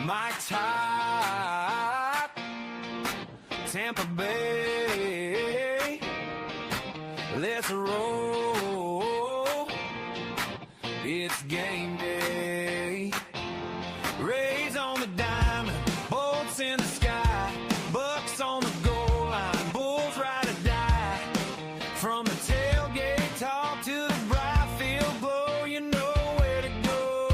My top Tampa Bay, let's roll. It's game day. Rays on the diamond, bolts in the sky, Bucs on the goal line, Bulls ride or die. From the tailgate talk to the bright field glow, you know where to go.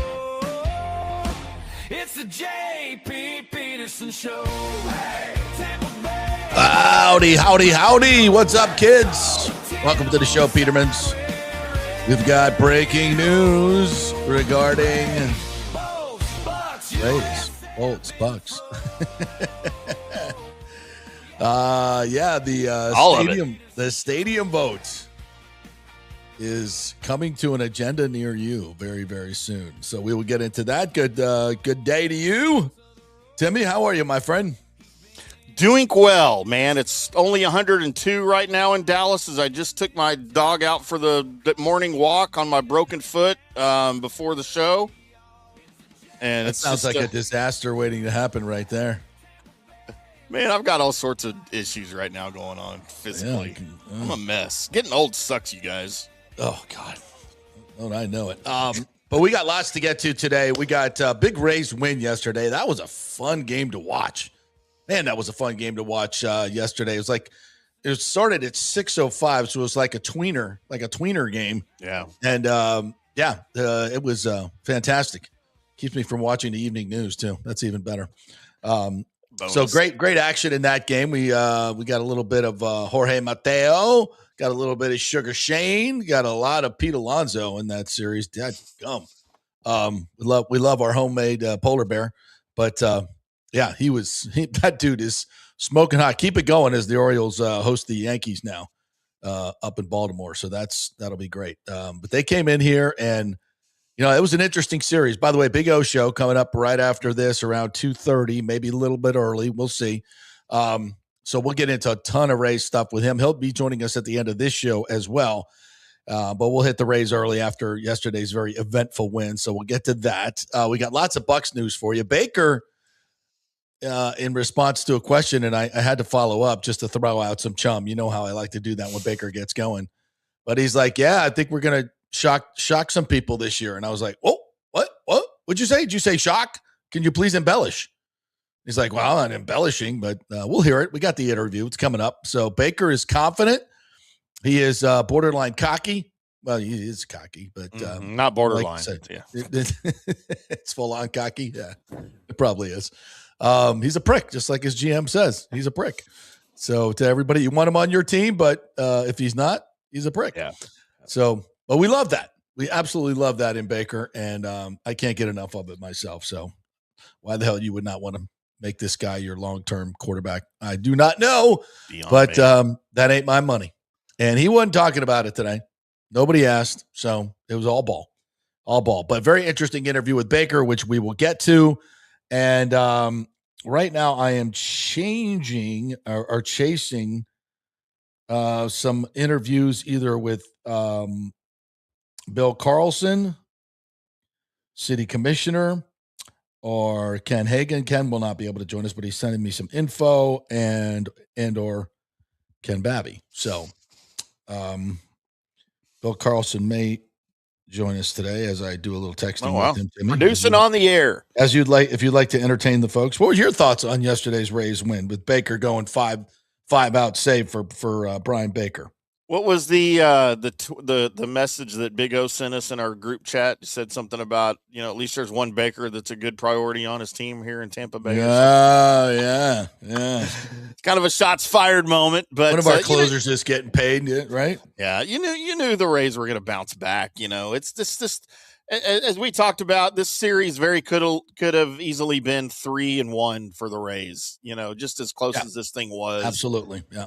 It's the JP Peterson Show. Hey, Tampa Bay. Howdy, howdy, howdy. What's up, kids? Welcome to the show, Petermans. We've got breaking news regarding Rays, Bolts, Bucs. The stadium vote is coming to an agenda near you very, very soon. So we will get into that. Good day to you, Timmy. How are you, my friend? Doing well, man. It's only 102 right now in Dallas as I just took my dog out for the morning walk on my broken foot before the show. And it sounds like a disaster waiting to happen right there. Man, I've got all sorts of issues right now going on physically. Yeah, I'm a mess. Getting old sucks, you guys. Oh, God. Don't I know it. But we got lots to get to today. We got big Rays win yesterday. That was a fun game to watch. Man, that was a fun game to watch yesterday. It started at 6:05, so it was like a tweener game. Yeah. And it was fantastic. Keeps me from watching the evening news too. That's even better. So great action in that game. We got a little bit of Jorge Mateo, got a little bit of Sugar Shane, got a lot of Pete Alonso in that series. Dadgum. We love our homemade polar bear, but yeah, that dude is smoking hot. Keep it going as the Orioles host the Yankees now up in Baltimore. So that'll be great. But they came in here and, it was an interesting series. By the way, Big O show coming up right after this around 2:30, maybe a little bit early. We'll see. So we'll get into a ton of Rays stuff with him. He'll be joining us at the end of this show as well. But we'll hit the Rays early after yesterday's very eventful win. So we'll get to that. We got lots of Bucs news for you. Baker, in response to a question, and I had to follow up just to throw out some chum. You know how I like to do that when Baker gets going. But he's like, yeah, I think we're going to shock some people this year. And I was like, oh, what? What'd you say? Did you say shock? Can you please embellish? He's like, well, I'm embellishing, but we'll hear it. We got the interview. It's coming up. So Baker is confident. He is borderline cocky. Well, he is cocky, but not borderline. Like said, yeah. It's full on cocky. Yeah, it probably is. He's a prick, just like his GM says. He's a prick. So to everybody, you want him on your team, but if he's not, he's a prick. Yeah. So, but we love that. We absolutely love that in Baker, and I can't get enough of it myself. So why the hell you would not want to make this guy your long-term quarterback? I do not know, but that ain't my money. And he wasn't talking about it today. Nobody asked, so it was all ball. But very interesting interview with Baker, which we will get to. And right now I am chasing some interviews either with Bill Carlson, city commissioner, or Ken Hagan. Ken will not be able to join us, but he's sending me some info and or Ken Babby. So Bill Carlson may join us today as I do a little texting with him. Timmy, producing on the air. If you'd like to entertain the folks. What were your thoughts on yesterday's Rays win with Baker going five out save for Brian Baker? What was the message that Big O sent us in our group chat? It said something about, at least there's one Baker that's a good priority on his team here in Tampa Bay. Yeah. It's kind of a shots fired moment, but one of our closers is getting paid, right? Yeah, you knew the Rays were going to bounce back. It's just as we talked about, this series could have easily been 3-1 for the Rays, just as close as this thing was. Absolutely. Yeah.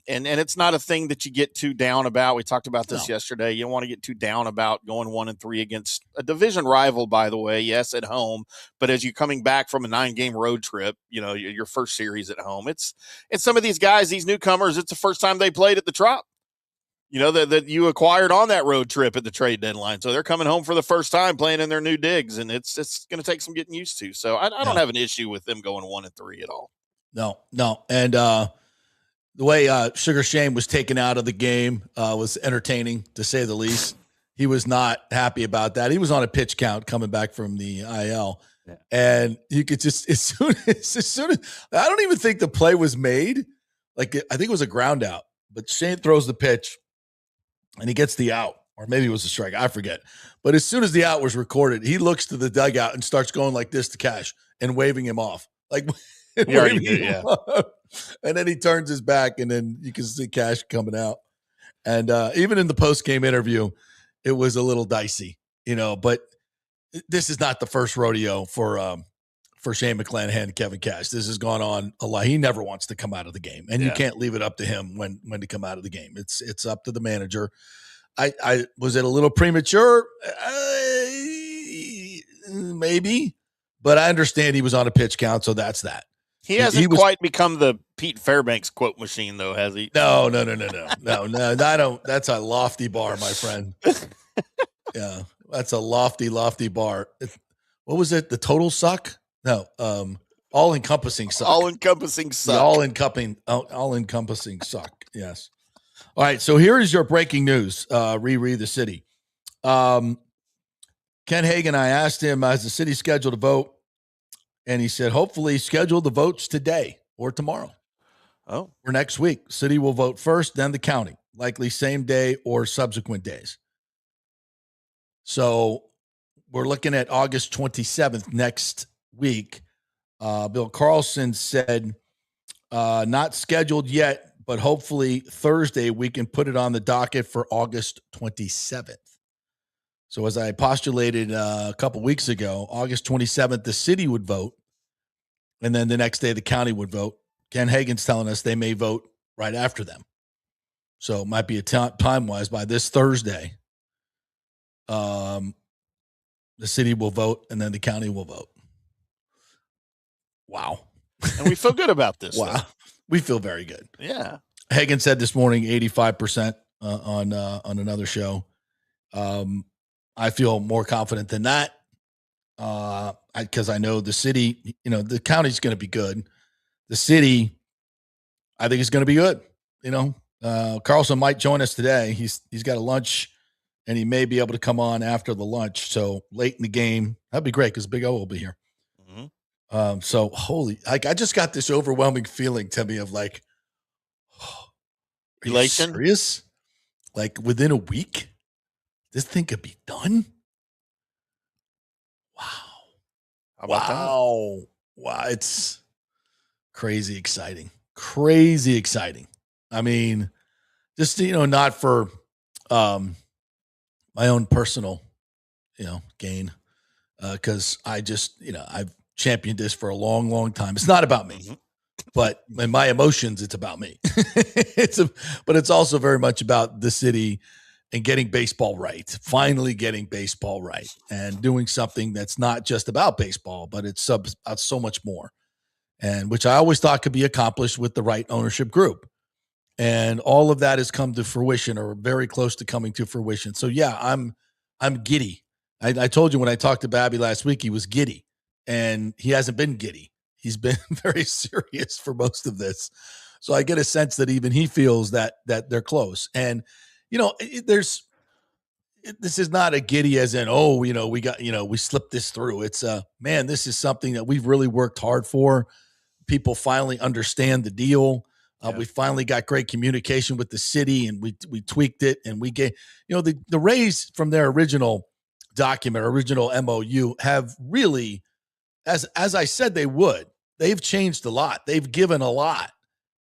And it's not a thing that you get too down about. We talked about this yesterday. You don't want to get too down about going 1-3 against a division rival, by the way. Yes, at home, but as you're coming back from a 9-game road trip, your first series at home, it's some of these guys, these newcomers, it's the first time they played at the Trop. that you acquired on that road trip at the trade deadline. So they're coming home for the first time playing in their new digs, and it's going to take some getting used to. So I don't have an issue with them going 1-3 at all. No. And the way Sugar Shane was taken out of the game was entertaining, to say the least. He was not happy about that. He was on a pitch count coming back from the IL. Yeah. And you could just, as soon as, I don't even think the play was made. Like, I think it was a ground out, but Shane throws the pitch and he gets the out, or maybe it was a strike. I forget. But as soon as the out was recorded, he looks to the dugout and starts going like this to Cash and waving him off. Like, waving him off. And then he turns his back, and then you can see Cash coming out. And even in the post-game interview, it was a little dicey, but this is not the first rodeo for Shane McClanahan and Kevin Cash. This has gone on a lot. He never wants to come out of the game, and you can't leave it up to him when to come out of the game. It's up to the manager. I was it a little premature? Maybe, but I understand he was on a pitch count, so that's that. He hasn't quite become the Pete Fairbanks quote machine, though, has he? No. I don't. That's a lofty bar, my friend. Yeah, that's a lofty bar. What was it? The total suck? No, all-encompassing suck. All-encompassing suck. All-encompassing suck. Yes. All right. So here is your breaking news. Riri, the city. Ken Hagan, I asked him, has the city scheduled to vote? And he said, hopefully schedule the votes today or tomorrow. Oh. Or next week. City will vote first, then the county, likely same day or subsequent days. So we're looking at August 27th next week. Bill Carlson said, not scheduled yet, but hopefully Thursday we can put it on the docket for August 27th. So as I postulated a couple weeks ago, August 27th, the city would vote, and then the next day the county would vote. Ken Hagan's telling us they may vote right after them. So it might be time-wise by this Thursday. The city will vote, and then the county will vote. Wow. And we feel good about this. Wow. We feel very good. Yeah. Hagan said this morning 85% on another show. I feel more confident than that because I know the city, the county's going to be good. The city, I think, is going to be good. Carlson might join us today. He's got a lunch, and he may be able to come on after the lunch. So late in the game, that'd be great because Big O will be here. Mm-hmm. So I just got this overwhelming feeling to me of like, are you serious? Like within a week? This thing could be done? Wow. How about that? Wow. It's crazy exciting. Crazy exciting. I mean, just, not for my own personal, gain. Because I just, I've championed this for a long, long time. It's not about me. Mm-hmm. But in my emotions, it's about me. But it's also very much about the city and getting baseball right, finally getting baseball right, and doing something that's not just about baseball, but it's about so much more, and which I always thought could be accomplished with the right ownership group. And all of that has come to fruition, or very close to coming to fruition. So yeah, I'm giddy. I told you when I talked to Babby last week, he was giddy, and he hasn't been giddy. He's been very serious for most of this. So I get a sense that even he feels that they're close. And this is not a giddy as in, we slipped this through. It's man, this is something that we've really worked hard for. People finally understand the deal. We finally got great communication with the city, and we tweaked it, and we gave, the Rays from their original document, original MOU, have really, as I said they would, they've changed a lot. They've given a lot,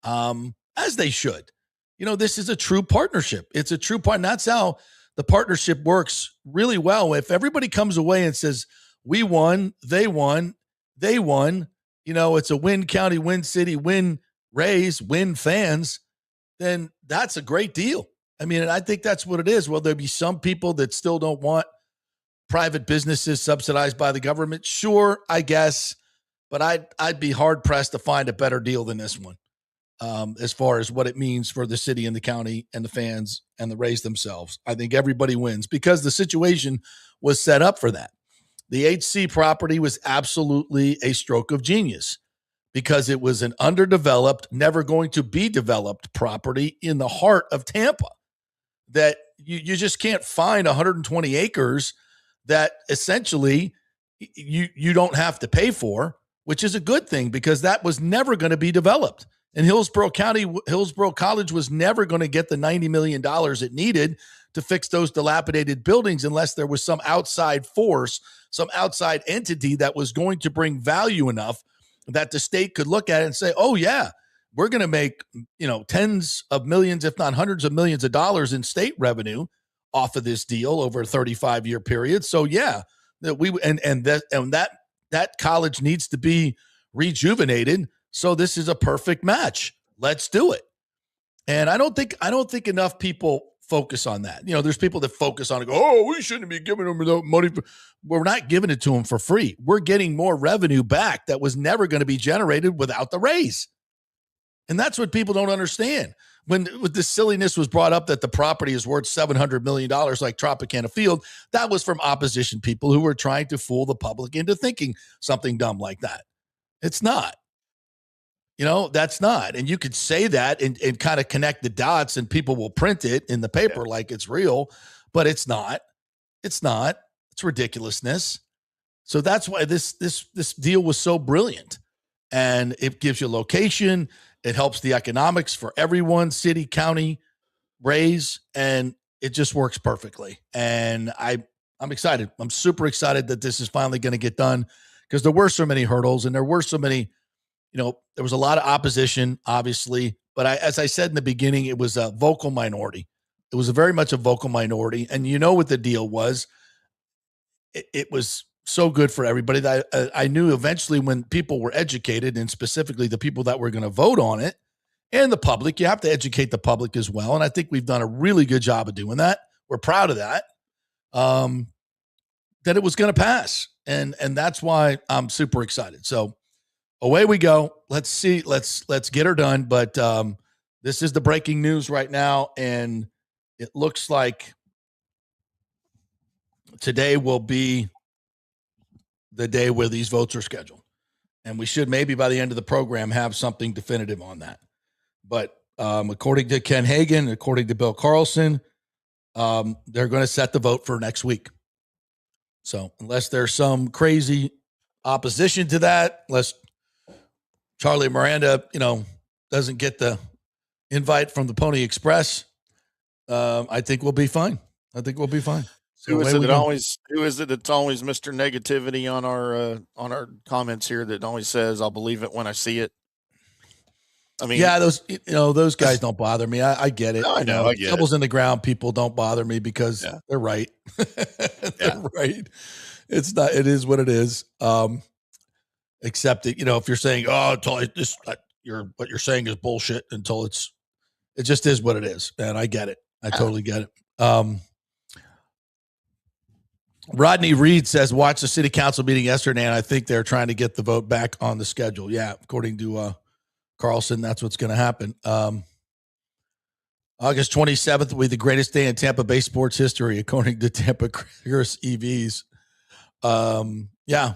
as they should. This is a true partnership. It's a true partner. That's how the partnership works really well. If everybody comes away and says, we won, they won, it's a win county, win city, win Rays, win fans, then that's a great deal. I mean, and I think that's what it is. Will there be some people that still don't want private businesses subsidized by the government? Sure, I guess. But I'd be hard-pressed to find a better deal than this one. as far as what it means for the city and the county and the fans and the Rays themselves. I think everybody wins because the situation was set up for that. The HC property was absolutely a stroke of genius because it was an underdeveloped, never going to be developed property in the heart of Tampa that you just can't find 120 acres that essentially you don't have to pay for, which is a good thing because that was never going to be developed. And Hillsborough College was never going to get the $90 million it needed to fix those dilapidated buildings unless there was some outside force, some outside entity that was going to bring value enough that the state could look at it and say, oh, yeah, we're going to make, tens of millions, if not hundreds of millions of dollars in state revenue off of this deal over a 35-year period. So, yeah, that college needs to be rejuvenated. So this is a perfect match. Let's do it. And I don't think enough people focus on that. There's people that focus on it, go, oh, we shouldn't be giving them the money. We're not giving it to them for free. We're getting more revenue back that was never going to be generated without the Rays. And that's what people don't understand. When this silliness was brought up that the property is worth $700 million like Tropicana Field, that was from opposition people who were trying to fool the public into thinking something dumb like that. It's not. That's not. And you could say that and kind of connect the dots and people will print it in the paper like it's real, but it's not. It's not. It's ridiculousness. So that's why this deal was so brilliant. And it gives you location. It helps the economics for everyone, city, county, Rays, and it just works perfectly. And I'm excited. I'm super excited that this is finally going to get done because there were so many hurdles and there were so many, there was a lot of opposition, obviously, but as I said in the beginning, it was a vocal minority. It was very much a vocal minority. And what the deal was? It was so good for everybody that I knew eventually when people were educated, and specifically the people that were going to vote on it and the public, you have to educate the public as well. And I think we've done a really good job of doing that. We're proud of that, that it was going to pass. And that's why I'm super excited. So away we go. Let's see. Let's get her done. But this is the breaking news right now. And it looks like today will be the day where these votes are scheduled. And we should maybe by the end of the program have something definitive on that. But according to Ken Hagan, according to Bill Carlson, they're going to set the vote for next week. So unless there's some crazy opposition to that, unless Charlie Miranda, doesn't get the invite from the Pony Express, I think we'll be fine. So who is it that's always Mr. Negativity on our comments here that always says, I'll believe it when I see it? I mean, yeah, those guys don't bother me. I get it. No, I know. I get Shovels in the ground people don't bother me because they're right. They're right. It's not. It is what it is. Except that if you're saying, oh, what you're saying is bullshit until it just is what it is, and I get it. I totally get it. Rodney Reed says, watch the city council meeting yesterday, and I think they're trying to get the vote back on the schedule. Yeah, according to Carlson, that's what's going to happen. August 27th will be the greatest day in Tampa Bay sports history, according to Tampa Chris EVs. Yeah.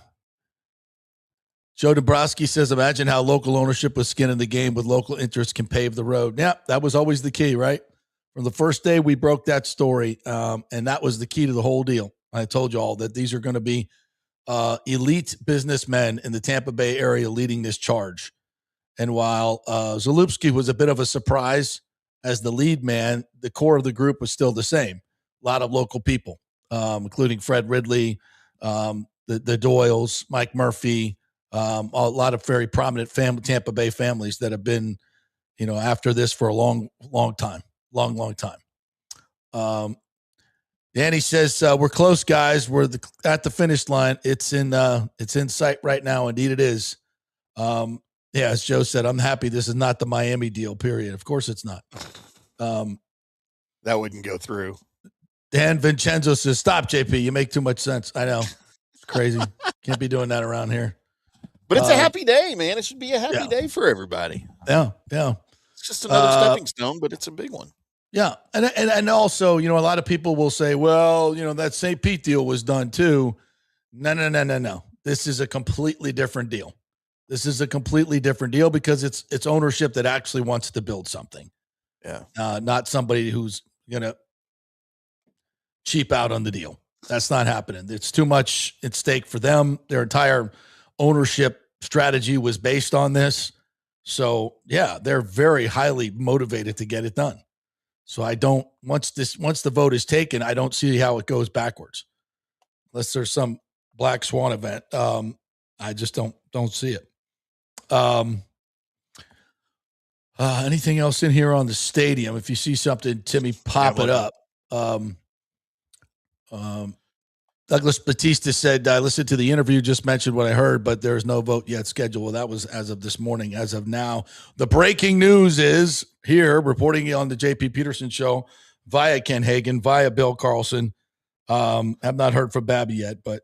Joe Dabrowski says, imagine how local ownership with skin in the game with local interests can pave the road. Yeah, that was always the key, right? From the first day we broke that story, and that was the key to the whole deal. I told you all that these are going to be elite businessmen in the Tampa Bay area leading this charge. And while Zalupski was a bit of a surprise as the lead man, the core of the group was still the same. A lot of local people, including Fred Ridley, the Doyles, Mike Murphy, a lot of very prominent Tampa Bay families that have been, after this for a long time. Danny says, we're close, guys. We're at the finish line. It's in sight right now. Indeed it is. Yeah, as Joe said, I'm happy this is not the Miami deal, period. Of course it's not. That wouldn't go through. Dan Vincenzo says, stop, JP. You make too much sense. I know. It's crazy. Can't be doing that around here. But it's a happy day, man. It should be a happy day for everybody. Yeah. It's just another stepping stone, but it's a big one. Yeah. And also, a lot of people will say, well, that St. Pete deal was done too. No. This is a completely different deal. This is a completely different deal because it's ownership that actually wants to build something. Yeah. Not somebody who's going to cheap out on the deal. That's not happening. It's too much at stake for them. Their entire ownership strategy was based on this. So, yeah, they're very highly motivated to get it done. So once the vote is taken, I don't see how it goes backwards. Unless there's some black swan event. I just don't see it. Anything else in here on the stadium? If you see something, Timmy, pop it up. Douglas Batista said, I listened to the interview, just mentioned what I heard, but there's no vote yet scheduled. Well, that was as of this morning. As of now, the breaking news is here, reporting on the JP Peterson Show via Ken Hagan, via Bill Carlson. Have not heard from Babby yet, but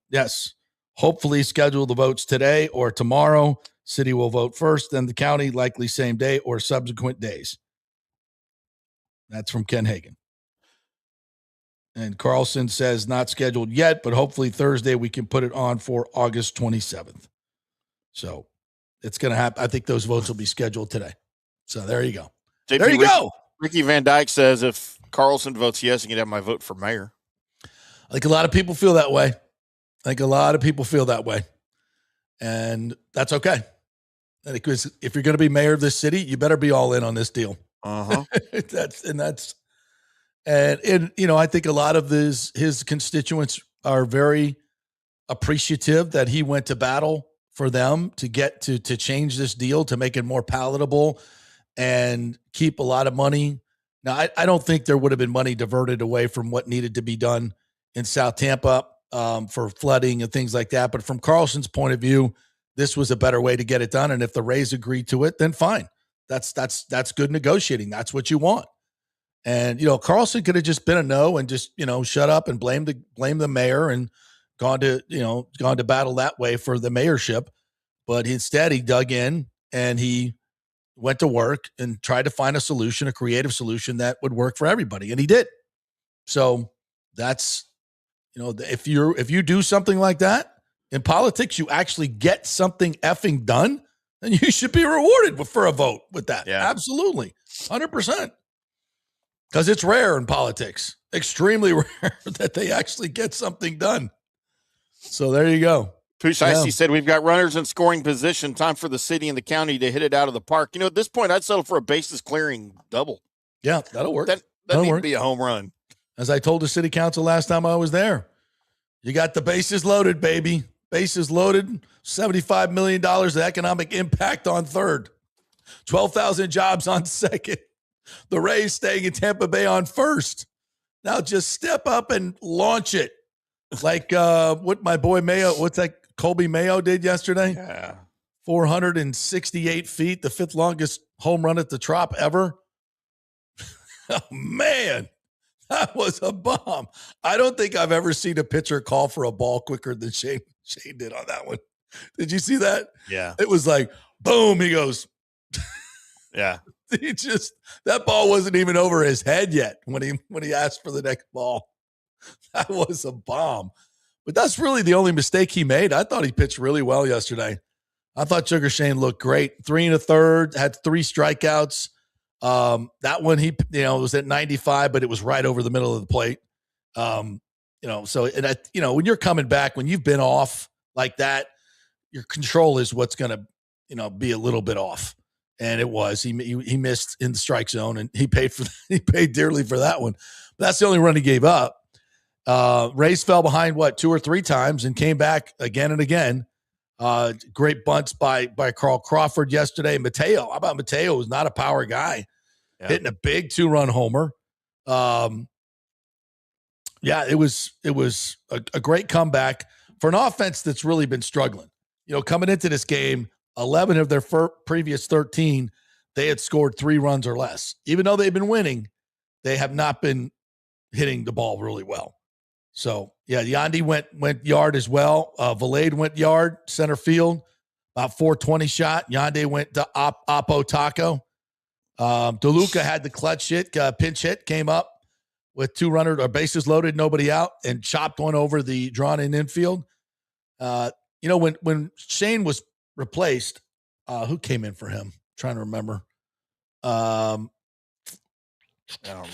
yes, hopefully schedule the votes today or tomorrow. City will vote first, then the county, likely same day or subsequent days. That's from Ken Hagan. And Carlson says not scheduled yet, but hopefully Thursday we can put it on for August 27th. So it's going to happen. I think those votes will be scheduled today. So there you go. JP, there you go. Ricky Van Dyke says if Carlson votes yes, you can have my vote for mayor. I think a lot of people feel that way. And that's okay. Because if you're going to be mayor of this city, you better be all in on this deal. Uh-huh. And I think a lot of his constituents are very appreciative that he went to battle for them to get to change this deal, to make it more palatable and keep a lot of money. Now, I don't think there would have been money diverted away from what needed to be done in South Tampa for flooding and things like that. But from Carlson's point of view, this was a better way to get it done. And if the Rays agreed to it, then fine. That's good negotiating. That's what you want. And, Carlson could have just been a no and just, shut up and blame the mayor and gone to battle that way for the mayorship. But instead he dug in and he went to work and tried to find a creative solution that would work for everybody. And he did. So that's, if you do something like that in politics, you actually get something effing done, then you should be rewarded for a vote with that. Yeah. Absolutely. 100%. Because it's rare in politics, extremely rare that they actually get something done. So there you go. Poosh Icy said, we've got runners in scoring position. Time for the city and the county to hit it out of the park. At this point, I'd settle for a bases clearing double. Yeah, that'll work. That needs to be a home run. As I told the city council last time I was there, you got the bases loaded, baby. Bases loaded, $75 million of economic impact on third, 12,000 jobs on second. The Rays staying in Tampa Bay on first. Now just step up and launch it. Like what my boy Mayo, what's that Colby Mayo did yesterday? Yeah. 468 feet, the fifth longest home run at the Trop ever. Oh, man, that was a bomb. I don't think I've ever seen a pitcher call for a ball quicker than Shane did on that one. Did you see that? Yeah. It was like, boom, he goes. Yeah. That ball wasn't even over his head yet when he asked for the next ball. That was a bomb. But that's really the only mistake he made. I thought he pitched really well yesterday. I thought Sugar Shane looked great. 3 1/3, had 3 strikeouts. That one he was at 95, but it was right over the middle of the plate. When you're coming back, when you've been off like that, your control is what's going to be a little bit off. And it was. He missed in the strike zone, and he paid dearly for that one. But that's the only run he gave up. Rays fell behind 2 or 3 times and came back again and again. Great bunts by Carl Crawford yesterday. Mateo, how about Mateo? Who's not a power guy, hitting a big 2-run homer. It was a great comeback for an offense that's really been struggling. Coming into this game, 11 of their previous 13, they had scored 3 runs or less. Even though they've been winning, they have not been hitting the ball really well. So, Yandy went yard as well. Valade went yard, center field, about 420 shot. Yandy went to Oppo Taco. DeLuca had the clutch hit, pinch hit, came up with 2 runners or bases loaded, nobody out, and chopped one over the drawn in infield. When Shane was replaced, who came in for him? I'm trying to remember. I don't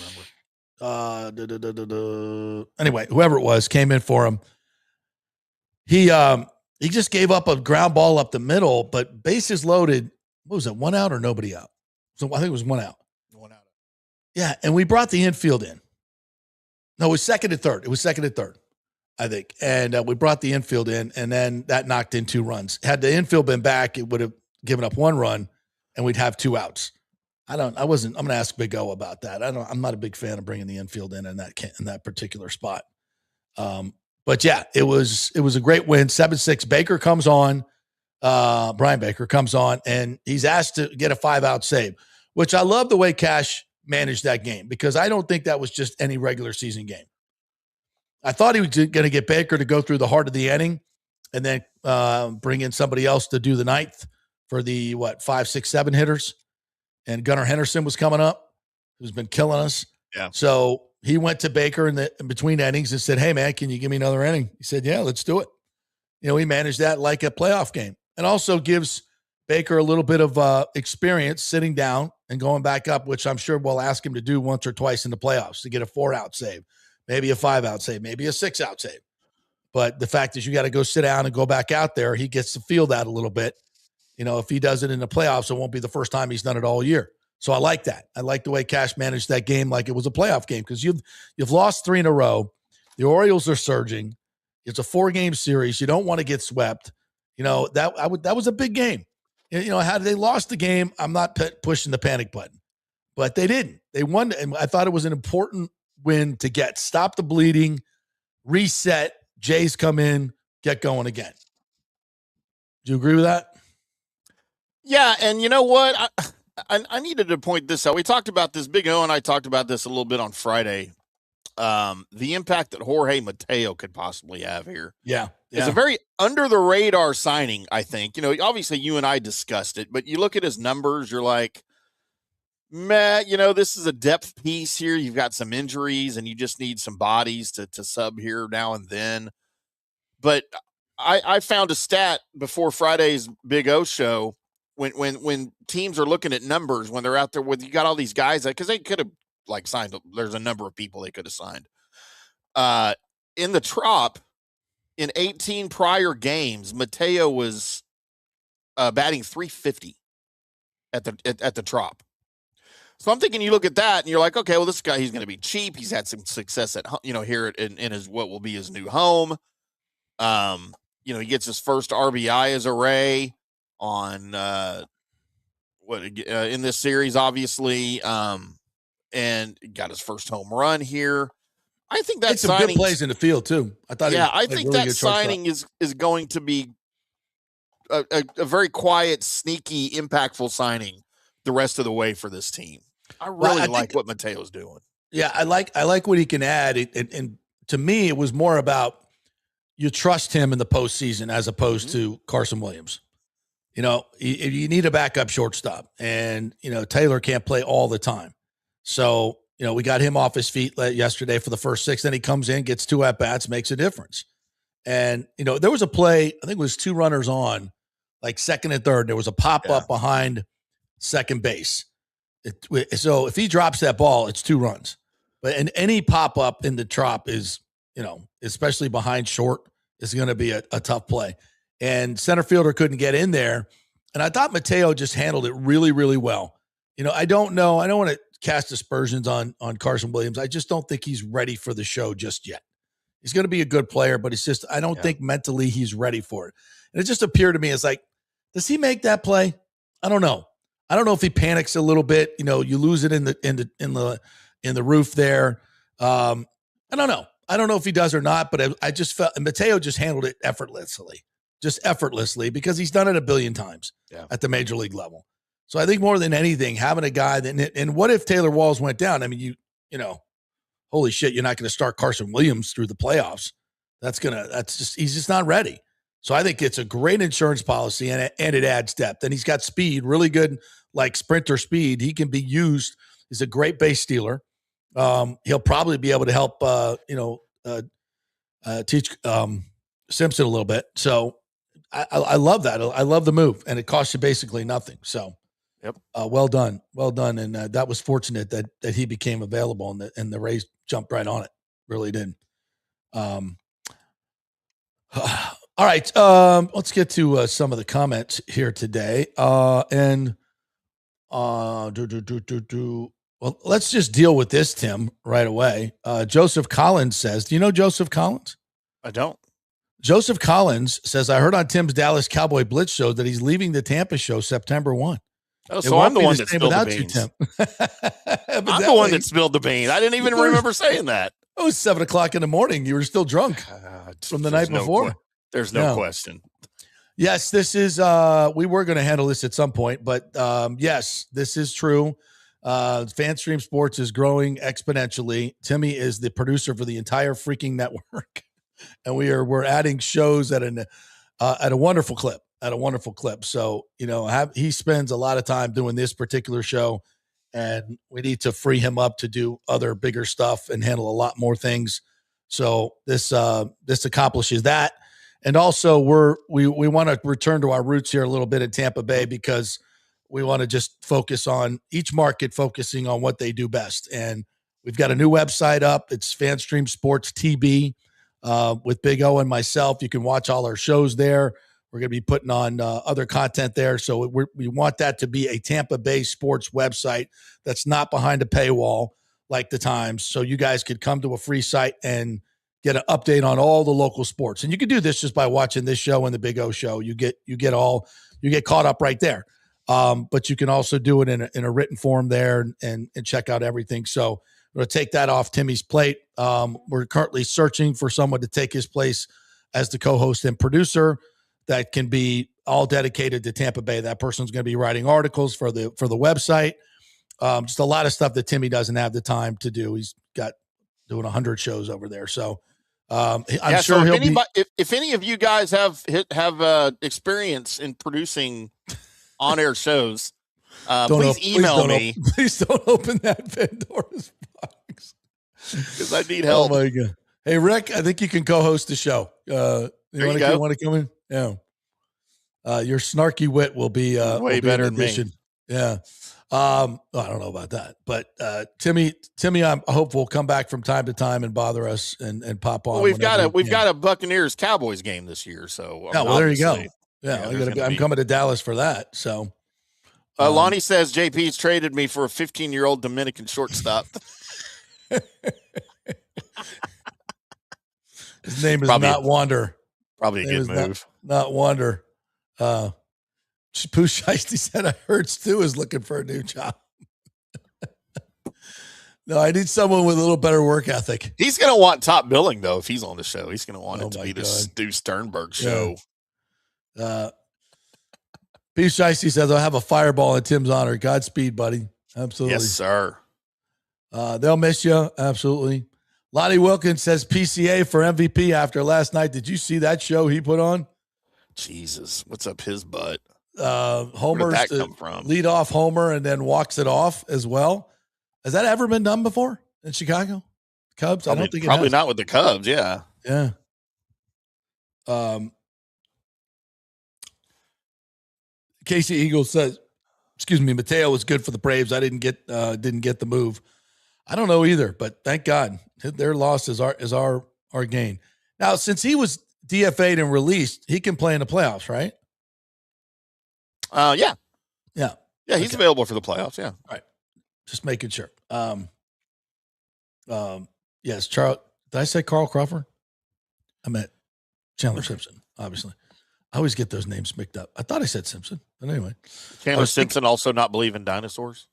remember. Anyway, whoever it was came in for him. He just gave up a ground ball up the middle, but bases loaded. What was it? 1 out or nobody out? So I think it was 1 out. 1 out. Yeah, and we brought the infield in. No, it was second and third. I think. And we brought the infield in, and then that knocked in 2 runs. Had the infield been back, it would have given up 1 run, and we'd have 2 outs. I'm going to ask Big O about that. I'm not a big fan of bringing the infield in that particular spot. But yeah, it was a great win. 7-6. Baker comes on. Brian Baker comes on, and he's asked to get a 5-out save, which I love the way Cash managed that game, because I don't think that was just any regular season game. I thought he was going to get Baker to go through the heart of the inning and then bring in somebody else to do the 9th for the 5, 6, 7 hitters. And Gunnar Henderson was coming up, who's been killing us. Yeah. So he went to Baker in between innings and said, "Hey man, can you give me another inning?" He said, "Yeah, let's do it." He managed that like a playoff game, and also gives Baker a little bit of experience sitting down and going back up, which I'm sure we'll ask him to do once or twice in the playoffs to get a 4-out save, maybe a 5-out save, maybe a 6-out save. But the fact is you got to go sit down and go back out there. He gets to feel that a little bit. If he does it in the playoffs, it won't be the first time he's done it all year. So I like that. I like the way Cash managed that game like it was a playoff game, because you've lost 3 in a row. The Orioles are surging. It's a 4-game series. You don't want to get swept. That was a big game. Had they lost the game, I'm not pushing the panic button, but they didn't. They won, and I thought it was an important win to get stop the bleeding, reset. Jays come in, get going again. Do you agree with that? Yeah, and you know what? I needed to point this out. We talked about this, Big O and I talked about this a little bit on Friday. The impact that Jorge Mateo could possibly have here. Yeah. It's a very under-the-radar signing, I think. Obviously you and I discussed it, but you look at his numbers, you're like, Matt, this is a depth piece here. You've got some injuries, and you just need some bodies to sub here now and then. But I found a stat before Friday's Big O show, when teams are looking at numbers, when they're out there with, you got all these guys, because they could have signed, there's a number of people they could have signed. In the Trop, in 18 prior games, Mateo was batting .350 at the Trop. So I'm thinking, you look at that and you're like, okay, well, this guy, he's going to be cheap. He's had some success at here in his what will be his new home. He gets his first RBI as a Ray on in this series, obviously, and got his first home run here. I think that some good plays in the field too. I thought, I think really that signing is going to be a very quiet, sneaky, impactful signing the rest of the way for this team. I really like what Mateo's doing. Yeah, I like what he can add. And to me, it was more about you trust him in the postseason as opposed to Carson Williams. You need a backup shortstop, and Taylor can't play all the time. So we got him off his feet yesterday for the first 6. Then he comes in, gets 2 at bats, makes a difference. And there was a play. I think it was 2 runners on, like second and third. There was a pop up behind second base. So if he drops that ball, it's 2 runs. But any pop up in the Trop is, especially behind short, is going to be a tough play. And center fielder couldn't get in there. And I thought Mateo just handled it really, really well. I don't know. I don't want to cast aspersions on Carson Williams. I just don't think he's ready for the show just yet. He's going to be a good player, but it's just, I don't think mentally he's ready for it. And it just appeared to me as like, does he make that play? I don't know. I don't know if he panics a little bit. You lose it in the roof there. I don't know. I don't know if he does or not, but I just felt Mateo just handled it effortlessly, because he's done it a billion times at the major league level. So I think more than anything, having a guy and what if Taylor Walls went down? I mean, holy shit, you're not going to start Carson Williams through the playoffs. He's just not ready. So I think it's a great insurance policy, and it adds depth. And he's got speed, really good like sprinter speed. He can be used. He's a great base stealer. He'll probably be able to help, teach Simpson a little bit. So I love that. I love the move, and it costs you basically nothing. So, yep. Well done. And that was fortunate that he became available, and the Rays jumped right on it. Really did. All right. Let's get to some of the comments here today. Well, let's just deal with this, Tim, right away. Joseph Collins says, do you know Joseph Collins? I don't. Joseph Collins says, I heard on Tim's Dallas Cowboy Blitz show that he's leaving the Tampa show September 1. Oh, so I'm the one that spilled the beans. I'm the one that spilled the beans. I didn't even remember saying that. It was 7:00 in the morning. You were still drunk from the night before. There's no question. Yes, this is, we were going to handle this at some point, but yes, this is true. FanStream Sports is growing exponentially. Timmy is the producer for the entire freaking network. And we're adding shows at a wonderful clip, So, he spends a lot of time doing this particular show, and we need to free him up to do other bigger stuff and handle a lot more things. So this accomplishes that. And also we want to return to our roots here a little bit in Tampa Bay, because we want to just focus on each market, focusing on what they do best. And we've got a new website up. It's FanStream Sports TB with Big O and myself. You can watch all our shows there. We're going to be putting on other content there. So we want that to be a Tampa Bay sports website that's not behind a paywall like the Times. So you guys could come to a free site and get an update on all the local sports. And you can do this just by watching this show and the Big O show. You get caught up right there. But you can also do it in a written form there and check out everything. So we're going to take that off Timmy's plate. We're currently searching for someone to take his place as the co-host and producer that can be all dedicated to Tampa Bay. That person's going to be writing articles for the website. Just a lot of stuff that Timmy doesn't have the time to do. He's got doing 100 shows over there. So I'm sure if any of you guys have experience in producing on-air shows, please email me. Please don't open that Pandora's box, because I need help. Oh my God! Hey Rick, I think you can co-host the show. You want to come in? Yeah. Your snarky wit will be way better than me. Yeah. I don't know about that, but Timmy, I hope will come back from time to time and bother us and pop on. Well, we've got a Buccaneers Cowboys game this year, so there you go. Yeah, I'm coming to Dallas for that. So, Lonnie says JP's traded me for a 15-year-old Dominican shortstop. His name is not Wander. Probably a good move. Not Wander. Pooh Shiesty said, I heard Stu is looking for a new job. No, I need someone with a little better work ethic. He's going to want top billing, though, if he's on the show. He's going to want it to be the Stu Sternberg show. Yeah. Pooh Shiesty says, I'll have a fireball in Tim's honor. Godspeed, buddy. Absolutely. Yes, sir. They'll miss you. Absolutely. Lonnie Wilkins says PCA for MVP after last night. Did you see that show he put on? Jesus, what's up his butt? Homer's Where did that come from? Lead off Homer and then walks it off as well. Has that ever been done before in Chicago? Cubs? I don't think it probably has. Not with the Cubs. Yeah. Yeah. Casey Eagle says, Mateo was good for the Braves. I didn't get the move. I don't know either, but thank God their loss is our gain. Now, since he was DFA'd and released, he can play in the playoffs, right? Yeah. Yeah. Yeah, he's available for the playoffs, yeah. All right. Just making sure. Yes, Charles. Did I say Carl Crawford? I meant Chandler Simpson, obviously. I always get those names mixed up. I thought I said Simpson, but anyway. Chandler Simpson also not believe in dinosaurs?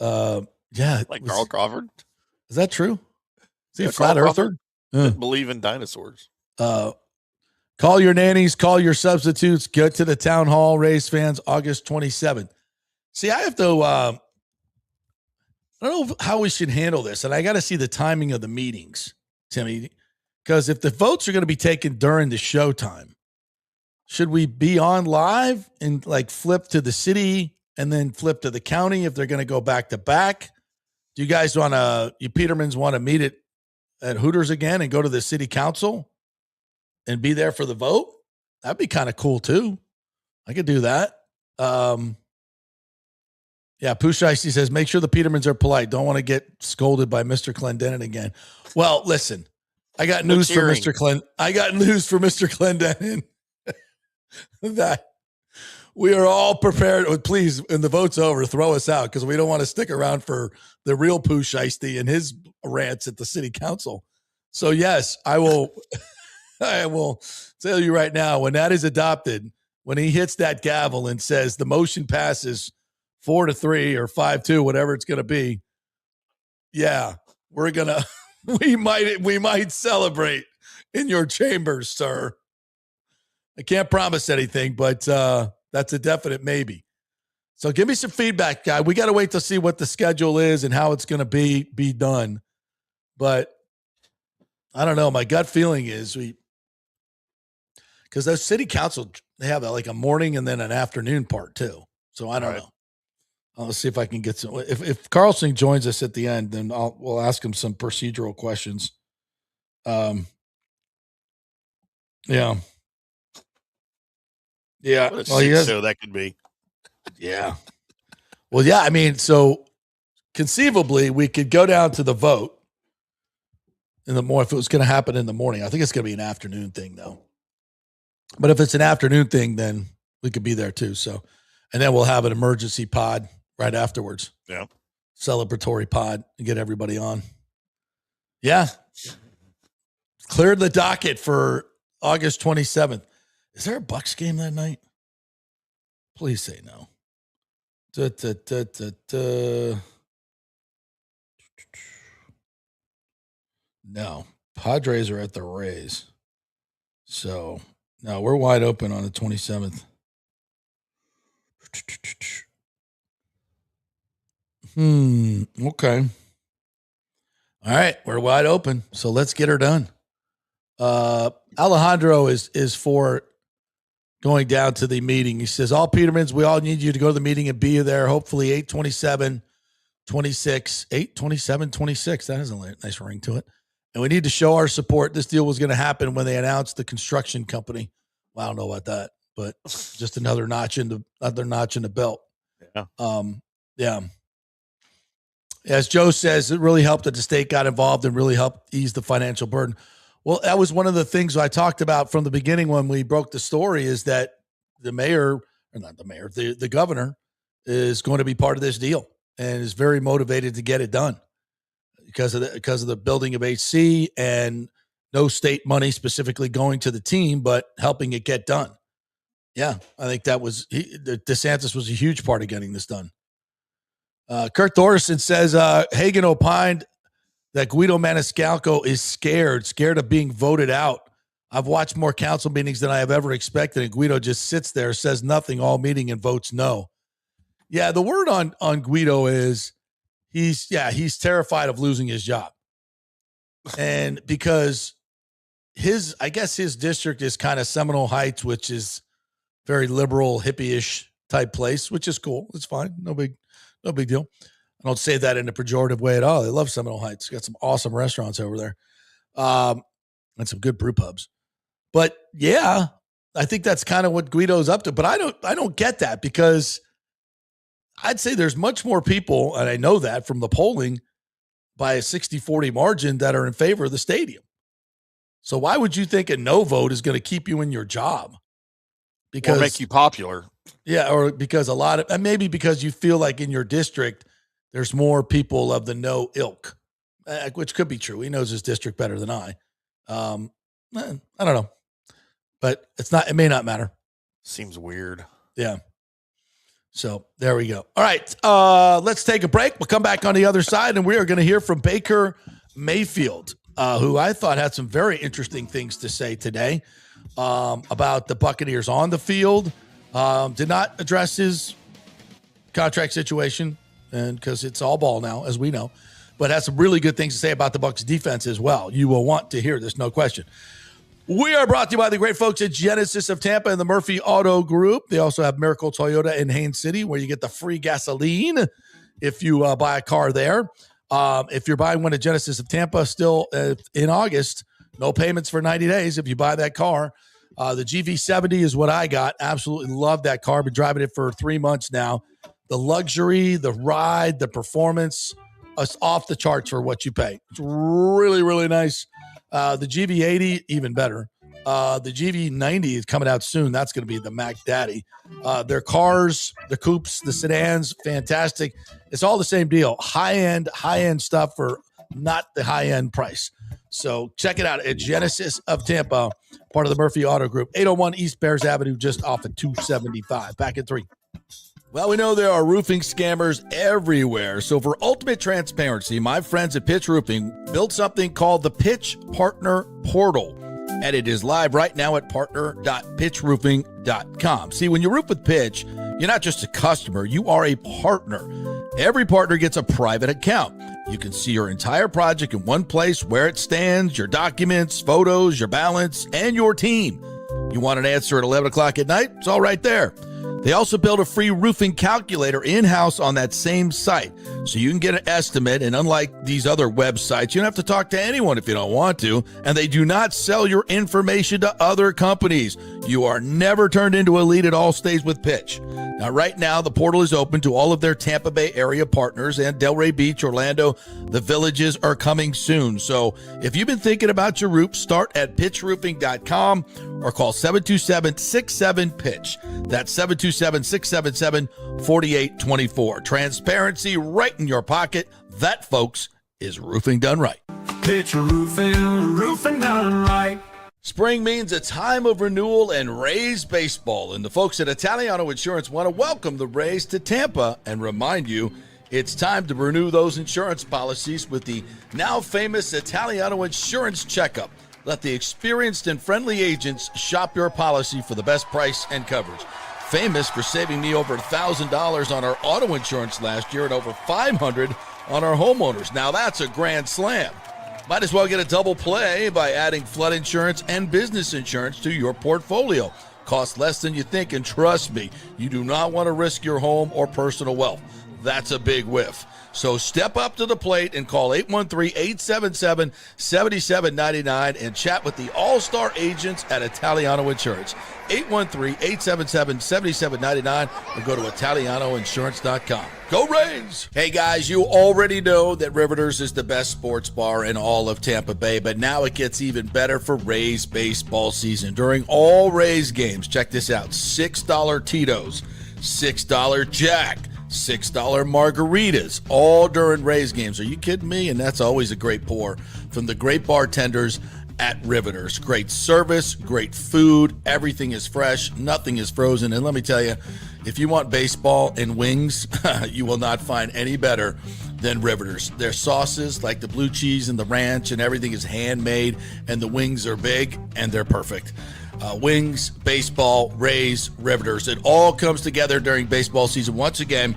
Yeah. Carl Crawford? Is that true? Is he a flat earther? Believe in dinosaurs. Call your nannies, call your substitutes, get to the town hall, Rays fans, August 27th. See, I have to, I don't know how we should handle this, and I got to see the timing of the meetings, Timmy, because if the votes are going to be taken during the show time, should we be on live and like flip to the city and then flip to the county if they're going to go back to back? Do you guys want to, you Petermans want to meet at Hooters again and go to the city council and be there for the vote? That'd be kind of cool too. I could do that. Yeah, Pooh Shiesty says, make sure the Petermans are polite. Don't want to get scolded by Mr. Clendenin again. Well, listen, I got news for Mr. Clendenin that we are all prepared. Please, when the vote's over, throw us out because we don't want to stick around for the real Pooh Shiesty and his rants at the city council. So yes, I will tell you right now, when that is adopted, when he hits that gavel and says the motion passes 4-3 or 5-2, whatever it's going to be. Yeah, we might celebrate in your chambers, sir. I can't promise anything, but that's a definite maybe. So give me some feedback, guy. We got to wait to see what the schedule is and how it's going to be done. But I don't know. My gut feeling is because those city council, they have like a morning and then an afternoon part too. So I don't know. I'll see if I can get some. If Carlson joins us at the end, then we'll ask him some procedural questions. Yeah. What a show that could be. Yeah. Well, yeah. I mean, so conceivably, we could go down to the vote in the morning if it was going to happen in the morning. I think it's going to be an afternoon thing, though. But if it's an afternoon thing, then we could be there too. So, and then we'll have an emergency pod right afterwards. Yeah. Celebratory pod and get everybody on. Yeah. Cleared the docket for August 27th. Is there a Bucs game that night? Please say no. No. Padres are at the Rays. So, no, we're wide open on the 27th. Okay. All right, we're wide open. So let's get her done. Alejandro is for going down to the meeting. He says, all Petermans, we all need you to go to the meeting and be there. Hopefully 8/27/26. 8/27/26. That has a nice ring to it. And we need to show our support. This deal was going to happen when they announced the construction company. Well, I don't know about that, but just another notch in the belt. Yeah. Yeah. As Joe says, it really helped that the state got involved and really helped ease the financial burden. Well, that was one of the things I talked about from the beginning when we broke the story is that the governor is going to be part of this deal and is very motivated to get it done because of the building of HC and no state money specifically going to the team, but helping it get done. Yeah, I think that was DeSantis was a huge part of getting this done. Kurt Thorson says Hagan opined that Guido Maniscalco is scared of being voted out. I've watched more council meetings than I have ever expected, and Guido just sits there, says nothing all meeting, and votes no. Yeah, the word on Guido is he's terrified of losing his job. And because his district is kind of Seminole Heights, which is very liberal, hippie-ish type place, which is cool. It's fine. No big deal. I don't say that in a pejorative way at all. They love Seminole Heights. Got some awesome restaurants over there. And some good brew pubs. But yeah, I think that's kind of what Guido's up to. But I don't get that because I'd say there's much more people, and I know that from the polling by a 60-40 margin that are in favor of the stadium. So why would you think a no vote is going to keep you in your job? Because or make you popular. Yeah, or because maybe because you feel like in your district there's more people of the no ilk, which could be true. He knows his district better than I. I don't know, but it may not matter. Seems weird. Yeah. So there we go. All right, let's take a break. We'll come back on the other side, and we are going to hear from Baker Mayfield, who I thought had some very interesting things to say today about the Buccaneers on the field. Did not address his contract situation, and because it's all ball now, as we know, but has some really good things to say about the Bucs defense as well. You will want to hear this, no question. We are brought to you by the great folks at Genesis of Tampa and the Murphy Auto Group. They also have Miracle Toyota in Haines City, where you get the free gasoline if you buy a car there. If you're buying one at Genesis of Tampa still in August, no payments for 90 days if you buy that car. The GV70 is what I got. Absolutely love that car. Been driving it for 3 months now. The luxury, the ride, the performance, it's off the charts for what you pay. It's really, really nice. The GV80, even better. The GV90 is coming out soon. That's going to be the Mac Daddy. Their cars, the coupes, the sedans, fantastic. It's all the same deal. High-end stuff for not the high-end price. So check it out at Genesis of Tampa, part of the Murphy Auto Group, 801 East Bears Avenue, just off of 275. Back at 3. Well, we know there are roofing scammers everywhere. So for ultimate transparency, my friends at Pitch Roofing built something called the Pitch Partner Portal. And it is live right now at partner.pitchroofing.com. See, when you roof with Pitch, you're not just a customer, you are a partner. Every partner gets a private account. You can see your entire project in one place, where it stands, your documents, photos, your balance, and your team. You want an answer at 11 o'clock at night? It's all right there. They also built a free roofing calculator in-house on that same site, so you can get an estimate. And unlike these other websites, you don't have to talk to anyone if you don't want to, and they do not sell your information to other companies. You are never turned into a lead. It all stays with Pitch. Now, right now, the portal is open to all of their Tampa Bay area partners, and Delray Beach, Orlando, the Villages are coming soon. So if you've been thinking about your roof, start at pitchroofing.com or call 727-67-PITCH. That's 727-677-4824. Transparency right in your pocket. That, folks, is roofing done right. Pitch roofing done right. Spring means a time of renewal and Rays baseball, and the folks at Italiano Insurance want to welcome the Rays to Tampa and remind you it's time to renew those insurance policies with the now famous Italiano Insurance Checkup. Let the experienced and friendly agents shop your policy for the best price and coverage. Famous for saving me over $1,000 on our auto insurance last year and over $500 on our homeowners. Now that's a grand slam. Might as well get a double play by adding flood insurance and business insurance to your portfolio. Costs less than you think, and trust me, you do not want to risk your home or personal wealth. That's a big whiff. So step up to the plate and call 813-877-7799 and chat with the all-star agents at Italiano Insurance. 813-877-7799 or go to ItalianoInsurance.com. Go Rays! Hey guys, you already know that Riveters is the best sports bar in all of Tampa Bay, but now it gets even better for Rays baseball season. During all Rays games, check this out, $6 Tito's, $6 Jack, $6 margaritas, all during Rays games. Are you kidding me? And that's always a great pour from the great bartenders at Riveters. Great service, great food, everything is fresh, nothing is frozen. And let me tell you, if you want baseball and wings, you will not find any better than Riveters. Their sauces, like the blue cheese and the ranch, and everything is handmade, and the wings are big, and they're perfect. Wings, baseball, Rays, Riveters. It all comes together during baseball season. Once again,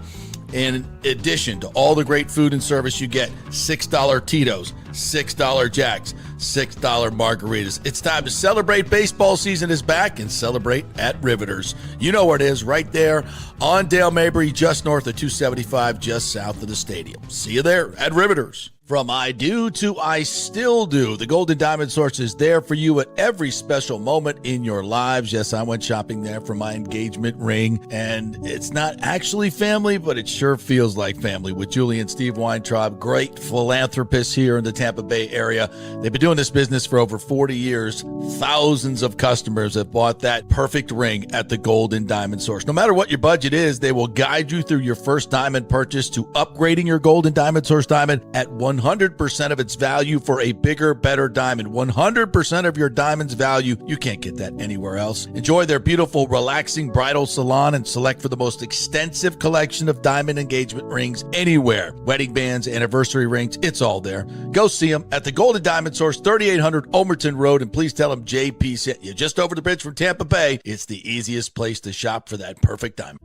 in addition to all the great food and service, you get $6 Tito's, $6 Jacks, $6 margaritas. It's time to celebrate. Baseball season is back, and celebrate at Riveters. You know where it is, right there on Dale Mabry, just north of 275, just south of the stadium. See you there at Riveters. From I do to I still do, the Golden Diamond Source is there for you at every special moment in your lives. Yes, I went shopping there for my engagement ring, and it's not actually family, but it sure feels like family with Julie and Steve Weintraub, great philanthropists here in the Tampa Bay area. They've been doing this business for over 40 years. Thousands of customers have bought that perfect ring at the Golden Diamond Source. No matter what your budget is, they will guide you through your first diamond purchase to upgrading your Golden Diamond Source diamond at 100% of its value for a bigger, better diamond. 100% of your diamond's value. You can't get that anywhere else. Enjoy their beautiful, relaxing bridal salon and select for the most extensive collection of diamond engagement rings anywhere. Wedding bands, anniversary rings, it's all there. Go see them at the Golden Diamond Source, 3800 Omerton Road, and please tell them JP sent you. Just over the bridge from Tampa Bay. It's the easiest place to shop for that perfect diamond.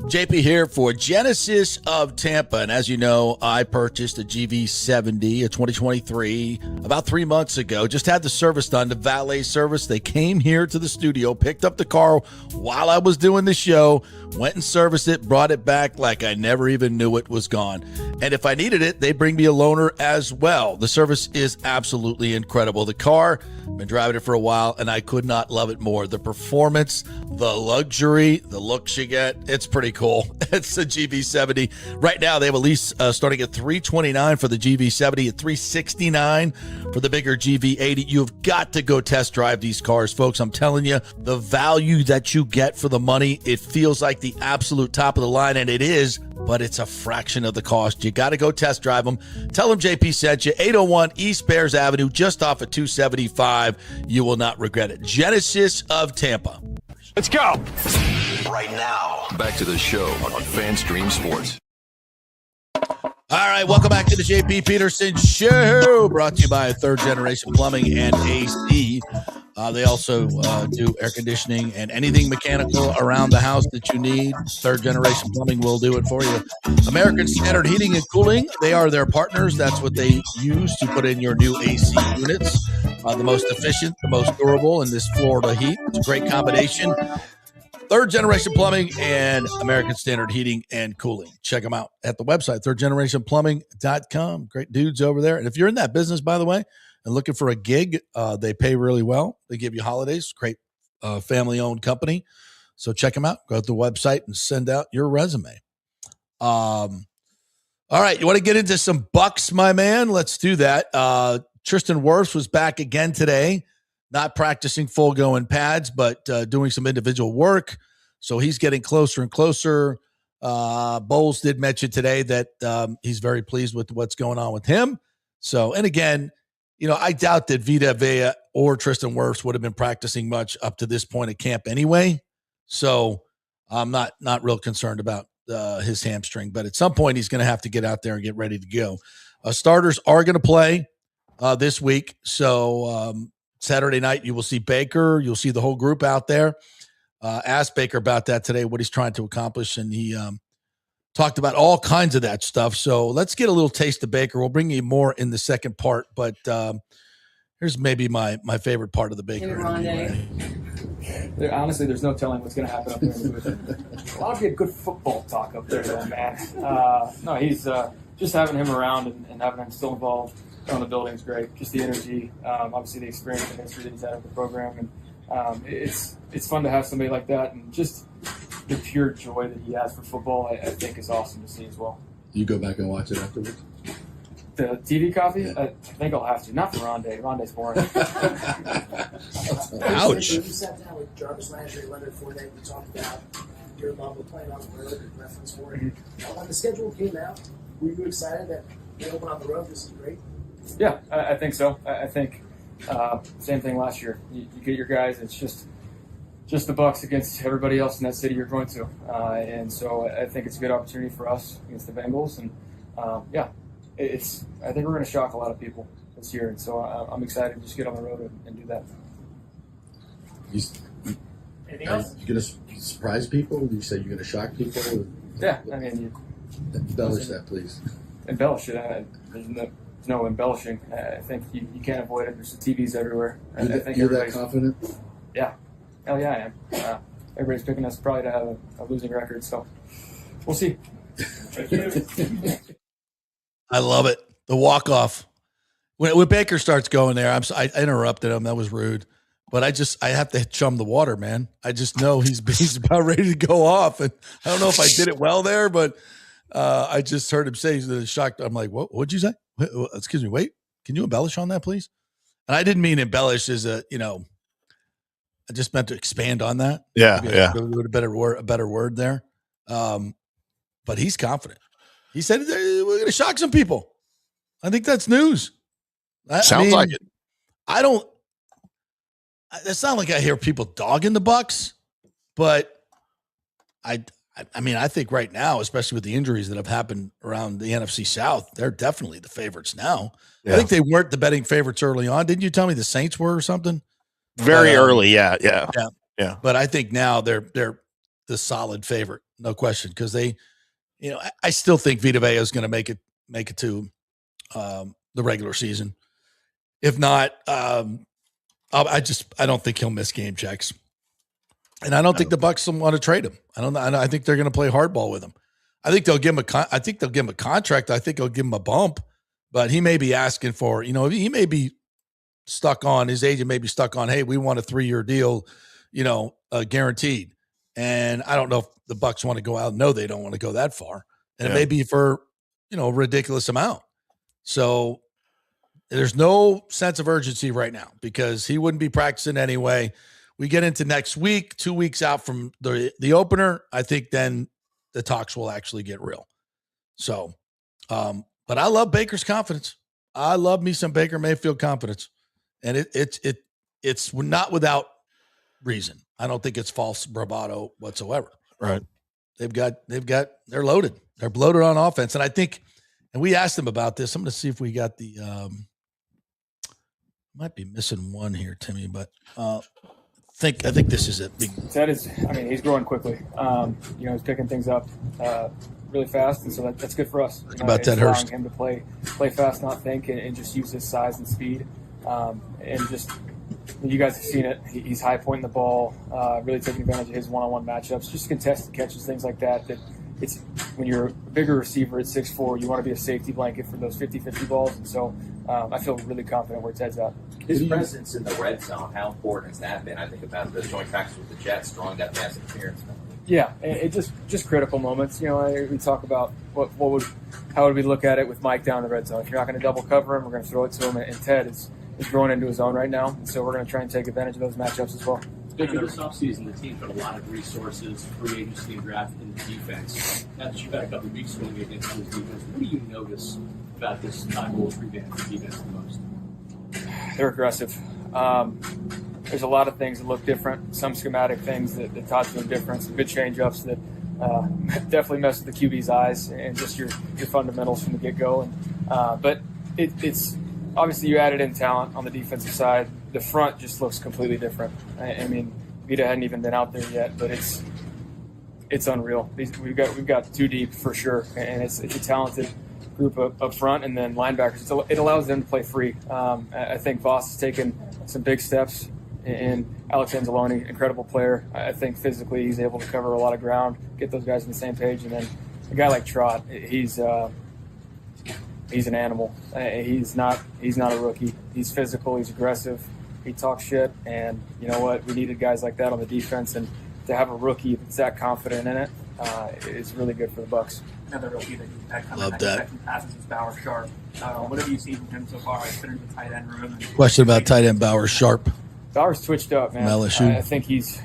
JP here for Genesis of Tampa. And as you know, I purchased a GV70, a 2023, about 3 months ago. Just had the service done, the valet service. They came here to the studio, picked up the car while I was doing the show, went and serviced it, brought it back like I never even knew it was gone. And if I needed it, they bring me a loaner as well. The service is absolutely incredible. The car, been driving it for a while, and I could not love it more. The performance, the luxury, the looks you get, it's pretty cool. It's a GV70. Right now, they have a lease starting at $329 for the GV70, at $369 for the bigger GV80. You've got to go test drive these cars, folks. I'm telling you, the value that you get for the money, it feels like the absolute top of the line, and it is, but it's a fraction of the cost. You got to go test drive them. Tell them JP sent you. 801 East Bears Avenue, just off of 275. You will not regret it. Genesis of Tampa. Let's go. Right now, back to the show on FanStream Sports. All right, welcome back to the JP Peterson Show, brought to you by Third Generation Plumbing and AC. They also do air conditioning and anything mechanical around the house that you need. Third Generation Plumbing will do it for you. American Standard Heating and Cooling, they are their partners. That's what they use to put in your new AC units. The most efficient, the most durable in this Florida heat. It's a great combination. Third Generation Plumbing and American Standard Heating and Cooling. Check them out at the website, thirdgenerationplumbing.com. Great dudes over there. And if you're in that business, by the way, and looking for a gig, they pay really well. They give you holidays. Great family-owned company. So check them out. Go to the website and send out your resume. All right, you want to get into some Bucs, my man? Let's do that. Tristan Wirfs was back again today. Not practicing full going pads, but doing some individual work. So he's getting closer and closer. Bowles did mention today that he's very pleased with what's going on with him. So, and again, you know, I doubt that Vita Vea or Tristan Wirfs would have been practicing much up to this point at camp anyway. So I'm not real concerned about his hamstring. But at some point, he's going to have to get out there and get ready to go. Starters are going to play this week. So Saturday night, you will see Baker. You'll see the whole group out there. Asked Baker about that today, what he's trying to accomplish, and he talked about all kinds of that stuff. So let's get a little taste of Baker. We'll bring you more in the second part, but here's maybe my favorite part of the Baker. Honestly, there's no telling what's going to happen up there in the booth. A lot of good football talk up there, though, man. No, he's just having him around and having him still involved on the building is great. Just the energy, obviously the experience and history that he's had with the program, and it's fun to have somebody like that, and just the pure joy that he has for football, I think is awesome to see as well. You go back and watch it afterwards? The TV copy? Yeah. I think I'll have to. Not for Rondé. Rondé's boring. Ouch. You sat down with Jarvis Landry and Leonard Fournette. We talked about your love of playing on the road and reference for it. When the schedule came out, were you excited that they open on the road? This is great. Yeah, I think so. I think same thing last year. You get your guys. It's just the Bucs against everybody else in that city you're going to, and so I think it's a good opportunity for us against the Bengals. And I think we're going to shock a lot of people this year, and so I'm excited to just get on the road and do that. Anything else? You going to surprise people? You say you're going to shock people? Yeah, I mean, Embellish that, please. Embellish it. There's no embellishing. I think you can't avoid it. There's the TVs everywhere. I think you're that confident? Yeah. Hell yeah, I am. Everybody's picking us probably to have a losing record, so we'll see. I love it. The walk-off. When Baker starts going there, I interrupted him. That was rude. But I have to chum the water, man. I just know he's about ready to go off. And I don't know if I did it well there, but I just heard him say he's shocked. I'm like, what'd you say? Excuse me, wait. Can you embellish on that, please? And I didn't mean embellish as I just meant to expand on that. Yeah, maybe yeah. A better word there. But he's confident. He said we're going to shock some people. I think that's news. Sounds like it. It's not like I hear people dogging the Bucs, but I think right now, especially with the injuries that have happened around the NFC South, they're definitely the favorites now. Yeah. I think they weren't the betting favorites early on. Didn't you tell me the Saints were or something? Very early, yeah. But I think now they're the solid favorite, no question, because they, I still think Vita Vea is going to make it to the regular season. If not, I don't think he'll miss game checks, and I don't think the Bucs want to trade him. I think they're going to play hardball with him. I think they'll give him a contract. I think they'll give him a bump, but he may be asking for, he may be stuck on, his agent may be stuck on, hey, we want a 3-year deal, guaranteed. And I don't know if the Bucs want to go out. No, they don't want to go that far. And it may be for, a ridiculous amount. So there's no sense of urgency right now because he wouldn't be practicing anyway. We get into next week, 2 weeks out from the opener. I think then the talks will actually get real. So, but I love Baker's confidence. I love me some Baker Mayfield confidence. And it's not without reason. I don't think it's false bravado whatsoever. Right. They're loaded. They're bloated on offense. And I think, and we asked them about this. I'm going to see if we got the, might be missing one here, Timmy, but I think this is it. Ted is, he's growing quickly. He's picking things up really fast, and so that's good for us. About Ted Hurst. Allowing him to play fast, not think, and just use his size and speed. And just, you guys have seen it. He's high pointing the ball, really taking advantage of his one-on-one matchups, just contested catches, things like that. That it's when you're a bigger receiver at 6'4", you want to be a safety blanket for those 50-50 balls. And so I feel really confident where Ted's at. His presence in the red zone, how important has that been? I think about the joint practice with the Jets, throwing that pass interference. Yeah, it just critical moments. We talk about how would we look at it with Mike down the red zone. If you're not going to double cover him, we're going to throw it to him. And Ted is growing into his own right now, and so we're going to try and take advantage of those matchups as well. Baker, this offseason, the team put a lot of resources, free agency and draft in defense. Now that you've had a couple of weeks going against this defense, what do you notice about this Bulls revamped defense the most? They're aggressive. There's a lot of things that look different, some schematic things that Todd's doing different, some good change-ups that definitely mess with the QB's eyes and just your fundamentals from the get-go. But it's obviously you added in talent on the defensive side. The front just looks completely different. Vita hadn't even been out there yet, but it's unreal. We've got too deep for sure, and it's a talented group up front, and then linebackers. It allows them to play free. I think Voss has taken some big steps in Alex Anzalone, incredible player. I think physically he's able to cover a lot of ground, get those guys on the same page, and then a guy like Trott, he's an animal. He's not a rookie. He's physical. He's aggressive. He talks shit, and you know what? We needed guys like that on the defense, and to have a rookie that's that confident in it is really good for the Bucs. Another rookie that you've had coming Love that. Passes is Bauer Sharp. What have you seen from him so far? He's been in the tight end room. Question about tight end Bauer Sharp. Bauer's twitched up, man. LSU. I think he's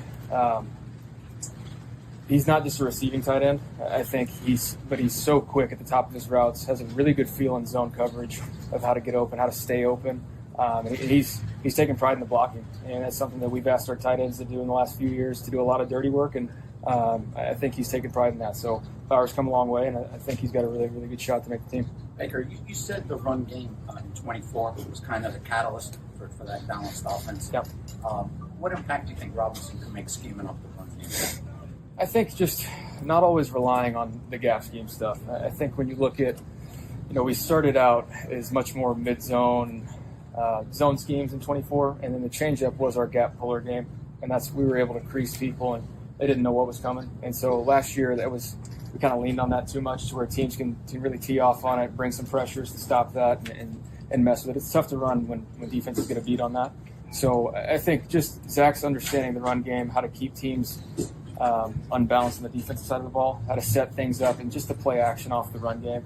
not just a receiving tight end. I think he's so quick at the top of his routes, has a really good feel in zone coverage of how to get open, how to stay open. And he's taken pride in the blocking, and that's something that we've asked our tight ends to do in the last few years, to do a lot of dirty work, and I think he's taken pride in that. So Bauer's come a long way, and I think he's got a really, really good shot to make the team. Baker, you said the run game in 24 was kind of the catalyst for that balanced offense. Yep. What impact do you think Robinson can make scheming up the run game? I think just not always relying on the gap scheme stuff. I think when you look at, we started out as much more mid-zone, zone schemes in 24, and then the changeup was our gap puller game, and we were able to crease people, and they didn't know what was coming. And so last year we kind of leaned on that too much, to where teams can really tee off on it, bring some pressures to stop that and mess with it. It's tough to run when defenses get a beat on that. So I think just Zach's understanding the run game, how to keep teams unbalanced on the defensive side of the ball, how to set things up, and just to play action off the run game.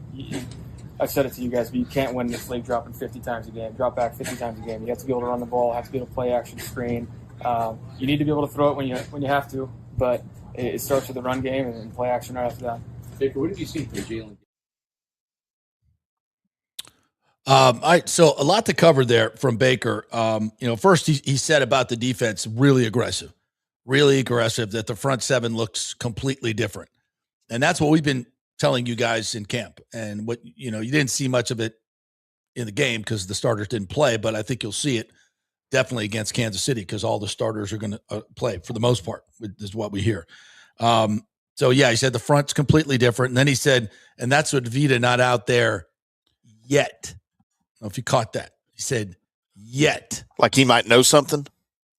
I've said it to you guys, but you can't win this league dropping 50 times a game, drop back 50 times a game. You have to be able to run the ball, have to be able to play action screen. You need to be able to throw it when you have to, but it starts with the run game and play action right after that. Baker, what have you seen from Jalen? So a lot to cover there from Baker. First he said about the defense, really aggressive, that the front seven looks completely different. And that's what we've been telling you guys in camp. And what, you didn't see much of it in the game because the starters didn't play, but I think you'll see it definitely against Kansas City because all the starters are going to play for the most part, is what we hear. So yeah, he said the front's completely different. And then he said, and that's what Vita not out there yet. I don't know if you caught that. He said yet. Like he might know something.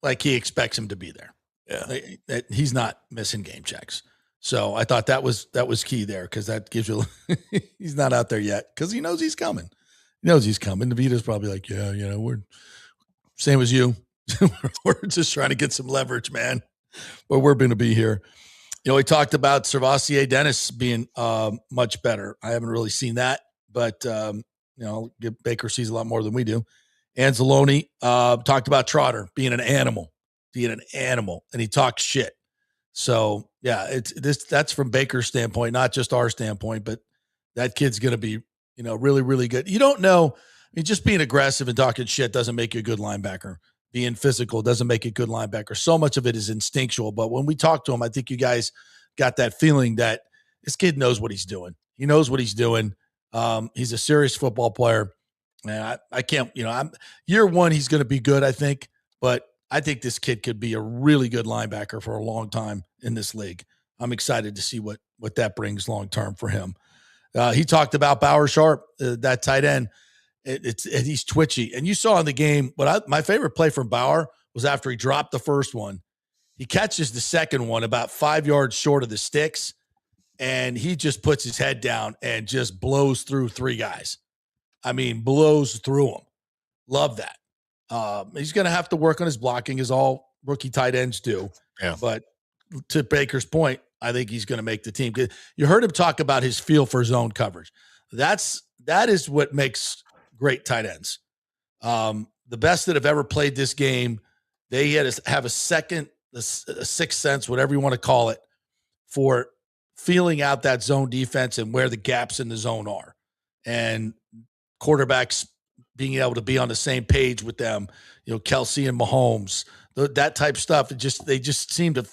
Like he expects him to be there. Yeah. That he's not missing game checks. So I thought that was key there, because that gives you he's not out there yet because he knows he's coming. He knows he's coming. Vita's probably like, yeah, we're same as you. We're just trying to get some leverage, man. But we're going to be here. He talked about Servassier Dennis being much better. I haven't really seen that, but Baker sees a lot more than we do. Anzalone talked about Trotter being an animal, and he talked shit. So yeah, that's from Baker's standpoint, not just our standpoint, but that kid's going to be, really, really good. You don't know. I mean, just being aggressive and talking shit doesn't make you a good linebacker. Being physical doesn't make you a good linebacker. So much of it is instinctual. But when we talk to him, I think you guys got that feeling that this kid knows what he's doing. He knows what he's doing. He's a serious football player. And I can't, I'm year one, he's going to be good, I think. But I think this kid could be a really good linebacker for a long time in this league. I'm excited to see what that brings long-term for him. He talked about Bauer Sharp, that tight end. He's twitchy. And you saw in the game, my favorite play from Bauer was after he dropped the first one. He catches the second one about 5 yards short of the sticks, and he just puts his head down and just blows through three guys. I mean, blows through them. Love that. He's going to have to work on his blocking, as all rookie tight ends do. Yeah. But to Baker's point, I think he's going to make the team. You heard him talk about his feel for zone coverage. That is what makes great tight ends. The best that have ever played this game, they had to have a sixth sense, whatever you want to call it, for feeling out that zone defense and where the gaps in the zone are. And quarterbacks being able to be on the same page with them, Kelsey and Mahomes, that type of stuff. They just seem to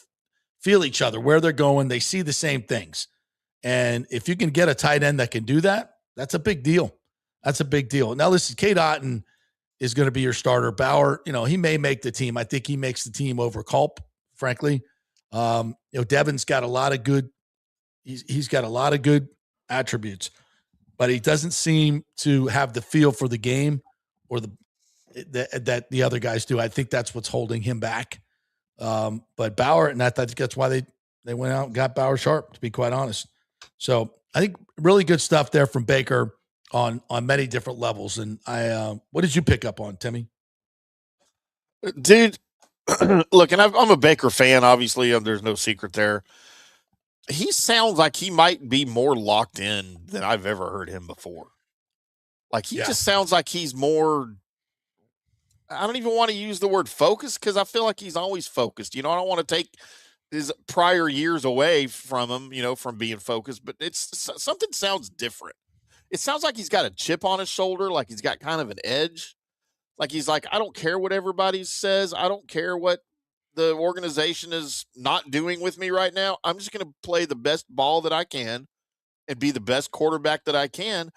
feel each other, where they're going. They see the same things. And if you can get a tight end that can do that, that's a big deal. That's a big deal. Now, listen, Cade Otton is going to be your starter. Bauer, he may make the team. I think he makes the team over Culp, frankly. Devin's got a lot of good. He's got a lot of good attributes, but he doesn't seem to have the feel for the game or that the other guys do. I think that's what's holding him back. But Bauer, and I think that's why they went out and got Bauer Sharp, to be quite honest. So I think really good stuff there from Baker on many different levels. And what did you pick up on, Timmy? Dude, look, and I'm a Baker fan, obviously. There's no secret there. He sounds like he might be more locked in than I've ever heard him before. Like, he just sounds like he's more, I don't even want to use the word focused, because I feel like he's always focused. I don't want to take his prior years away from him, from being focused, but something sounds different. It sounds like he's got a chip on his shoulder, like he's got kind of an edge. Like he's like, I don't care what everybody says. I don't care what the organization is not doing with me right now. I'm just going to play the best ball that I can and be the best quarterback that I can.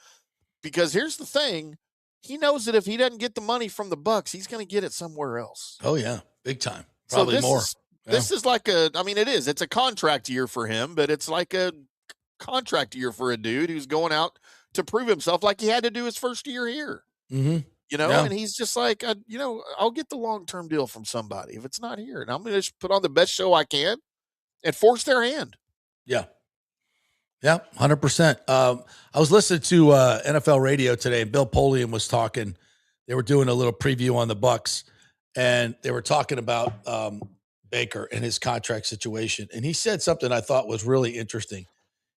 Because here's the thing. He knows that if he doesn't get the money from the Bucs, he's going to get it somewhere else. Oh, yeah. Big time. Probably more. This is like it's a contract year for him, but it's like a contract year for a dude who's going out to prove himself, like he had to do his first year here. Mm-hmm. And he's just like, I'll get the long-term deal from somebody if it's not here. And I'm going to just put on the best show I can and force their hand. Yeah. Yeah, 100%. I was listening to NFL radio today, and Bill Polian was talking. They were doing a little preview on the Bucs, and they were talking about Baker and his contract situation. And he said something I thought was really interesting.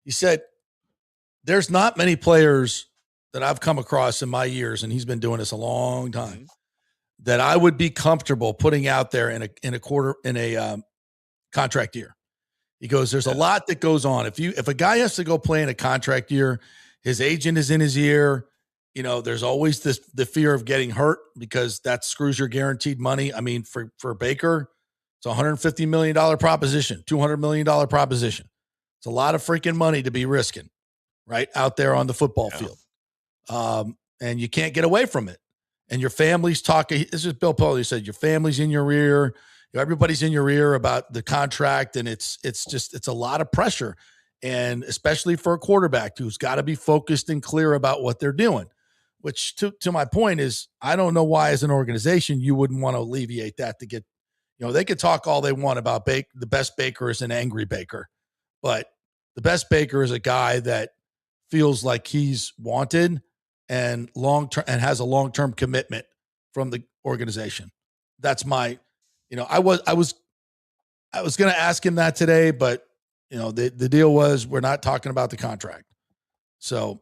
He said, there's not many players that I've come across in my years, and he's been doing this a long time, that I would be comfortable putting out there in a contract year. He goes, there's a lot that goes on. If a guy has to go play in a contract year, his agent is in his ear. There's always the fear of getting hurt, because that screws your guaranteed money. I mean, for Baker, it's a $150 million proposition, $200 million proposition. It's a lot of freaking money to be risking right out there on the football field. And you can't get away from it. And your family's talking. This is Bill Polian said, your family's in your ear. everybody's in your ear about the contract, and it's a lot of pressure, and especially for a quarterback who's got to be focused and clear about what they're doing. Which to my point is, I don't know why as an organization you wouldn't want to alleviate that to get, they could talk all they want about the best baker is an angry baker, but the best baker is a guy that feels like he's wanted and long-term and has a long-term commitment from the organization. That's my, I was going to ask him that today, but the deal was we're not talking about the contract. So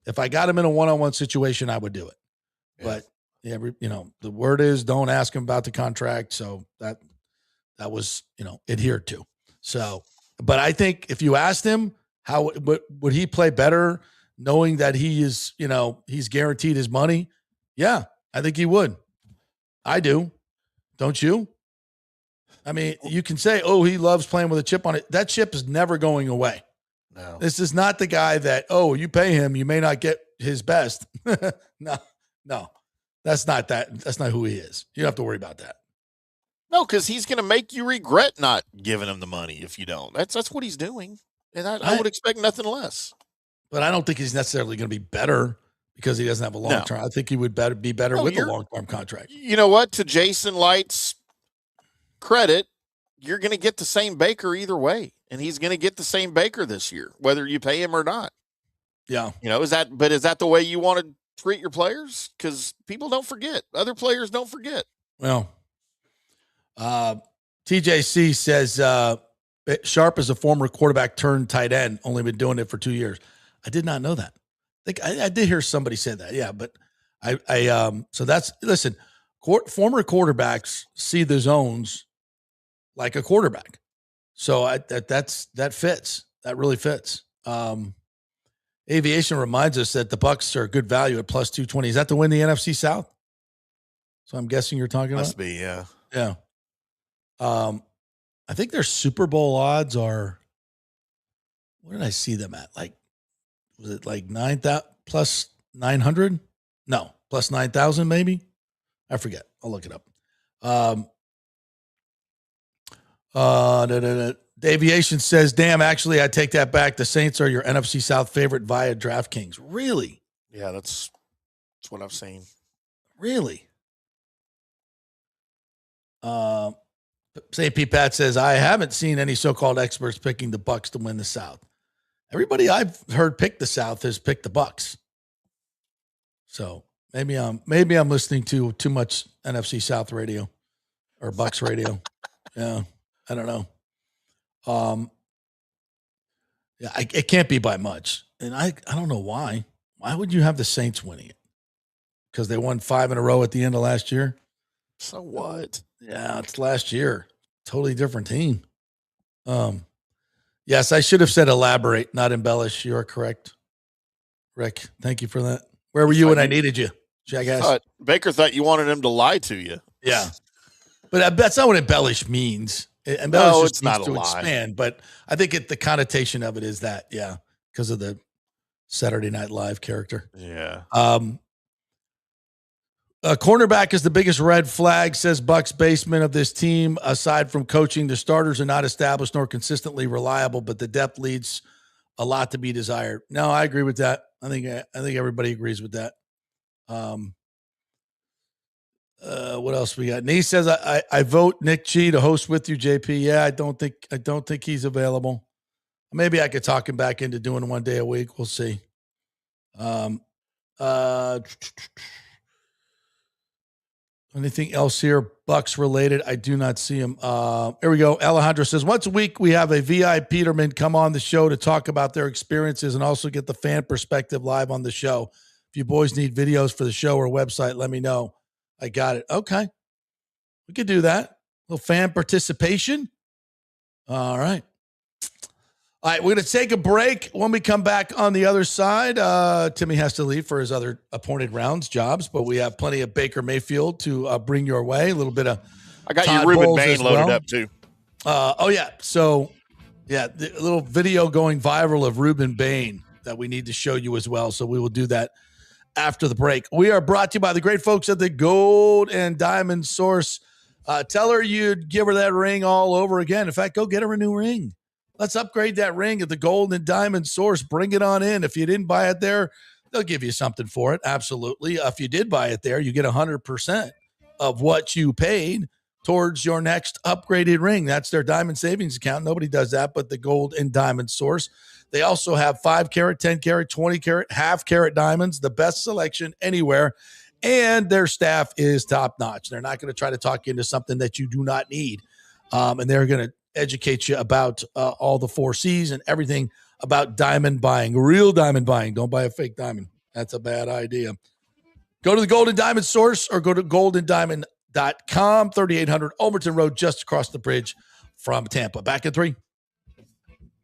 if I got him in a one-on-one situation, I would do it. Yeah. But the word is don't ask him about the contract. So that was, adhered to. So, but I think if you asked him how would he play better knowing that he is, he's guaranteed his money? Yeah, I think he would. I do. Don't you? I mean, you can say, oh, he loves playing with a chip on it. That chip is never going away. No. This is not the guy that, oh, you pay him, you may not get his best. No. That's not that. That's not who he is. You don't have to worry about that. No, because he's going to make you regret not giving him the money if you don't. That's what he's doing. And I would expect nothing less. But I don't think he's necessarily going to be better because he doesn't have a long-term. I think he would be better with a long-term contract. You know what? To Jason Light's credit, you're going to get the same Baker either way. And he's going to get the same Baker this year, whether you pay him or not. Yeah. Is that the way you want to treat your players? Because people don't forget. Other players don't forget. Well, TJC says Sharp is a former quarterback turned tight end, only been doing it for 2 years. I did not know that. I did hear somebody say that. Yeah, but so listen, former quarterbacks see the zones like a quarterback. So that fits. That really fits. Aviation reminds us that the Bucs are good value at plus 220. Is that to win the NFC South? So I'm guessing you're talking about? Must be, yeah. Yeah. I think their Super Bowl odds are, what did I see them at? Like, was it like 9,000 plus 900? No, plus 9,000 maybe. I forget. I'll look it up. Aviation says, damn, actually, I take that back. The Saints are your NFC South favorite via DraftKings. Really? Yeah, that's what I've seen. Really? St. P. Pat says, I haven't seen any so-called experts picking the Bucs to win the South. Everybody I've heard pick the South has picked the Bucs. So maybe I'm listening to too much NFC South radio or Bucs radio. Yeah, I don't know. It can't be by much, and I don't know why. Why would you have the Saints winning it? Because they won 5 in a row at the end of last year. So what? Yeah, it's last year. Totally different team. Yes, I should have said elaborate, not embellish. You are correct, Rick. Thank you for that. Where were you when I needed you, jackass? Baker thought you wanted him to lie to you. Yeah, but that's not what embellish means. Embellish just means to expand. But I think the connotation of it is that, yeah, because of the Saturday Night Live character. Yeah. Cornerback is the biggest red flag, says Bucs basement of this team. Aside from coaching, the starters are not established nor consistently reliable, but the depth leads a lot to be desired. No, I agree with that. I think everybody agrees with that. What else we got? Nee says I vote Nick G to host with you, JP. Yeah, I don't think he's available. Maybe I could talk him back into doing 1 day a week. We'll see. Anything else here? Bucs related? I do not see him. Here we go. Alejandro says, once a week we have a VI Peterman come on the show to talk about their experiences and also get the fan perspective live on the show. If you boys need videos for the show or website, let me know. I got it. Okay. We could do that. A little fan participation. All right. All right, we're going to take a break. When we come back on the other side, Timmy has to leave for his other appointed rounds jobs, but we have plenty of Baker Mayfield to bring your way. A little bit of I got Todd your Ruben Bowles Bain loaded up too. Yeah. So, yeah, the little video going viral of Ruben Bain that we need to show you as well. So we will do that after the break. We are brought to you by the great folks at the Gold and Diamond Source. Tell her you'd give her that ring all over again. In fact, go get her a new ring. Let's upgrade that ring at the Gold and Diamond Source. Bring it on in. If you didn't buy it there, they'll give you something for it. Absolutely. If you did buy it there, you get 100% of what you paid towards your next upgraded ring. That's their diamond savings account. Nobody does that but the Gold and Diamond Source. They also have 5 carat, 10 carat, 20 carat, half carat diamonds, the best selection anywhere. And their staff is top notch. They're not going to try to talk you into something that you do not need. And they're going to educate you about all the 4 C's and everything about diamond buying, real diamond buying. Don't buy a fake diamond. That's a bad idea. Go to the Golden Diamond Source or go to goldendiamond.com, 3800 Overton Road, just across the bridge from Tampa. Back in 3.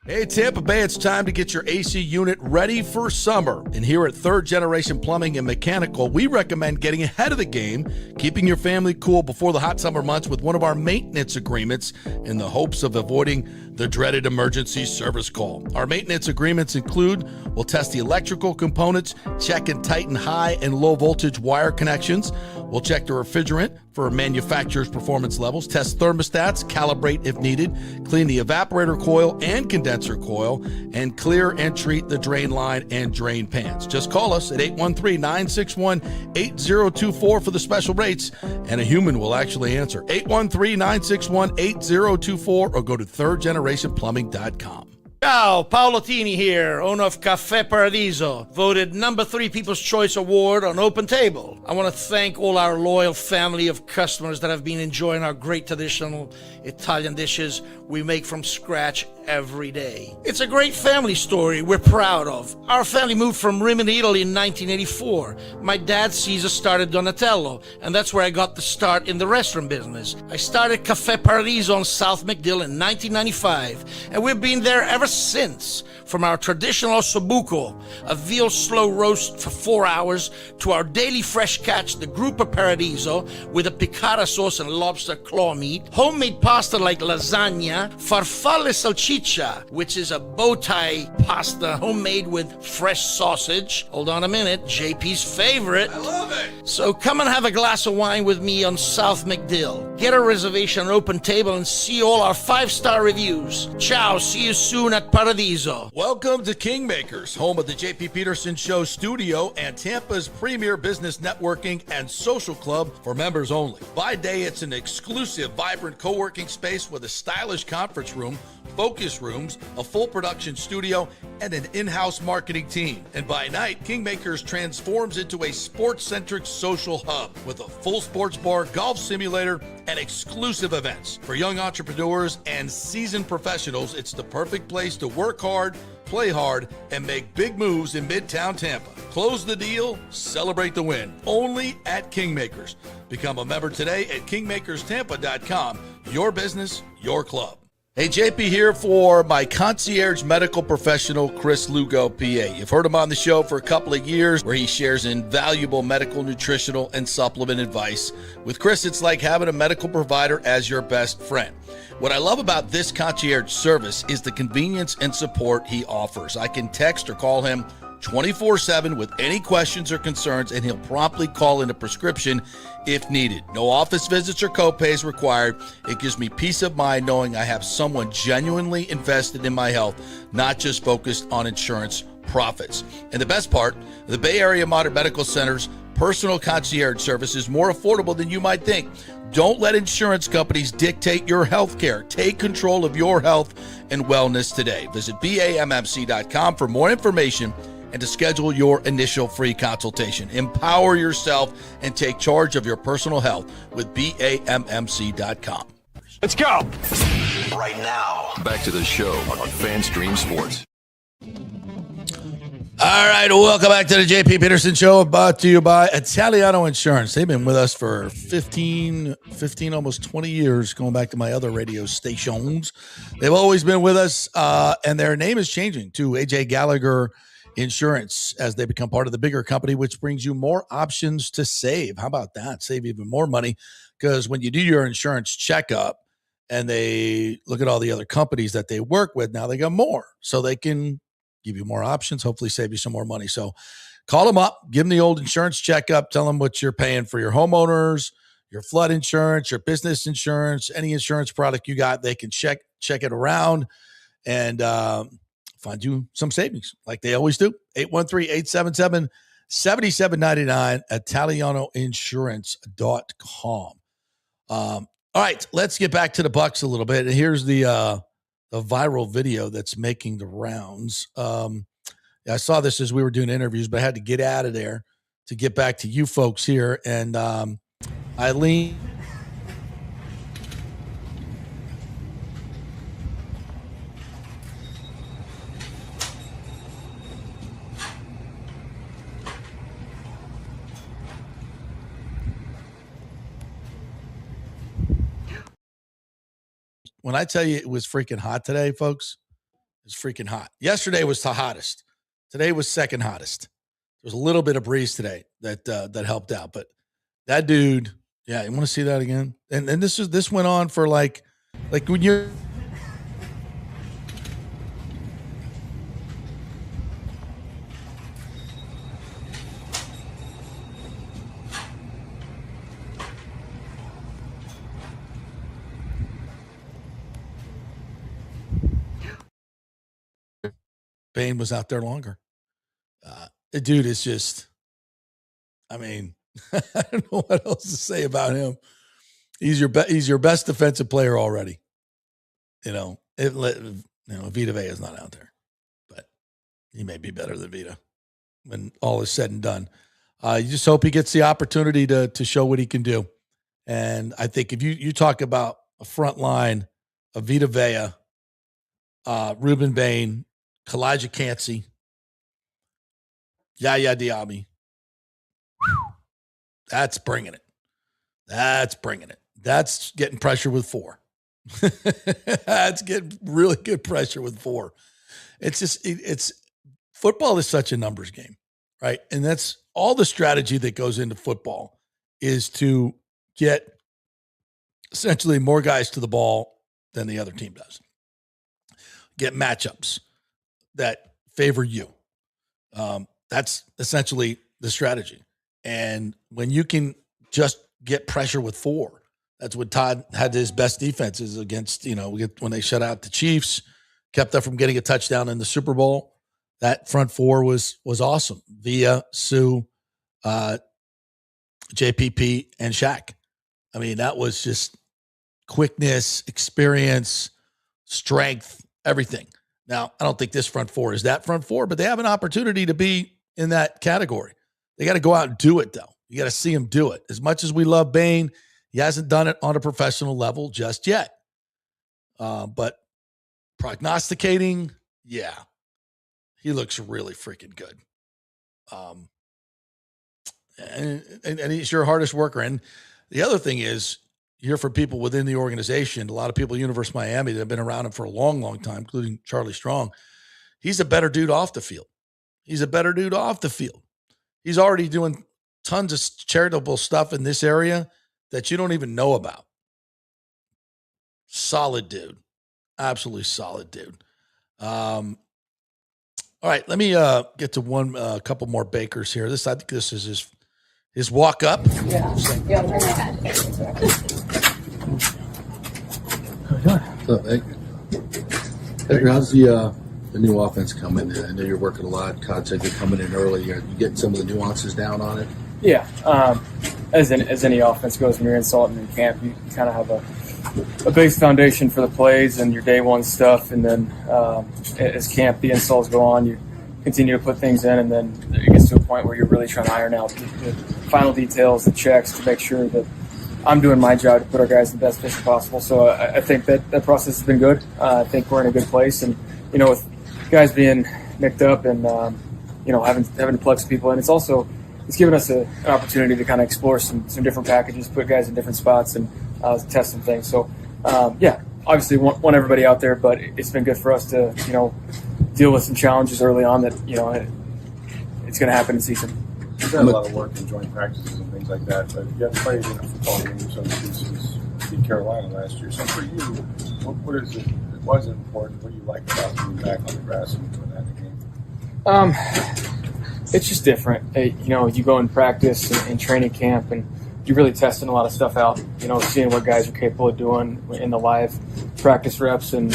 Hey, Tampa Bay, it's time to get your AC unit ready for summer. And here at Third Generation Plumbing and Mechanical, we recommend getting ahead of the game, keeping your family cool before the hot summer months with one of our maintenance agreements in the hopes of avoiding the dreaded emergency service call. Our maintenance agreements include, we'll test the electrical components, check and tighten high and low voltage wire connections. We'll check the refrigerant for manufacturer's performance levels, test thermostats, calibrate if needed, clean the evaporator coil and condenser coil, and clear and treat the drain line and drain pans. Just call us at 813-961-8024 for the special rates, and a human will actually answer. 813-961-8024 or go to thirdgenerationplumbing.com. Ciao, Paolo Tini here, owner of Caffè Paradiso, voted number 3 People's Choice Award on Open Table. I want to thank all our loyal family of customers that have been enjoying our great traditional Italian dishes we make from scratch every day. It's a great family story we're proud of. Our family moved from Rimini, Italy in 1984. My dad, Caesar, started Donatello, and that's where I got the start in the restaurant business. I started Caffè Paradiso on South McDill in 1995, and we've been there ever since. From our traditional ossobuco, a veal slow roast for 4 hours, to our daily fresh catch, the Gruppo Paradiso, with a piccata sauce and lobster claw meat, homemade pasta like lasagna, farfalle salchicha, which is a bow tie pasta homemade with fresh sausage. Hold on a minute, JP's favorite. I love it. So come and have a glass of wine with me on South McDill. Get a reservation on Open Table and see all our 5-star reviews. Ciao, see you soon at Paradiso. Welcome to Kingmakers, home of the JP Peterson Show studio and Tampa's premier business networking and social club for members only. By day, it's an exclusive, vibrant co-working space with a stylish conference room, focus rooms, a full production studio, and an in-house marketing team. And by night, Kingmakers transforms into a sports-centric social hub with a full sports bar, golf simulator, and exclusive events. For young entrepreneurs and seasoned professionals, it's the perfect place to work hard, play hard, and make big moves in Midtown Tampa. Close the deal, celebrate the win. Only at Kingmakers. Become a member today at kingmakerstampa.com. Your business, your club. Hey, JP here for my concierge medical professional, Chris Lugo, PA. You've heard him on the show for a couple of years where he shares invaluable medical, nutritional, and supplement advice. With Chris, it's like having a medical provider as your best friend. What I love about this concierge service is the convenience and support he offers. I can text or call him 24/7 with any questions or concerns, and he'll promptly call in a prescription if needed. No office visits or copays required. It gives me peace of mind knowing I have someone genuinely invested in my health, not just focused on insurance profits. And the best part, the Bay Area Modern Medical Center's personal concierge service is more affordable than you might think. Don't let insurance companies dictate your health care. Take control of your health and wellness today. Visit BAMMC.com for more information and to schedule your initial free consultation. Empower yourself and take charge of your personal health with BAMMC.com. Let's go. Right now, back to the show on FanStream Sports. All right, welcome back to the JP Peterson Show, brought to you by Italiano Insurance. They've been with us for 15, almost 20 years, going back to my other radio stations. They've always been with us, and their name is changing to AJ Gallagher Insurance as they become part of the bigger company, which brings you more options to save. How about that? Save even more money, because when you do your insurance checkup and they look at all the other companies that they work with, now they got more, so they can give you more options, hopefully save you some more money. So call them up, give them the old insurance checkup, tell them what you're paying for your homeowners, your flood insurance, your business insurance, any insurance product you got, they can check it around and find you some savings like they always do. 813-877-7799 at italianoinsurance.com. All right, let's get back to the Bucs a little bit. And here's the viral video that's making the rounds. I saw this as we were doing interviews, but I had to get out of there to get back to you folks here. And Eileen. When I tell you it was freaking hot today, folks, it's freaking hot. Yesterday was the hottest. Today was second hottest. There's a little bit of breeze today that helped out, but that dude, yeah, you want to see that again? And this went on for like when you're Bain was out there longer. The dude is just, I mean, I don't know what else to say about him. He's your best defensive player already. Vita Vea is not out there, but he may be better than Vita when all is said and done. You just hope he gets the opportunity to show what he can do. And I think if you talk about a front line of Vita Vea, Ruben Bain, Kalijah Cansey, Yaya Diaby, that's bringing it. That's bringing it. That's getting pressure with 4. That's getting really good pressure with 4. It's just, it's football is such a numbers game, right? And that's all the strategy that goes into football is to get essentially more guys to the ball than the other team does. Get matchups that favor you. That's essentially the strategy. And when you can just get pressure with 4, that's what Todd had his best defenses against, when they shut out the Chiefs, kept them from getting a touchdown in the Super Bowl. That front 4 was awesome. Vea, Sue, JPP, and Shaq. I mean, that was just quickness, experience, strength, everything. Now, I don't think this front 4 is that front 4, but they have an opportunity to be in that category. They got to go out and do it, though. You got to see him do it. As much as we love Bain, he hasn't done it on a professional level just yet. But prognosticating, yeah, he looks really freaking good. And he's your hardest worker. And the other thing is, you hear from people within the organization, a lot of people at University of Miami that have been around him for a long, long time, including Charlie Strong. He's a better dude off the field. He's already doing tons of charitable stuff in this area that you don't even know about. Solid dude. Absolutely solid dude. All right, let me get to couple more Bakers here. I think this is his walk up. Yeah. So, Baker, how's the new offense coming in? I know you're working a lot. Todd said you're coming in early. You're getting some of the nuances down on it. Yeah. As any offense goes when you're insulting in camp, you kind of have a base foundation for the plays and your day one stuff. And then as camp, the installs go on, you continue to put things in. And then it gets to a point where you're really trying to iron out the final details, the checks to make sure that I'm doing my job to put our guys in the best position possible. So I think that process has been good. I think we're in a good place. And, with guys being nicked up and, having to plug some people in, it's given us an opportunity to kind of explore some different packages, put guys in different spots and test some things. So, obviously want everybody out there, but it's been good for us to, deal with some challenges early on that, it's going to happen in season. You've done a lot of work in joint practices and things like that, but you have played in a football game in some cases in Carolina last year. So for you, what is it? It wasn't important. What do you like about being back on the grass and doing that in the game? It's just different. You go in practice and training camp and, you're really testing a lot of stuff out, seeing what guys are capable of doing in the live practice reps and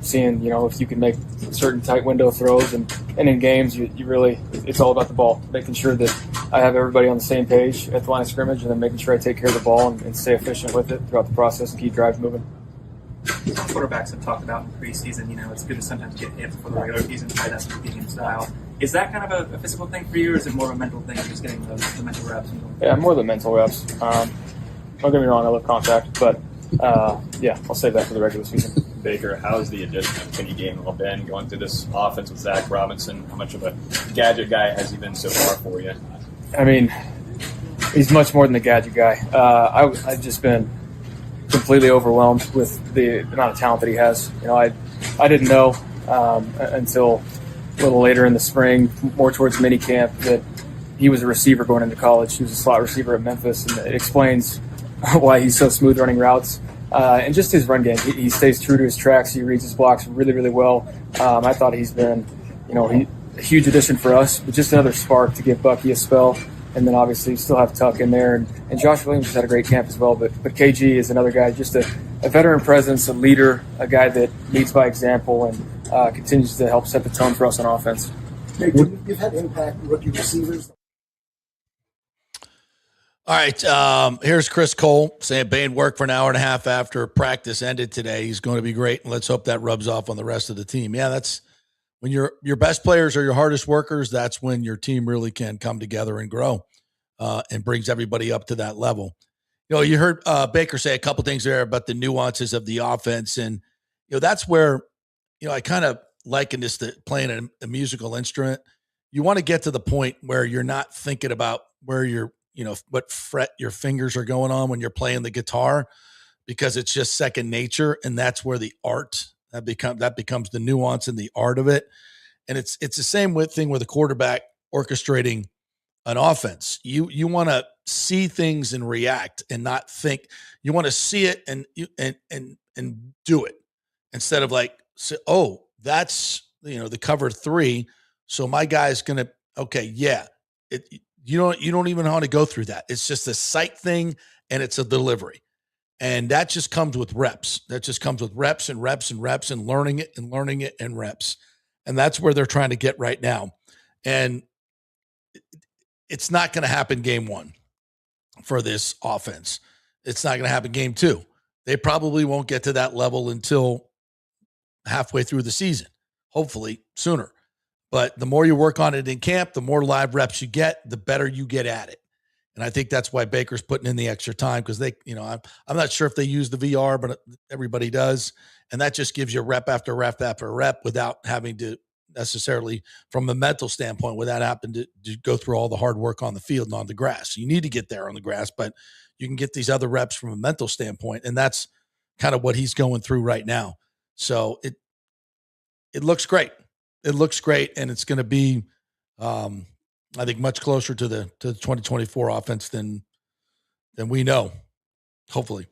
seeing, if you can make certain tight window throws and in games, you really, it's all about the ball, making sure that I have everybody on the same page at the line of scrimmage and then making sure I take care of the ball and stay efficient with it throughout the process and keep drives moving. Some quarterbacks have talked about in preseason, it's good to sometimes get hit for the regular season, try that game style. Is that kind of a physical thing for you, or is it more of a mental thing, just getting the mental reps? Yeah, more the mental reps. Don't get me wrong, I love contact, but I'll save that for the regular season. Baker, how has the addition of Kenny Gainwell been going through this offense with Zach Robinson? How much of a gadget guy has he been so far for you? I mean, he's much more than a gadget guy. I've just been completely overwhelmed with the amount of talent that he has. I didn't know until a little later in the spring, more towards mini camp, that he was a receiver going into college. He was a slot receiver at Memphis, and it explains why he's so smooth running routes. And just his run game, he stays true to his tracks. He reads his blocks really, really well. I thought he's been, a huge addition for us, but just another spark to give Bucky a spell. And then obviously you still have Tuck in there, and Josh Williams has had a great camp as well. But KG is another guy, just a veteran presence, a leader, a guy that leads by example and continues to help set the tone for us on offense. You've had impact rookie receivers. All right, here's Chris Cole saying Bain worked for an hour and a half after practice ended today. He's going to be great, and let's hope that rubs off on the rest of the team. Yeah, that's when your best players are your hardest workers. That's when your team really can come together and grow, and brings everybody up to that level. You heard Baker say a couple things there about the nuances of the offense, and that's where I kind of liken this to playing a musical instrument. You want to get to the point where you're not thinking about where you're what fret your fingers are going on when you're playing the guitar, because it's just second nature. And that's where the art that becomes the nuance and the art of it. And it's the same thing with a quarterback orchestrating an offense. You want to see things and react and not think. You want to see it and do it instead of like, say, oh, that's, the cover 3. So my guy's going to, okay. Yeah. You don't even want to go through that. It's just a sight thing, and it's a delivery. And that just comes with reps. That just comes with reps and reps and reps and learning it and reps. And that's where they're trying to get right now. And it's not going to happen game 1 for this offense. It's not going to happen game 2. They probably won't get to that level until halfway through the season, hopefully sooner. But the more you work on it in camp, the more live reps you get, the better you get at it. And I think that's why Baker's putting in the extra time, because they, I'm not sure if they use the VR, but everybody does. And that just gives you rep after rep after rep without having to necessarily, from a mental standpoint, without having to go through all the hard work on the field and on the grass. You need to get there on the grass, but you can get these other reps from a mental standpoint. And that's kind of what he's going through right now. So it looks great. It looks great, and it's going to be, I think, much closer to the 2024 offense than we know, hopefully.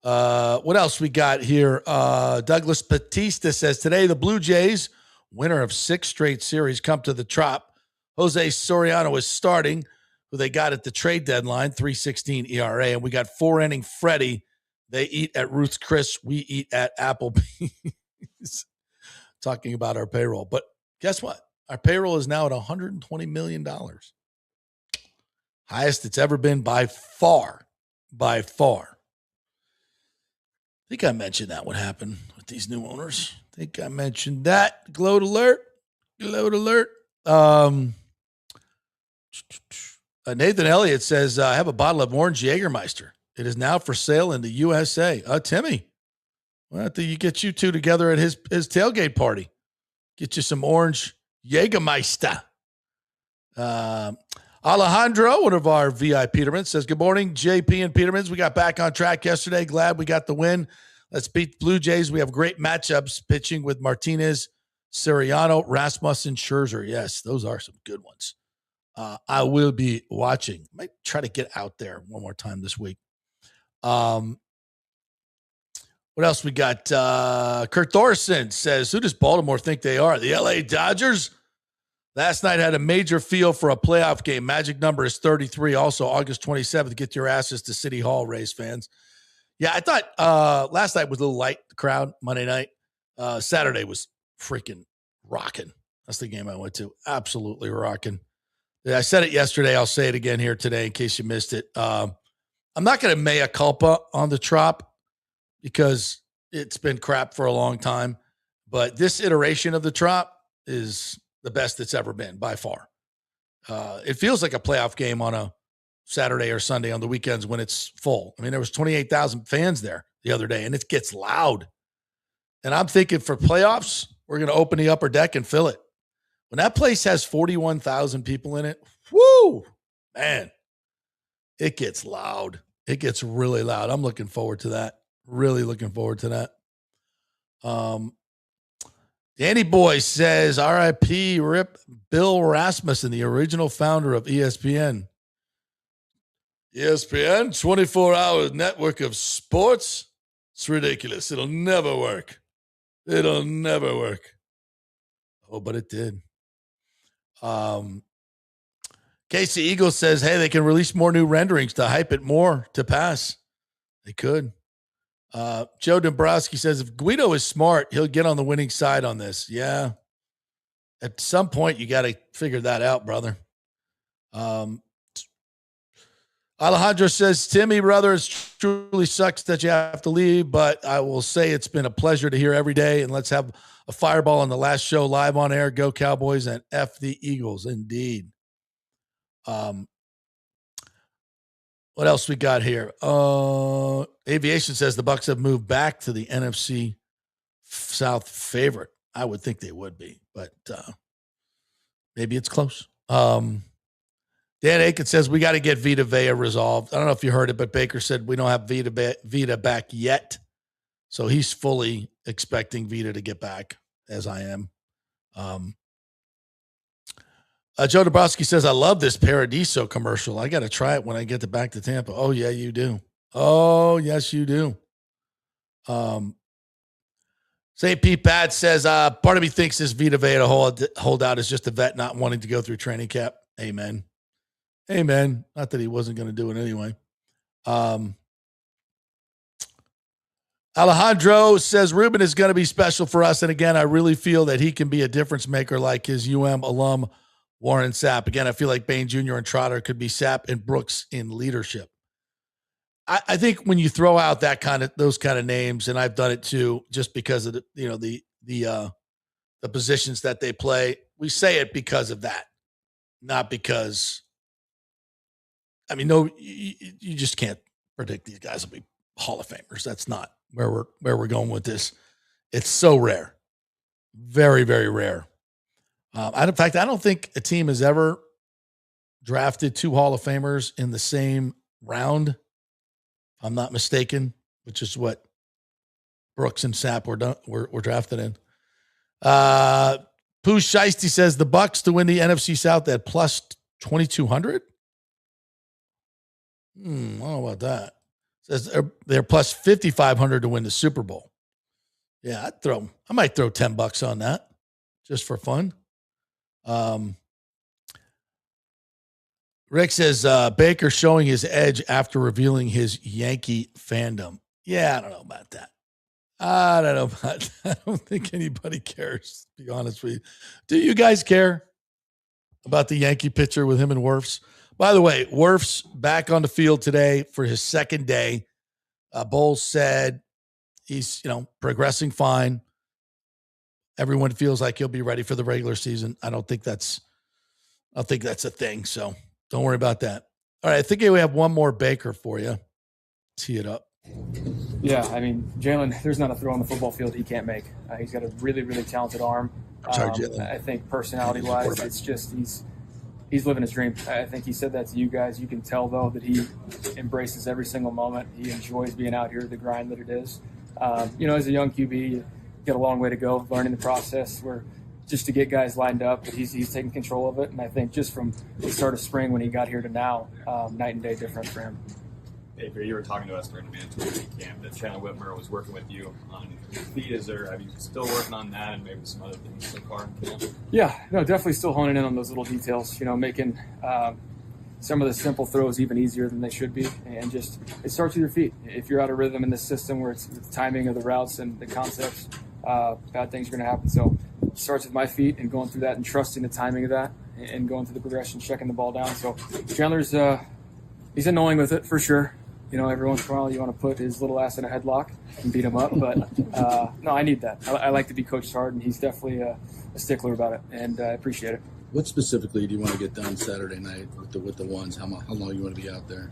What else we got here? Douglas Batista says, today the Blue Jays, winner of 6 straight series, come to the Trop. Jose Soriano is starting, who they got at the trade deadline, 3.16 ERA, and we got 4-inning Freddie. They eat at Ruth's Chris. We eat at Applebee's. Talking about our payroll. But guess what? Our payroll is now at $120 million. Highest it's ever been by far. By far. I think I mentioned that what happened with these new owners. I think I mentioned that. Gloat alert. Gloat alert. Nathan Elliott says, I have a bottle of orange Jägermeister. It is now for sale in the USA. Timmy, well, I think you get you two together at his tailgate party. Get you some orange Jägermeister. Alejandro, one of our VIP Petermans, says, good morning, JP and Petermans. We got back on track yesterday. Glad we got the win. Let's beat the Blue Jays. We have great matchups pitching with Martinez, Siriano, Rasmussen, Scherzer. Yes, those are some good ones. I will be watching. Might try to get out there one more time this week. What else we got? Kurt Thorson says, who does Baltimore think they are? The LA Dodgers? Last night had a major feel for a playoff game. Magic number is 33. Also, August 27th, get your asses to City Hall, Rays fans. Yeah, I thought last night was a little light, the crowd, Monday night. Saturday was freaking rocking. That's the game I went to. Absolutely rocking. I said it yesterday. I'll say it again here today in case you missed it. I'm not going to mea culpa on the Trop because it's been crap for a long time. But this iteration of the Trop is the best it's ever been by far. It feels like a playoff game on a Saturday or Sunday on the weekends when it's full. I mean, there was 28,000 fans there the other day, and it gets loud. And I'm thinking for playoffs, we're going to open the upper deck and fill it. When that place has 41,000 people in it, whoo, man, it gets loud. It gets really loud. I'm looking forward to that. Really looking forward to that. Danny Boy says, RIP, rip Bill Rasmussen, the original founder of ESPN. ESPN, 24-hour network of sports. It's ridiculous. It'll never work. It'll never work. Oh, but it did. Casey Eagle says, hey, they can release more new renderings to hype it more to pass. They could. Joe Dombrowski says, if Guido is smart, he'll get on the winning side on this. Yeah. At some point, you got to figure that out, brother. Alejandro says, Timmy, brother, it truly sucks that you have to leave, but I will say it's been a pleasure to hear every day, and let's have a fireball on the last show live on air. Go Cowboys and F the Eagles, indeed. What else we got here? Aviation says the Bucs have moved back to the NFC South favorite. I would think they would be, but maybe it's close. Dan Aiken says we got to get Vita Vea resolved. I don't know if you heard it, but Baker said we don't have Vita back yet. So he's fully expecting Vita to get back, as I am. Joe Dabrowski says, I love this Paradiso commercial. I got to try it when I get back to Tampa. Oh, yeah, you do. Oh, yes, you do. St. Pete Bad says, part of me thinks this Vita Vea holdout is just a vet not wanting to go through training camp. Amen. Amen. Not that he wasn't going to do it anyway. Alejandro says, Ruben is going to be special for us. And again, I really feel that he can be a difference maker like his UM alum, Warren Sapp. Again, I feel like Bain Jr. and Trotter could be Sapp and Brooks in leadership. I think when you throw out those kind of names, and I've done it too, just because of the positions that they play, we say it because of that, not because. I mean, no, you just can't predict these guys will be Hall of Famers. That's not where we're going with this. It's so rare, very, very rare. In fact, I don't think a team has ever drafted two Hall of Famers in the same round, if I'm not mistaken, which is what Brooks and Sapp were drafted in. Pooh Shiesty says the Bucs to win the NFC South at plus 2,200. I don't know about that. Says they're plus 5,500 to win the Super Bowl. Yeah, I might throw $10 on that just for fun. Rick says Baker showing his edge after revealing his Yankee fandom. Yeah, I don't know about that. I don't think anybody cares, to be honest with you. Do you guys care about the Yankee pitcher with him and Wirfs? By the way, Wirfs back on the field today for his second day. Bowles said he's, progressing fine. Everyone feels like he'll be ready for the regular season. I don't think that's a thing. So don't worry about that. All right. I think we have one more Baker for you. Tee it up. Yeah. I mean, Jalen, there's not a throw on the football field he can't make. He's got a really, really talented arm. I think personality wise, it's just, he's living his dream. I think he said that to you guys. You can tell though that he embraces every single moment. He enjoys being out here, the grind that it is. As a young QB, you get a long way to go learning the process where just to get guys lined up, but he's taking control of it. And I think just from the start of spring when he got here to now, night and day difference for him. Baker, you were talking to us during the mandatory camp that Chandler Whitmer was working with you on your feet. Are you still working on that and maybe some other things so far in camp? Yeah, no, definitely still honing in on those little details, making some of the simple throws even easier than they should be. And just, it starts with your feet. If you're out of rhythm in this system where it's the timing of the routes and the concepts, bad things are going to happen. So it starts with my feet and going through that and trusting the timing of that and going through the progression, checking the ball down. So Chandler's, he's annoying with it for sure. Every once in a while you want to put his little ass in a headlock and beat him up. But no, I need that. I like to be coached hard, and he's definitely a stickler about it, and I appreciate it. What specifically do you want to get done Saturday night with the ones? How long you want to be out there?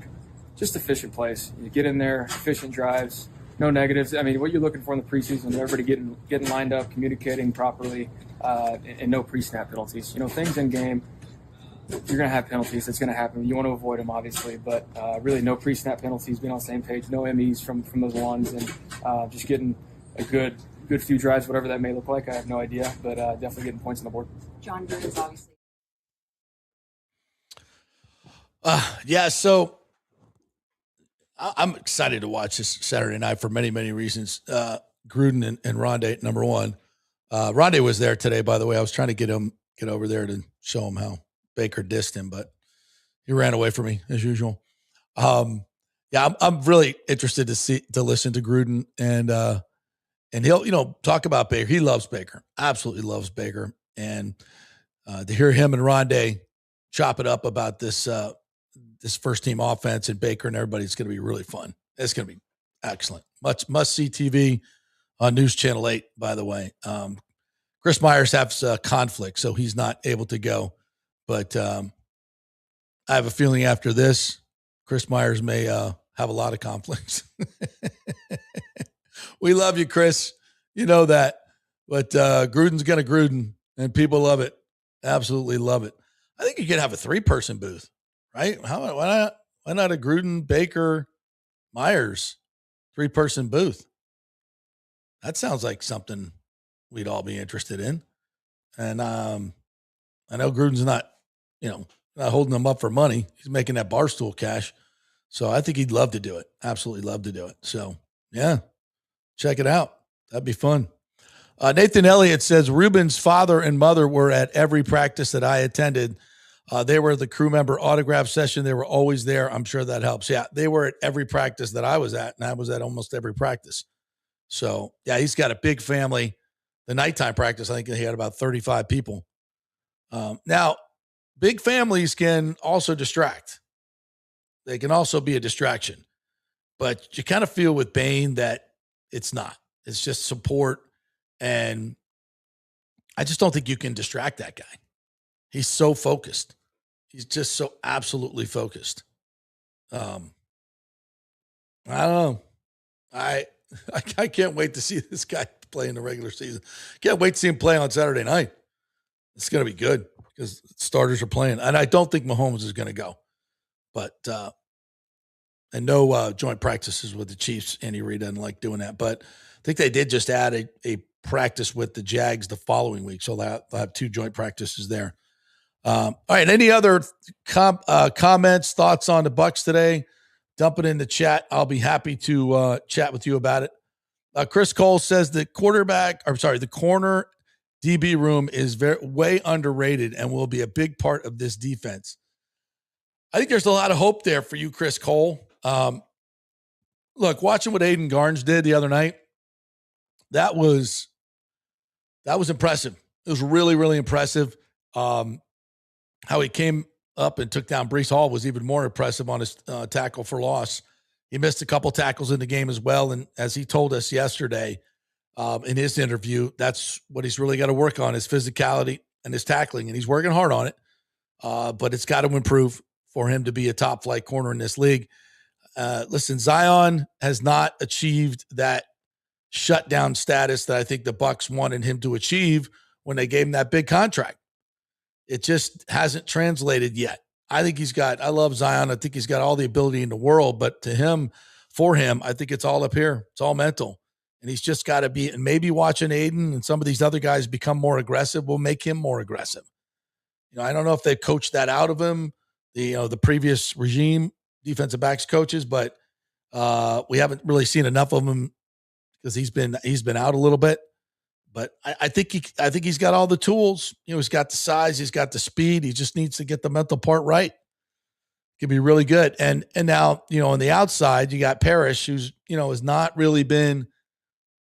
Just efficient plays. You get in there, efficient drives, no negatives. I mean, what you're looking for in the preseason, everybody getting lined up, communicating properly, and no pre-snap penalties. Things in game, you're going to have penalties. It's going to happen. You want to avoid them, obviously, but really no pre-snap penalties, being on the same page, no MEs from those ones, and just getting a good few drives, whatever that may look like. I have no idea, but definitely getting points on the board. John Gruden's obviously. Yeah, so I'm excited to watch this Saturday night for many, many reasons. Gruden and Rondé, number one. Rondé was there today, by the way. I was trying to get over there to show him how Baker dissed him, but he ran away from me as usual. Yeah, I'm really interested to listen to Gruden and he'll talk about Baker. He loves Baker, absolutely loves Baker, and to hear him and Rondé chop it up about this first team offense and Baker and everybody, it's going to be really fun. It's going to be excellent. Must see TV on News Channel 8. By the way, Chris Myers has conflict, so he's not able to go. But I have a feeling after this, Chris Myers may have a lot of conflicts. We love you, Chris. You know that. But Gruden's going to Gruden, and people love it. Absolutely love it. I think you could have a 3-person booth, right? Why not a Gruden, Baker, Myers 3-person booth? That sounds like something we'd all be interested in. And I know Gruden's not holding them up for money. He's making that Barstool cash. So I think he'd love to do it. Absolutely love to do it. So, yeah, check it out. That'd be fun. Nathan Elliott says, Ruben's father and mother were at every practice that I attended. They were the crew member autograph session. They were always there. I'm sure that helps. Yeah, they were at every practice that I was at, and I was at almost every practice. So, yeah, he's got a big family. The nighttime practice, I think he had about 35 people. Now, big families can also distract. They can also be a distraction. But you kind of feel with Bain that it's not. It's just support. And I just don't think you can distract that guy. He's so focused. He's just so absolutely focused. I don't know. I can't wait to see this guy play in the regular season. Can't wait to see him play on Saturday night. It's going to be good because starters are playing. And I don't think Mahomes is going to go. But, and no joint practices with the Chiefs. Andy Reid doesn't like doing that. But I think they did just add a practice with the Jags the following week. So they'll have 2 joint practices there. All right. Any other comments, thoughts on the Bucs today? Dump it in the chat. I'll be happy to chat with you about it. Chris Cole says the corner DB room is way underrated and will be a big part of this defense. I think there's a lot of hope there for you, Chris Cole. Look, watching what Aiden Garnes did the other night, that was impressive. It was really, really impressive. How he came up and took down Breece Hall was even more impressive on his tackle for loss. He missed a couple tackles in the game as well. And as he told us yesterday in his interview, that's what he's really got to work on, his physicality and his tackling. And he's working hard on it. But it's got to improve for him to be a top flight corner in this league. Listen, Zion has not achieved that shutdown status that I think the Bucs wanted him to achieve when they gave him that big contract. It just hasn't translated yet. I love Zion. I think he's got all the ability in the world, but for him, I think it's all up here. It's all mental. And he's just got to be, and maybe watching Aiden and some of these other guys become more aggressive will make him more aggressive. I don't know if they coached that out of him, the previous regime, defensive backs coaches, but We haven't really seen enough of him because he's been out a little bit. But I think he's got all the tools. He's got the size, he's got the speed. He just needs to get the mental part right. Could be really good. And now, on the outside, you got Parrish, who's, has not really been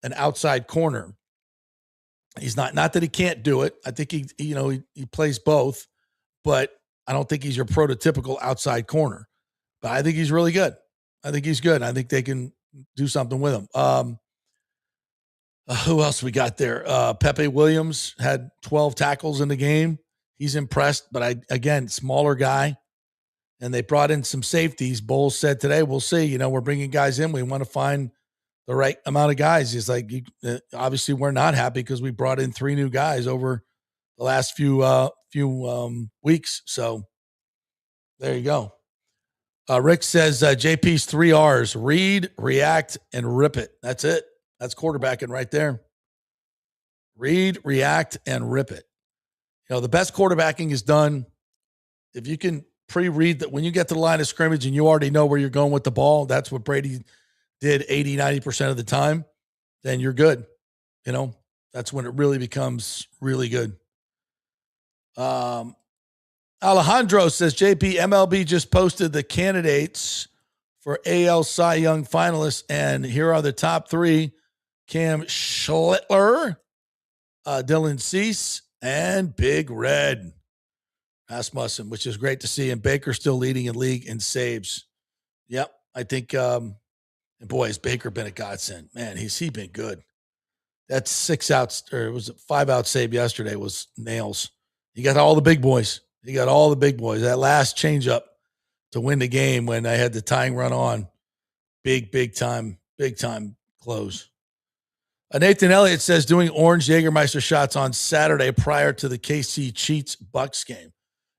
an outside corner. He's not that he can't do it. I think he plays both, but I don't think he's your prototypical outside corner. But I think he's really good. I think he's good. I think they can do something with him. Who else we got there? Pepe Williams had 12 tackles in the game. He's impressed, but again, smaller guy. And they brought in some safeties. Bowles said today, we'll see. We're bringing guys in. We want to find the right amount of guys. He's like, obviously, we're not happy because we brought in 3 new guys over the last few weeks. So there you go. Rick says JP's 3 R's: read, react, and rip it. That's it. That's quarterbacking right there. Read, react, and rip it. The best quarterbacking is done if you can pre-read that when you get to the line of scrimmage and you already know where you're going with the ball. That's what Brady did 80, 90% of the time. Then you're good. That's when it really becomes really good. Alejandro says, JP, MLB just posted the candidates for AL Cy Young finalists, and here are the top 3. Cam Schlittler, Dylan Cease, and Big Red Rasmussen, which is great to see. And Baker still leading in league in saves. Yep, I think, and boy, has Baker been a godsend. Man, he's been good. That 6 outs, or it was a 5 out save yesterday was nails. He got all the big boys. That last changeup to win the game when I had the tying run on. Big time close. Nathan Elliott says doing orange Jägermeister shots on Saturday prior to the KC Cheats Bucs game.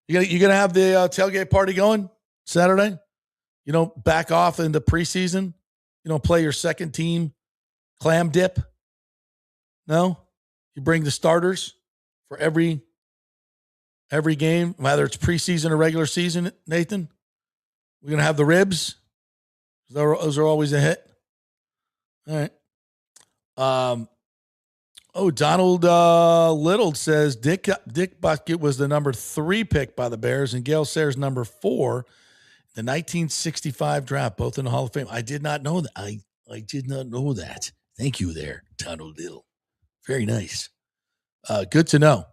You gonna have the tailgate party going Saturday? Back off into preseason. Play your second team clam dip. No, you bring the starters for every game, whether it's preseason or regular season. Nathan, we're gonna have the ribs. Those are always a hit. All right. Donald Little says Dick Bucket was the number 3 pick by the Bears and Gale Sayers number 4, the 1965 draft, both in the Hall of Fame. I did not know that. I did not know that. Thank you there, Donald Little. Very nice. Good to know.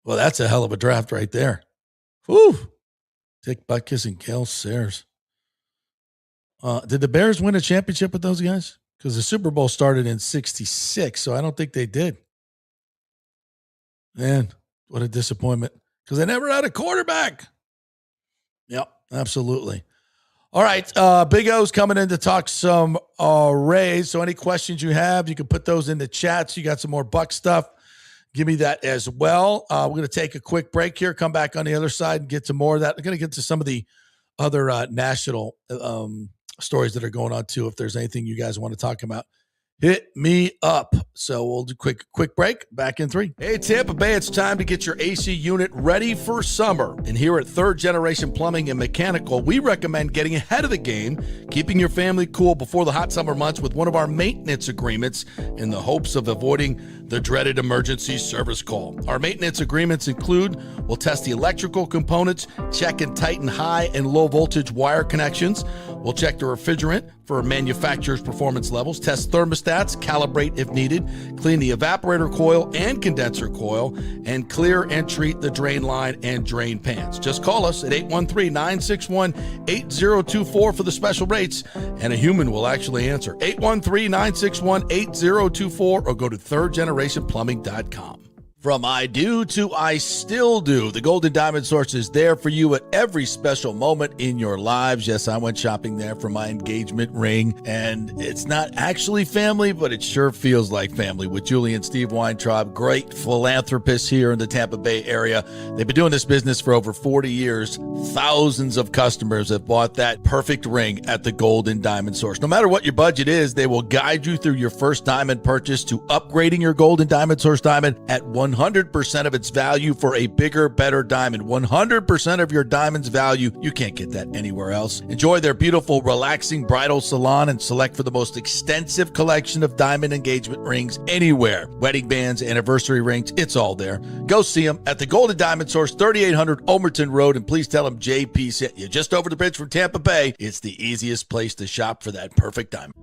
Well, that's a hell of a draft right there. Whew. Dick Butkus and Gale Sayers. Did the Bears win a championship with those guys? Because the Super Bowl started in 66, so I don't think they did. Man, what a disappointment. Because they never had a quarterback. Yep, absolutely. All right, Big O's coming in to talk some Rays. So any questions you have, you can put those in the chats. You got some more Bucs stuff. Give me that as well. We're going to take a quick break here, come back on the other side and get to more of that. We're going to get to some of the other national stories that are going on too. If there's anything you guys want to talk about, hit me up. So we'll do quick break. Back in 3. Hey, Tampa Bay, it's time to get your AC unit ready for summer. And here at Third Generation Plumbing and Mechanical, we recommend getting ahead of the game, keeping your family cool before the hot summer months with one of our maintenance agreements in the hopes of avoiding the dreaded emergency service call. Our maintenance agreements include, we'll test the electrical components, check and tighten high and low voltage wire connections. We'll check the refrigerant for manufacturer's performance levels, test thermostats, calibrate if needed, clean the evaporator coil and condenser coil, and clear and treat the drain line and drain pans. Just call us at 813-961-8024 for the special rates, and a human will actually answer. 813-961-8024 or go to thirdgenerationplumbing.com. From I do to I still do, the Golden Diamond Source is there for you at every special moment in your lives. Yes, I went shopping there for my engagement ring, and it's not actually family, but it sure feels like family with Julie and Steve Weintraub, great philanthropists here in the Tampa Bay area. They've been doing this business for over 40 years. Thousands of customers have bought that perfect ring at the Golden Diamond Source. No matter what your budget is, they will guide you through your first diamond purchase to upgrading your Golden Diamond Source diamond at 100% 100% of its value for a bigger, better diamond. 100% of your diamond's value. You can't get that anywhere else. Enjoy their beautiful, relaxing bridal salon and select for the most extensive collection of diamond engagement rings anywhere. Wedding bands, anniversary rings, it's all there. Go see them at the Golden Diamond Source, 3800 Omerton Road, and please tell them JP sent you. Just over the bridge from Tampa Bay. It's the easiest place to shop for that perfect diamond.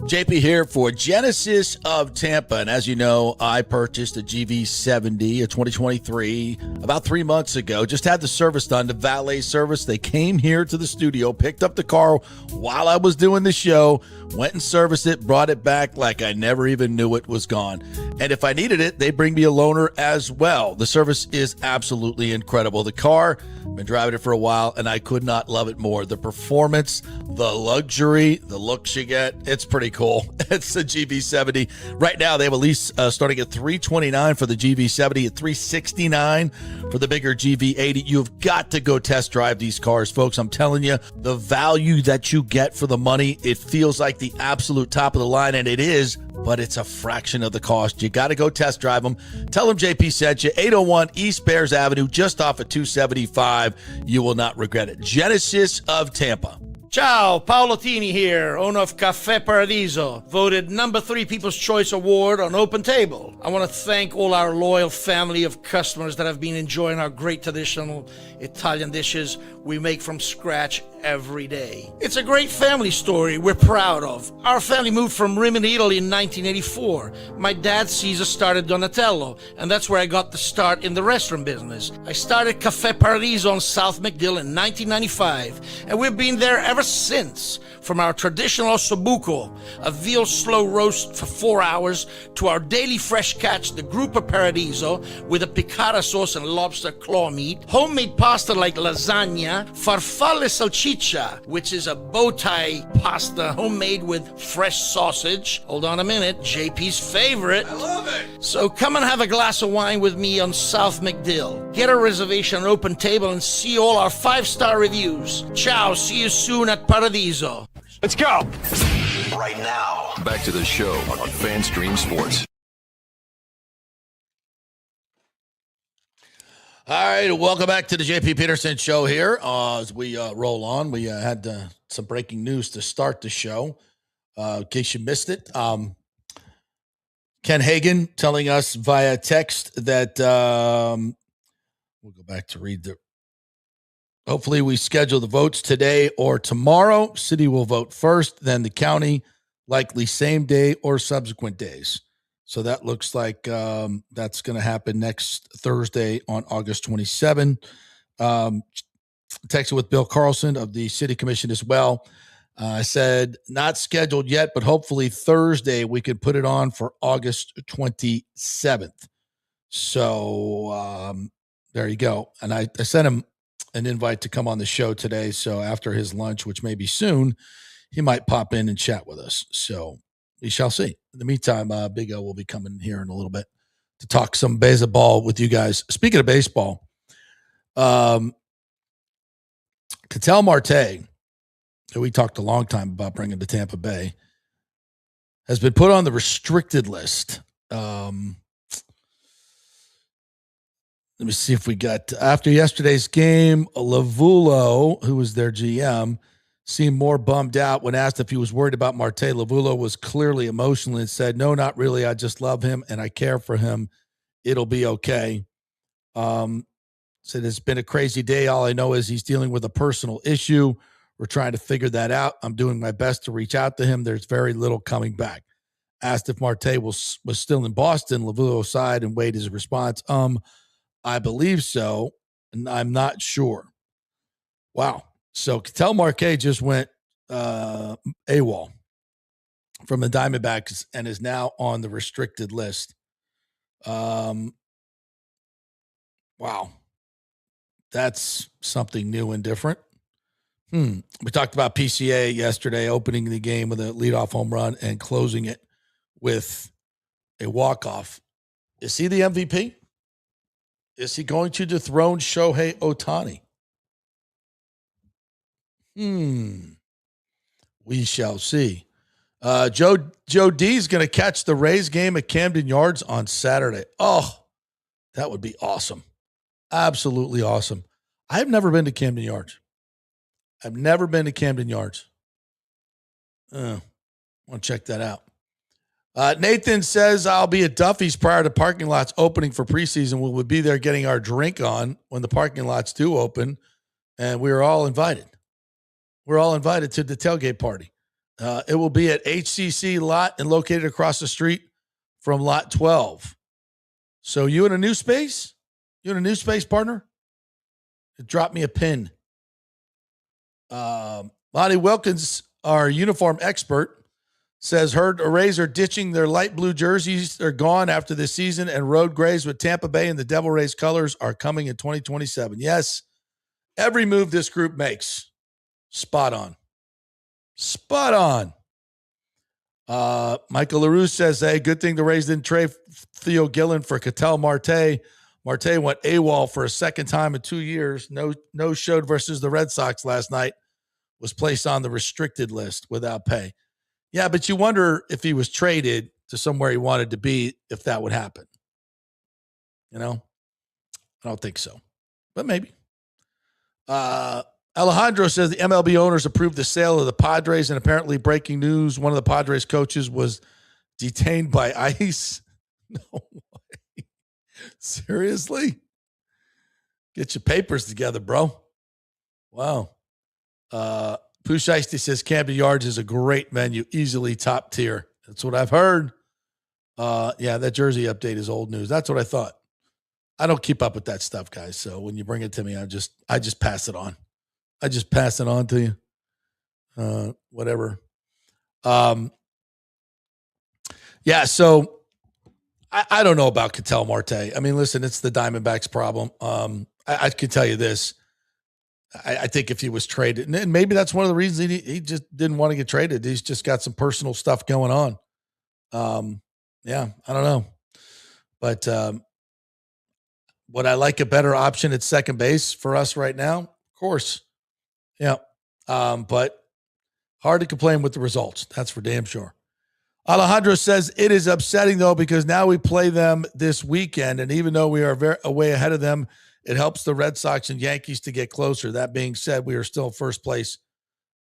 JP here for Genesis of Tampa. And as you know, I purchased a GV70, a 2023, about 3 months ago. Just had the service done, the valet service. They came here to the studio, picked up the car while I was doing the show, went and serviced it, brought it back like I never even knew it was gone. And if I needed it, they bring me a loaner as well. The service is absolutely incredible. The car, been driving it for a while, and I could not love it more. The performance, the luxury, the looks you get, it's pretty cool. It's a GV70. Right now, they have a lease starting at $329 for the GV70, at $369 for the bigger GV80. You've got to go test drive these cars, folks. I'm telling you, the value that you get for the money, it feels like the absolute top of the line, and it is, but it's a fraction of the cost. You got to go test drive them. Tell them JP sent you. 801 East Bears Avenue, just off of 275. You will not regret it. Genesis of Tampa. Ciao, Paolo Tini here, owner of Caffè Paradiso, voted number 3 People's Choice Award on Open Table. I want to thank all our loyal family of customers that have been enjoying our great traditional Italian dishes we make from scratch every day. It's a great family story we're proud of. Our family moved from Rimini, Italy in 1984. My dad, Caesar, started Donatello, and that's where I got the start in the restaurant business. I started Caffè Paradiso on South McDill in 1995, and we've been there ever since. From our traditional ossobuco, a veal slow roast for 4 hours, to our daily fresh catch, the Gruppo Paradiso, with a piccata sauce and lobster claw meat, homemade pasta like lasagna, farfalle salchicha, which is a bow tie pasta homemade with fresh sausage. Hold on a minute, JP's favorite. I love it. So come and have a glass of wine with me on South McDill. Get a reservation on Open Table and see all our 5-star reviews. Ciao, see you soon at Paradiso. Let's go. Right now, back to the show on FanStream Sports. All right, welcome back to the JP Peterson Show here. As we roll on, we had some breaking news to start the show. In case you missed it, Ken Hagan telling us via text that we'll go back to read the. Hopefully we schedule the votes today or tomorrow. City will vote first, then the county, likely same day or subsequent days. So that looks like that's going to happen next Thursday on August 27. Texted with Bill Carlson of the City Commission as well. I said, not scheduled yet, but hopefully Thursday we could put it on for August 27th. So there you go. And I sent him an invite to come on the show today. So after his lunch, which may be soon, he might pop in and chat with us. So we shall see. In the meantime, Big O will be coming here in a little bit to talk some baseball with you guys. Speaking of baseball, Ketel Marte, who we talked a long time about bringing to Tampa Bay, has been put on the restricted list. Let me see if we got, after yesterday's game, Lavulo, who was their GM, seemed more bummed out when asked if he was worried about Marte. Lavulo was clearly emotional and said, no, not really. I just love him and I care for him. It'll be okay. Said it's been a crazy day. All I know is he's dealing with a personal issue. We're trying to figure that out. I'm doing my best to reach out to him. There's very little coming back. Asked if Marte was still in Boston. Lavulo sighed and weighed his response. I believe so, and I'm not sure. Wow. So Ketel Marte just went AWOL from the Diamondbacks and is now on the restricted list. Wow. That's something new and different. We talked about PCA yesterday, opening the game with a leadoff home run and closing it with a walk-off. Is he the MVP? Is he going to dethrone Shohei Ohtani? We shall see. Joe D's going to catch the Rays game at Camden Yards on Saturday. Oh, That would be awesome. Absolutely awesome. I've never been to Camden Yards. I want to check that out. Nathan says, I'll be at Duffy's prior to parking lots opening for preseason. We will be there getting our drink on when the parking lots do open. And we are all invited. We're all invited to the tailgate party. It will be at HCC lot and located across the street from lot 12. So you in a new space? Partner? Drop me a pin. Lonnie Wilkins, our uniform expert, says heard the Rays are ditching their light blue jerseys. They're gone after this season, and road grays with Tampa Bay and the Devil Rays colors are coming in 2027. Yes, every move this group makes, spot on. Michael LaRue says, hey, good thing the Rays didn't trade Theo Gillen for Ketel Marte. Marte went AWOL for a second time in 2 years. No showed versus the Red Sox last night. Was placed on the restricted list without pay. Yeah, but you wonder if he was traded to somewhere he wanted to be, if that would happen. You know? I don't think so, but maybe. Alejandro says the MLB owners approved the sale of the Padres, and apparently breaking news, one of the Padres coaches was detained by ICE. No way. Seriously? Get your papers together, bro. Wow. Pooh Shiesty says Camden Yards is a great menu, easily top tier. That's what I've heard. Yeah, that jersey update is old news. That's what I thought. I don't keep up with that stuff, guys. So when you bring it to me, I just pass it on. I just pass it on to you. Whatever. Yeah, so I don't know about Ketel Marte. I mean, listen, it's the Diamondbacks problem. I can tell you this. I think if he was traded, and maybe that's one of the reasons he just didn't want to get traded. He's just got some personal stuff going on. Yeah, I don't know. But would I like a better option at second base for us right now? Of course. Yeah. But hard to complain with the results. That's for damn sure. Alejandro says it is upsetting, though, because now we play them this weekend. And even though we are way ahead of them, it helps the Red Sox and Yankees to get closer. That being said, we are still first place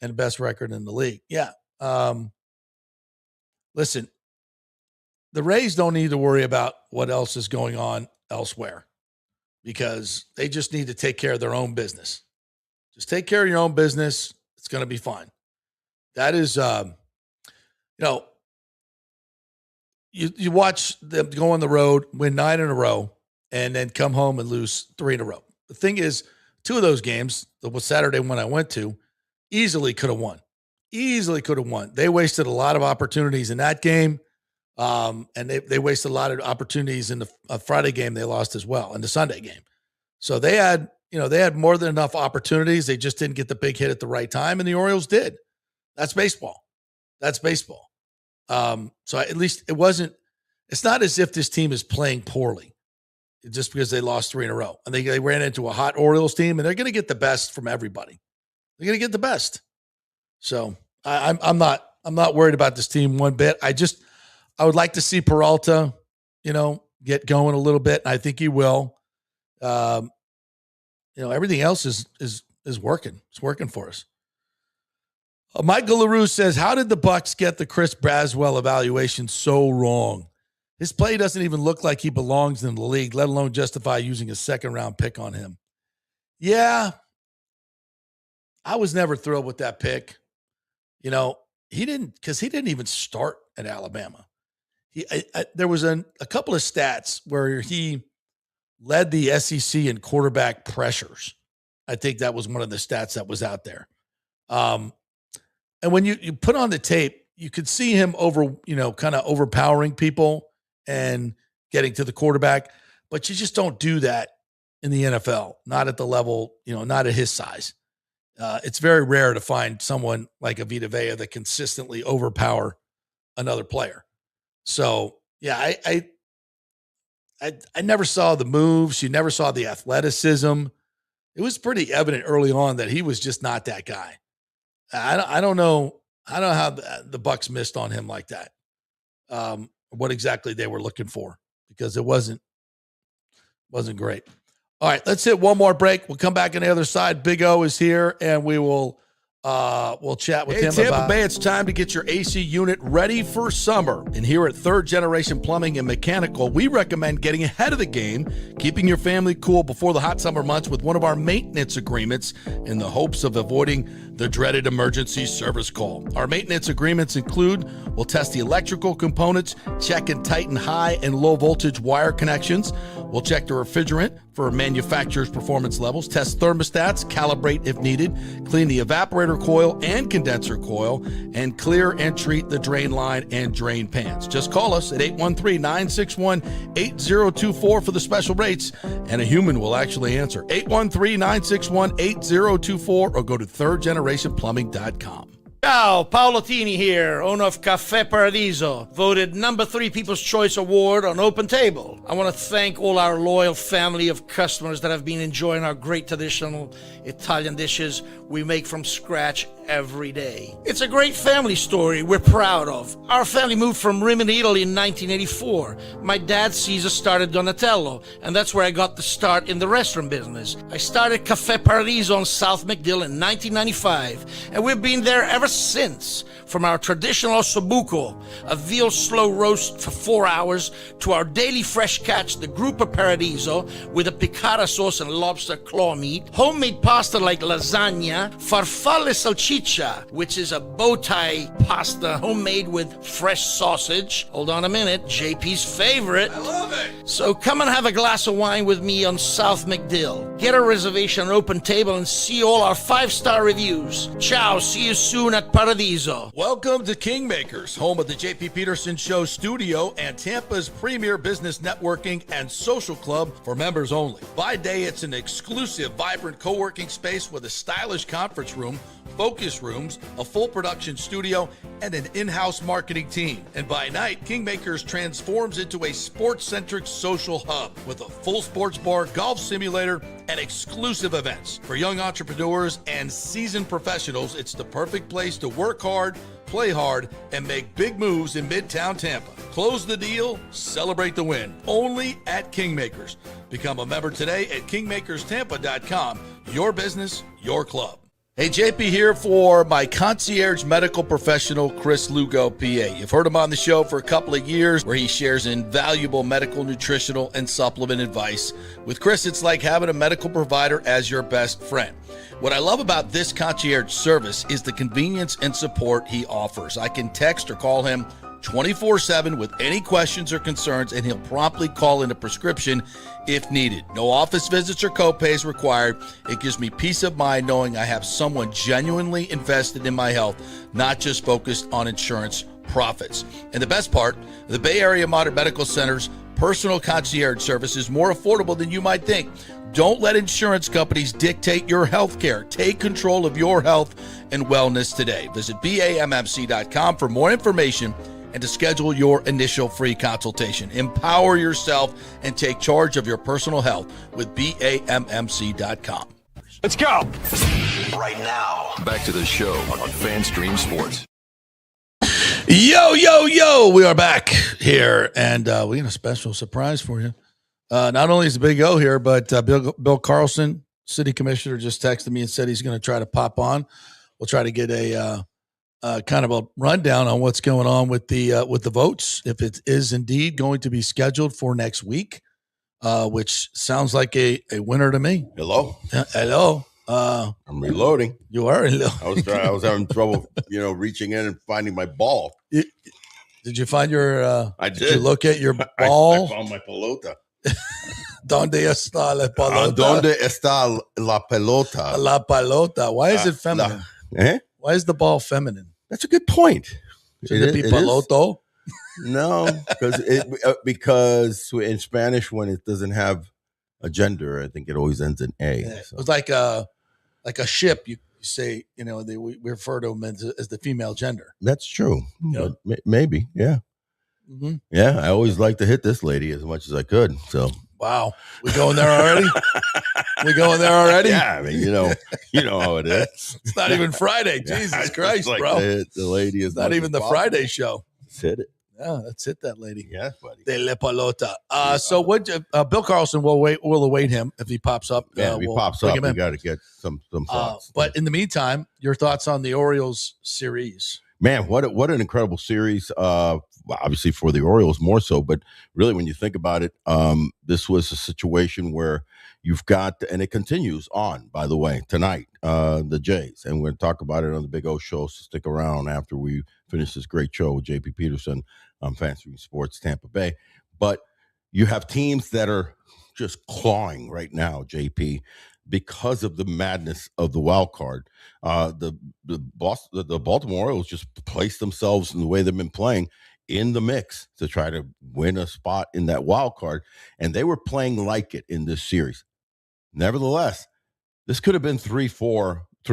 and best record in the league. Yeah. Listen, the Rays don't need to worry about what else is going on elsewhere because they just need to take care of their own business. Just take care of your own business. It's going to be fine. That is, you watch them go on the road, win 9 in a row, and then come home and lose 3 in a row. The thing is, 2 of those games, the Saturday one I went to, easily could have won. They wasted a lot of opportunities in that game, and they wasted a lot of opportunities in the Friday game they lost as well, and the Sunday game. So they had more than enough opportunities. They just didn't get the big hit at the right time, and the Orioles did. That's baseball. So at least it's not as if this team is playing poorly just because they lost 3 in a row. And they ran into a hot Orioles team, and they're going to get the best from everybody. They're going to get the best. So I'm not worried about this team one bit. I would like to see Peralta, get going a little bit. And I think he will. Everything else is working. It's working for us. Michael LaRue says, how did the Bucs get the Chris Braswell evaluation so wrong? His play doesn't even look like he belongs in the league, let alone justify using a second-round pick on him. Yeah, I was never thrilled with that pick. He didn't even start at Alabama. There was a couple of stats where he led the SEC in quarterback pressures. I think that was one of the stats that was out there. And when you put on the tape, you could see him kind of overpowering people and getting to the quarterback, but you just don't do that in the NFL, not at the level, not at his size. It's very rare to find someone like a Vita Vea that consistently overpower another player. So yeah, I never saw the moves. You never saw the athleticism. It was pretty evident early on that he was just not that guy. I don't know how the Bucs missed on him like that. What exactly they were looking for, because it wasn't Wasn't great. All right, let's hit one more break. We'll come back on the other side. Big O is here, and we'll chat with him Tampa about Bay, it's time to get your AC unit ready for summer. And here at Third Generation Plumbing and Mechanical, we recommend getting ahead of the game, keeping your family cool before the hot summer months with one of our maintenance agreements in the hopes of avoiding the dreaded emergency service call. Our maintenance agreements include, we'll test the electrical components, check and tighten high and low voltage wire connections. We'll check the refrigerant for manufacturer's performance levels, test thermostats, calibrate if needed, clean the evaporator coil and condenser coil, and clear and treat the drain line and drain pans. Just call us at 813-961-8024 for the special rates, and a human will actually answer. 813-961-8024 or go to thirdgenerationplumbing.com. Ciao, Paolo Tini here, owner of Caffè Paradiso, voted number 3 People's Choice Award on Open Table. I want to thank all our loyal family of customers that have been enjoying our great traditional Italian dishes we make from scratch every day. It's a great family story we're proud of. Our family moved from Rimini, Italy in 1984. My dad, Caesar, started Donatello, and that's where I got the start in the restaurant business. I started Caffè Paradiso on South McDill in 1995, and we've been there ever since. From our traditional ossobuco, a veal slow roast for 4 hours, to our daily fresh catch, the Gruppo Paradiso, with a piccata sauce and lobster claw meat, homemade pasta like lasagna, farfalle salchicha, which is a bow tie pasta homemade with fresh sausage. Hold on a minute, JP's favorite. I love it. So come and have a glass of wine with me on South McDill. Get a reservation on Open Table and see all our 5-star reviews. Ciao, see you soon at Paradiso. Welcome to Kingmakers, home of the JP Peterson Show studio and Tampa's premier business networking and social club for members only. By day, it's an exclusive, vibrant co-working space with a stylish conference room, focus rooms, a full production studio, and an in-house marketing team. And by night, Kingmakers transforms into a sports-centric social hub with a full sports bar, golf simulator, and exclusive events. For young entrepreneurs and seasoned professionals, it's the perfect place to work hard, play hard, and make big moves in Midtown Tampa. Close the deal, celebrate the win. Only at Kingmakers. Become a member today at kingmakerstampa.com. Your business, your club. Hey, JP here for my concierge medical professional, Chris Lugo, PA. You've heard him on the show for a couple of years where he shares invaluable medical, nutritional, and supplement advice. With Chris, it's like having a medical provider as your best friend. What I love about this concierge service is the convenience and support he offers. I can text or call him 24/7 with any questions or concerns, and he'll promptly call in a prescription if needed. No office visits or co-pays required. It gives me peace of mind knowing I have someone genuinely invested in my health, not just focused on insurance profits. And the best part, the Bay Area Modern Medical Center's personal concierge service is more affordable than you might think. Don't let insurance companies dictate your health care. Take control of your health and wellness today. Visit BAMMC.com for more information and to schedule your initial free consultation. Empower yourself and take charge of your personal health with BAMMC.com. Let's go. Right now. Back to the show on FanStream Sports. Yo, yo, yo. We are back here, and we got a special surprise for you. Not only is Big O here, but Bill Carlson, city commissioner, just texted me and said he's going to try to pop on. We'll try to get a kind of a rundown on what's going on with the votes, if it is indeed going to be scheduled for next week, which sounds like a winner to me. Hello. Hello. I'm reloading. You are reloading. I was having trouble, reaching in and finding my ball. Did you find your? I did. Did you look at your ball? I found my pelota. ¿Dónde está la pelota? ¿Dónde está la pelota? La pelota. Why is it feminine? Why is the ball feminine? That's a good point. Should it be peloto? No, because in Spanish, when it doesn't have a gender, I think it always ends in A. Yeah. So. It's like a ship. You say, we refer to them as the female gender. That's true. Maybe, yeah. Mm-hmm. Yeah, I always like to hit this lady as much as I could. So wow, we going there already? Yeah, I mean, you know how it is. It's not even Friday. Jesus Christ, like bro. The lady is not even the Friday show. Just hit it. Yeah, let's hit that lady. Yes, buddy. De la pelota. So what? Bill Carlson will await him if he pops up. Yeah, if he pops up, we got to get some thoughts. But in the meantime, your thoughts on the Orioles series? Man, what an incredible series. Obviously for the Orioles more so, but really when you think about it, this was a situation where you've got, and it continues on, by the way, tonight, the Jays. And we're going to talk about it on the Big O show, so stick around after we finish this great show with JP Peterson on Fantasy Sports Tampa Bay. But you have teams that are just clawing right now, JP, because of the madness of the wild card. The Baltimore Orioles just placed themselves in the way they've been playing in the mix to try to win a spot in that wild card, and they were playing like it in this series. Nevertheless, this could have been 3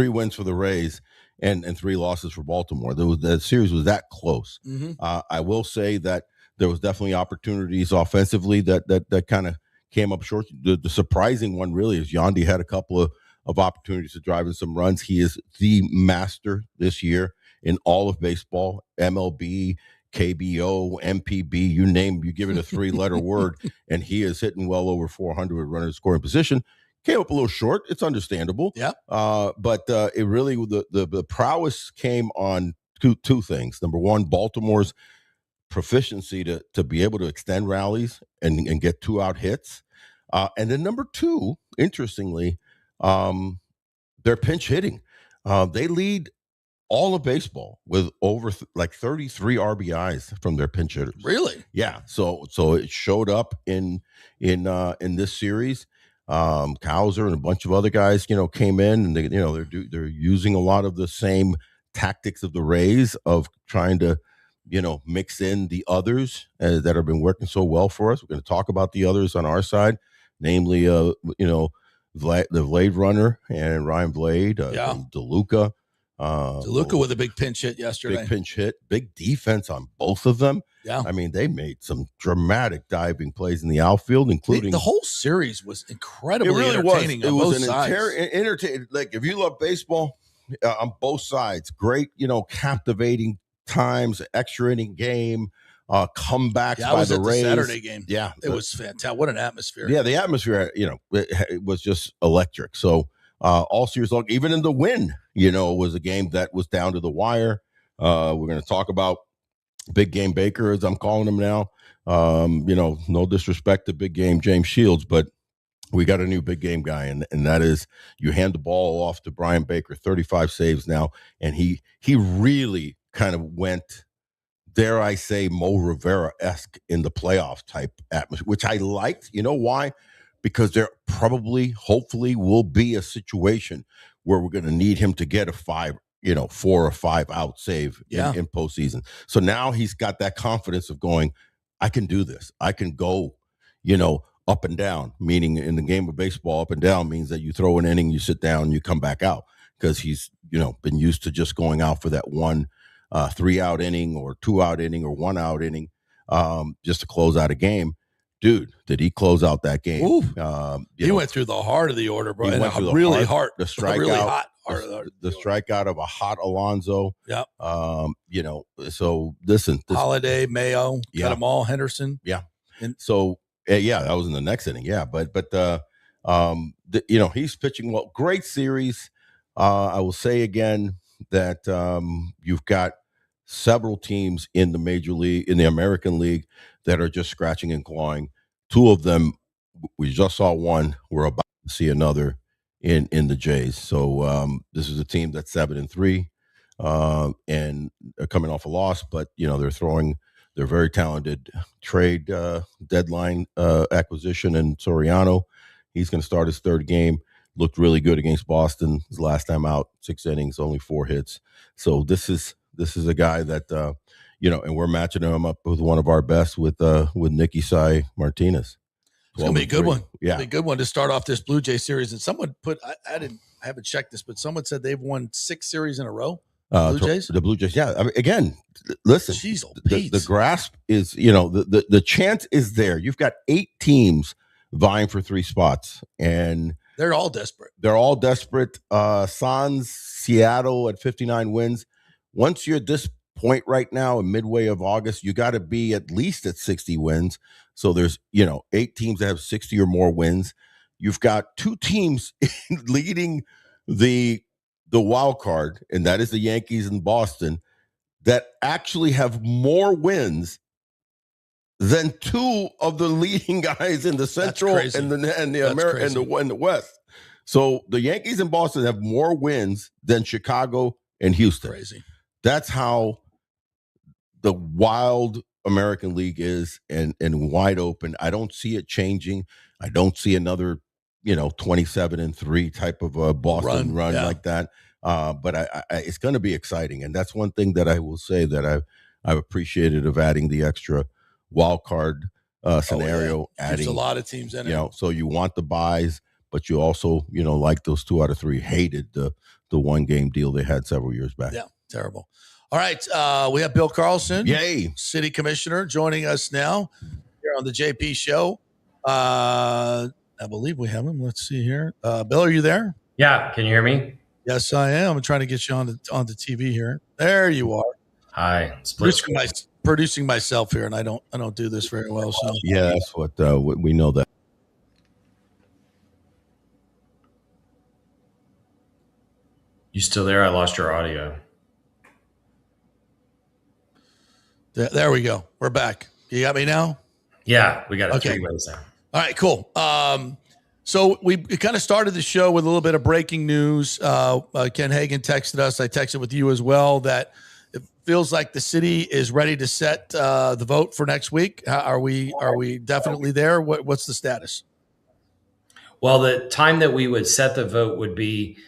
wins for the Rays and 3 losses for Baltimore. The series was that close. Mm-hmm. I will say that there was definitely opportunities offensively that kind of came up short. The surprising one really is Yandy had a couple of opportunities to drive in some runs. He is the master this year in all of baseball, MLB, KBO, MPB, you give it a 3-letter word, and he is hitting well over 400 with runners scoring position. Came up a little short. It's understandable. Yeah. But it really, the prowess came on two things. Number one, Baltimore's proficiency to be able to extend rallies and get 2-out hits. And then number two, interestingly, their pinch hitting. They lead all of baseball with over 33 RBIs from their pinch hitters. Really? Yeah. So it showed up in this series. Cowser and a bunch of other guys, came in, and they're using a lot of the same tactics of the Rays of trying to, mix in the others that have been working so well for us. We're going to talk about the others on our side, namely, the Blade Runner and Ryan Blade, DeLuca. DeLuca with a big pinch hit yesterday. Big pinch hit, big defense on both of them. Yeah. I mean, they made some dramatic diving plays in the outfield, including the whole series was incredibly entertaining. It was an sides. entertaining. Like, if you love baseball, on both sides, great, captivating times, extra inning game, comebacks by the Rays. The Saturday game. Yeah, it was fantastic. What an atmosphere! Yeah, the atmosphere, it was just electric. So. All series long, even in the win, it was a game that was down to the wire. We're going to talk about Big Game Baker, as I'm calling him now. No disrespect to Big Game James Shields, but we got a new big game guy, and that is you hand the ball off to Brian Baker, 35 saves now, and he really kind of went, dare I say, Mo Rivera-esque in the playoff type atmosphere, which I liked. You know why? Because there probably, hopefully, will be a situation where we're going to need him to get a 4 or 5 out save in postseason. So now he's got that confidence of going, I can do this. I can go, up and down, meaning in the game of baseball, up and down means that you throw an inning, you sit down, you come back out, because he's, been used to just going out for that 1 3-out inning or 2-out inning or 1-out inning just to close out a game. Dude, did he close out that game? He went through the heart of the order, bro. He went through really the hard. The strikeout, really hot. The strikeout of a hot Alonso. Yep. So listen. Holiday, Mayo, got them all. Henderson. Yeah. And so, that was in the next inning. Yeah. But he's pitching well. Great series. I will say again that you've got several teams in the major league, in the American League, that are just scratching and clawing. 2 of them, we just saw one. We're about to see another in the Jays. So this is a team that's 7-3, and they're coming off a loss, but they're very talented trade deadline acquisition, and Soriano, he's going to start his 3rd game. Looked really good against Boston his last time out, 6 innings, only 4 hits. So this is a guy that and we're matching him up with one of our best with Nicky Sai Martinez. It's gonna be a good one. Yeah, it'll be a good one to start off this Blue Jay series. And someone put, I haven't checked this, but someone said they've won 6 series in a row. Blue Jays. The Blue Jays. Yeah. I mean, again, listen. Jeez, the grasp is, the chance is there. You've got 8 teams vying for 3 spots, and they're all desperate. Sans Seattle at 59 wins. Once you're this point right now in midway of August, you got to be at least at 60 wins. So there's, 8 teams that have 60 or more wins. You've got 2 teams leading the wild card, and that is the Yankees and Boston, that actually have more wins than 2 of the leading guys in the Central and the West. So the Yankees and Boston have more wins than Chicago and Houston. Crazy. That's how the wild American League is, and wide open. I don't see it changing. I don't see another 27-3 type of a Boston run like that. But I it's going to be exciting, and that's one thing that I will say that I've appreciated of adding the extra wild card scenario. Adding a lot of teams in it. So you want the buys, but you also like those 2 out of 3. Hated the 1-game deal they had several years back. Yeah, terrible. All right, we have Bill Carlson, yay, City Commissioner, joining us now here on the JP Show. I believe we have him. Let's see here. Bill, are you there? Yeah. Can you hear me? Yes, I am. I'm trying to get you on the TV here. There you are. Hi. Producing myself here, and I don't do this very well. So yeah, that's what we know that. You still there? I lost your audio. There we go. We're back. You got me now? Yeah, we got it 3 ways now. All right, cool. So we kind of started the show with a little bit of breaking news. Ken Hagan texted us. I texted with you as well that it feels like the city is ready to set the vote for next week. Are we definitely there? What's the status? Well, the time that we would set the vote would be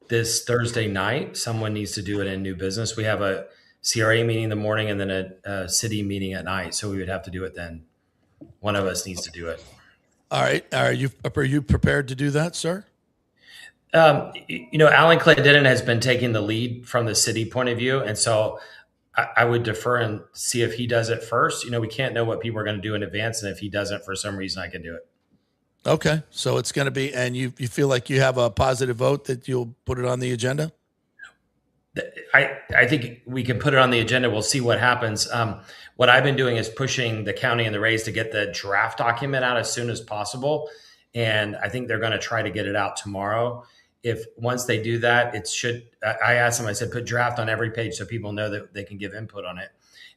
this Thursday night. Someone needs to do it in new business. We have a CRA meeting in the morning and then a city meeting at night. So we would have to do it then. One of us needs to do it. All right. Are you prepared to do that, sir? Alan Clendenin has been taking the lead from the city point of view. And so I would defer and see if he does it first. We can't know what people are going to do in advance. And if he doesn't, for some reason, I can do it. Okay. So it's going to be, and you feel like you have a positive vote that you'll put it on the agenda? I think we can put it on the agenda. We'll see what happens. What I've been doing is pushing the county and the Rays to get the draft document out as soon as possible. And I think they're going to try to get it out tomorrow. If once they do that, I asked them, I said, put draft on every page so people know that they can give input on it.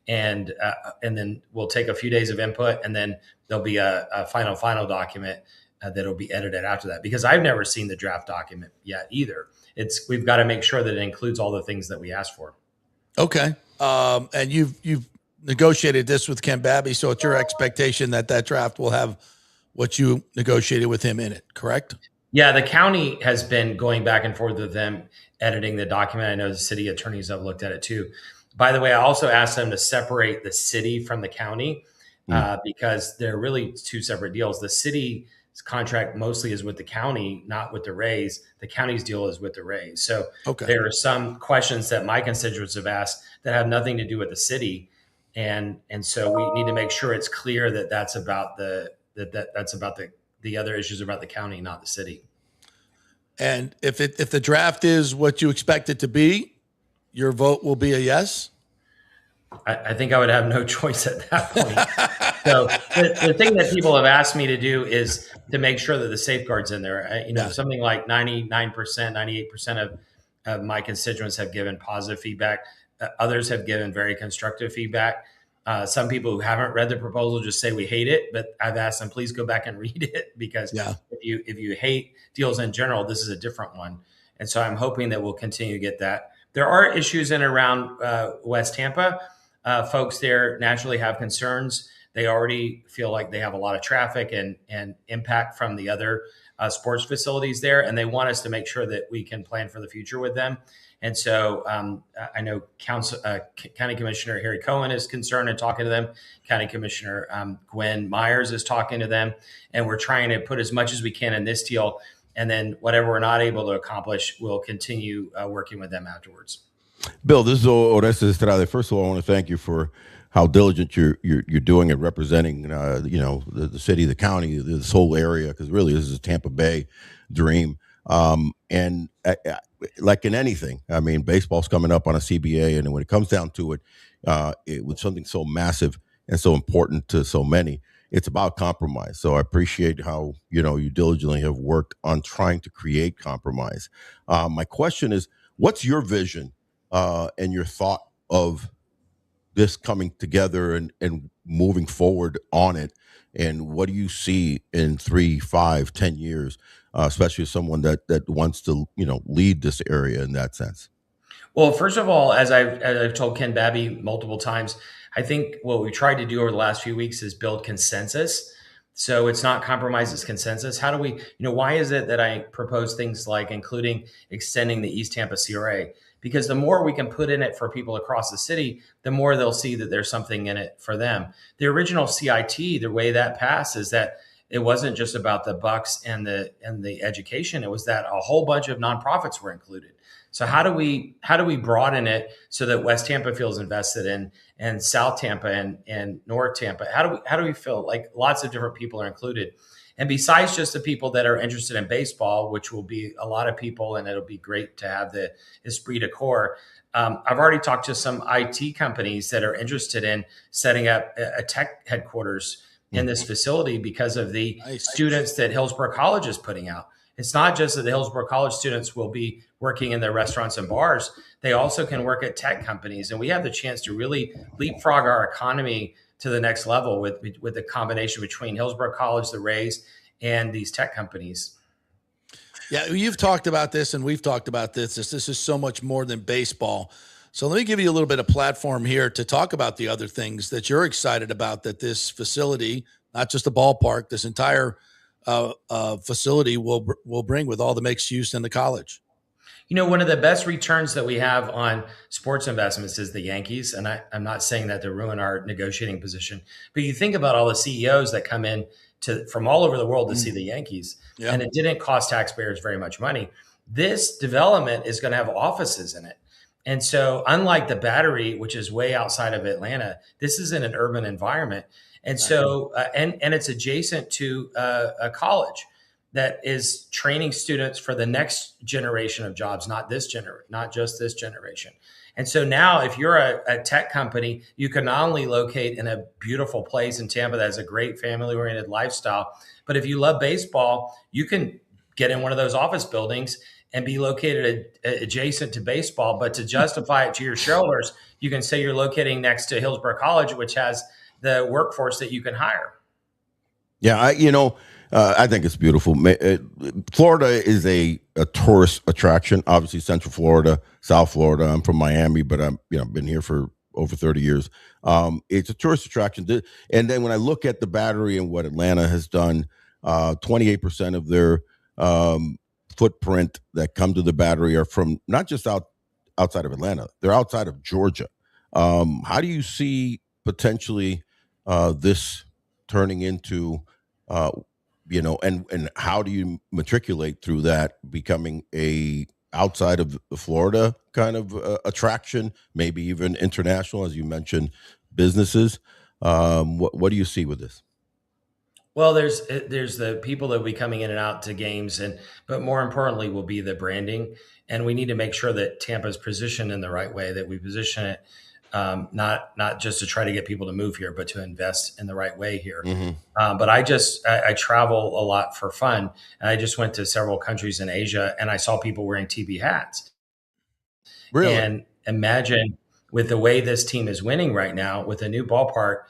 And then we'll take a few days of input, and then there'll be a final document that'll be edited after that, because I've never seen the draft document yet either. We've got to make sure that it includes all the things that we asked for. Okay. And you've negotiated this with Ken Babby, so it's your expectation that draft will have what you negotiated with him in it, correct? Yeah, the county has been going back and forth with them editing the document. I know the city attorneys have looked at it too. By the way, I also asked them to separate the city from the county because they're really 2 separate deals. The city's contract mostly is with the county, not with the Rays. The county's deal is with the Rays. So there are some questions that my constituents have asked that have nothing to do with the city. And so we need to make sure it's clear that that's about that's about the other issues about the county, not the city. And if the draft is what you expect it to be, your vote will be a yes? I think I would have no choice at that point. So the thing that people have asked me to do is to make sure that the safeguard's in there. Something like 99%, 98% of my constituents have given positive feedback. Others have given very constructive feedback. Some people who haven't read the proposal just say we hate it, but I've asked them, please go back and read it, because if you hate deals in general, this is a different one. And so I'm hoping that we'll continue to get that. There are issues in and around West Tampa. Folks there naturally have concerns. They already feel like they have a lot of traffic and impact from the other sports facilities there. And they want us to make sure that we can plan for the future with them. And so I know County Commissioner Harry Cohen is concerned and talking to them. County Commissioner Gwen Myers is talking to them. And we're trying to put as much as we can in this deal. And then whatever we're not able to accomplish, we'll continue working with them afterwards. Bill, this is Orestes Destrade. First of all, I want to thank you for how diligent you're doing at representing, the city, the county, this whole area, because really this is a Tampa Bay dream. And like in anything, I mean, baseball's coming up on a CBA, and when it comes down to it, it was something so massive and so important to so many. It's about compromise. So I appreciate how, you diligently have worked on trying to create compromise. My question is, what's your vision and your thought of this coming together and moving forward on it? And what do you see in 3, 5, 10 years, especially as someone that wants to, lead this area in that sense? Well, first of all, as I've told Ken Babby multiple times, I think what we tried to do over the last few weeks is build consensus. So it's not compromise, it's consensus. How do we, why is it that I propose things like including extending the East Tampa CRA? Because the more we can put in it for people across the city, the more they'll see that there's something in it for them. The original CIT, the way that passed is that it wasn't just about the Bucs and the education. It was that a whole bunch of nonprofits were included. So how do we broaden it so that West Tampa feels invested in, and South Tampa and North Tampa? How do we feel like lots of different people are included? And besides just the people that are interested in baseball, which will be a lot of people, and it'll be great to have the esprit de corps. I've already talked to some IT companies that are interested in setting up a tech headquarters in this facility because of the students that Hillsborough College is putting out. It's not just that the Hillsborough College students will be working in their restaurants and bars. They also can work at tech companies. And we have the chance to really leapfrog our economy to the next level with the combination between Hillsborough College, the Rays, and these tech companies. Yeah, you've talked about this, and we've talked about this. This is so much more than baseball. So let me give you a little bit of platform here to talk about the other things that you're excited about that this facility, not just the ballpark, this entire facility will bring with all the mixed use in the college. One of the best returns that we have on sports investments is the Yankees. And I'm not saying that to ruin our negotiating position, but you think about all the CEOs that come in from all over the world to see the Yankees, and it didn't cost taxpayers very much money. This development is going to have offices in it. And so unlike the Battery, which is way outside of Atlanta, this is in an urban environment. And so, and it's adjacent to a college that is training students for the next generation of jobs, not just this generation. And so now if you're a tech company, you can not only locate in a beautiful place in Tampa that has a great family-oriented lifestyle, but if you love baseball, you can get in one of those office buildings and be located adjacent to baseball. But to justify it to your shareholders, you can say you're locating next to Hillsborough College, which has the workforce that you can hire. Yeah, I think it's beautiful. Florida is a tourist attraction. Obviously, Central Florida, South Florida. I'm from Miami, but I've been here for over 30 years. It's a tourist attraction. And then when I look at the Battery and what Atlanta has done, 28% of their footprint that come to the Battery are from not just outside of Atlanta. They're outside of Georgia. How do you see potentially this turning into and how do you matriculate through that becoming a outside of the Florida kind of attraction, maybe even international, as you mentioned, businesses? What do you see with this? Well, there's the people that will be coming in and out to games, but more importantly will be the branding. And we need to make sure that Tampa is positioned in the right way, that we position it not just to try to get people to move here, but to invest in the right way here. Mm-hmm. But I travel a lot for fun. And I just went to several countries in Asia and I saw people wearing TB hats. Really? And imagine with the way this team is winning right now with a new ballpark,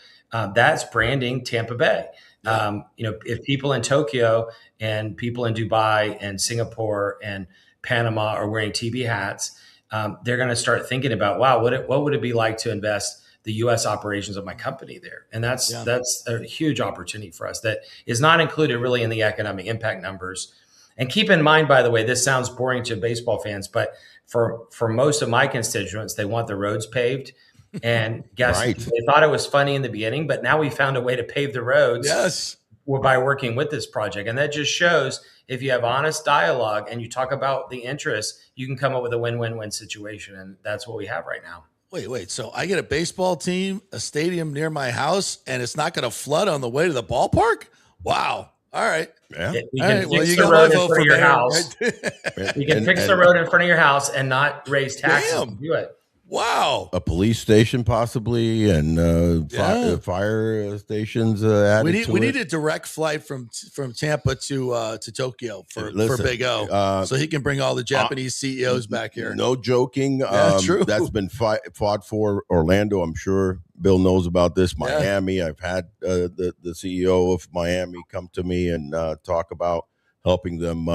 that's branding Tampa Bay. Yeah. If people in Tokyo and people in Dubai and Singapore and Panama are wearing TB hats, they're going to start thinking about, wow, what would it be like to invest the U.S. operations of my company there? And that's a huge opportunity for us that is not included really in the economic impact numbers. And keep in mind, by the way, this sounds boring to baseball fans, but for most of my constituents, they want the roads paved. And guess they thought it was funny in the beginning, but now we found a way to pave the roads by working with this project. And that just shows if you have honest dialogue and you talk about the interests, you can come up with a win-win-win situation. And that's what we have right now. Wait. So I get a baseball team, a stadium near my house, and it's not going to flood on the way to the ballpark? Wow. All right. Yeah. We All can right. Well, fix you the got road my in vote front for of your mayor. house. We can fix the road in front of your house and not raise taxes to Damn. do it. Wow. A police station possibly, and fire stations added We need a direct flight from Tampa to Tokyo for Big O, so he can bring all the Japanese CEOs back here. No joking. Yeah, true. That's been fought for. Orlando, I'm sure Bill knows about this. Miami, I've had the CEO of Miami come to me and talk about helping them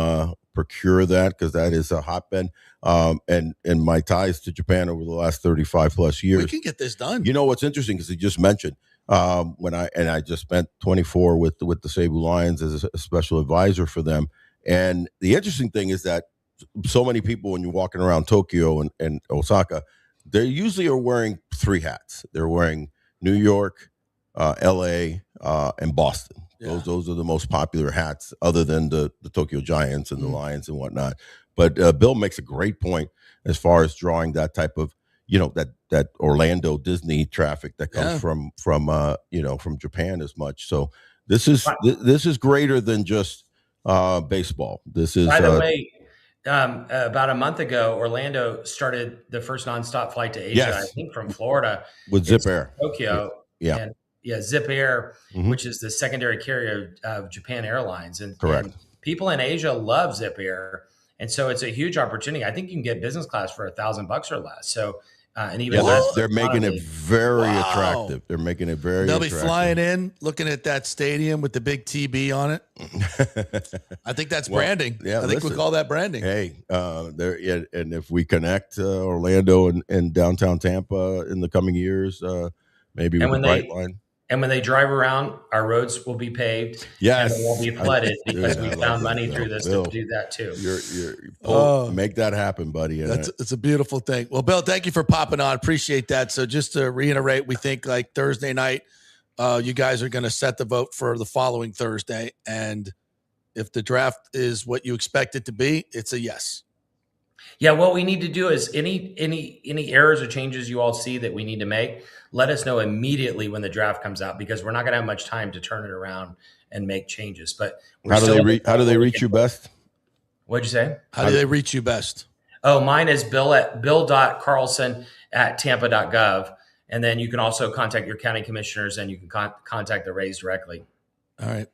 procure that, because that is a hotbed. And my ties to Japan over the last 35 plus years. We can get this done. You know what's interesting, because he just mentioned when I just spent 24 with the Cebu Lions as a special advisor for them. And the interesting thing is that so many people, when you're walking around Tokyo and Osaka, they usually are wearing 3 hats. They're wearing New York, LA, and Boston. Yeah. Those are the most popular hats, other than the Tokyo Giants and the Lions and whatnot. But Bill makes a great point as far as drawing that type of, that Orlando Disney traffic that comes from Japan as much. So this is greater than just baseball. This is, by the way, about a month ago, Orlando started the first nonstop flight to Asia, I think from Florida, with Zip Air, Tokyo. Yeah. And Zip Air, which is the secondary carrier of Japan Airlines. And people in Asia love Zip Air. And so it's a huge opportunity. I think you can get business class for $1,000 or less. So, and even less. They're making it very attractive. They're making it very They'll attractive. be flying in, looking at that stadium with the big TB on it. I think that's branding. Yeah, I think we call that branding. Hey, and if we connect Orlando and downtown Tampa in the coming years, maybe with the Brightline. And when they drive around, our roads will be paved. Yes. And they won't be flooded because we found money through this to do that too. Make that happen, buddy. It's a beautiful thing. Well, Bill, thank you for popping on. Appreciate that. So just to reiterate, we think like Thursday night, you guys are going to set the vote for the following Thursday. And if the draft is what you expect it to be, it's a yes. Yeah, what we need to do is any errors or changes you all see that we need to make, let us know immediately when the draft comes out, because we're not going to have much time to turn it around and make changes. But how do they reach you best? What'd you say? How do they reach you best? Oh, mine is bill.carlson@tampa.gov. And then you can also contact your county commissioners, and you can contact the Rays directly. All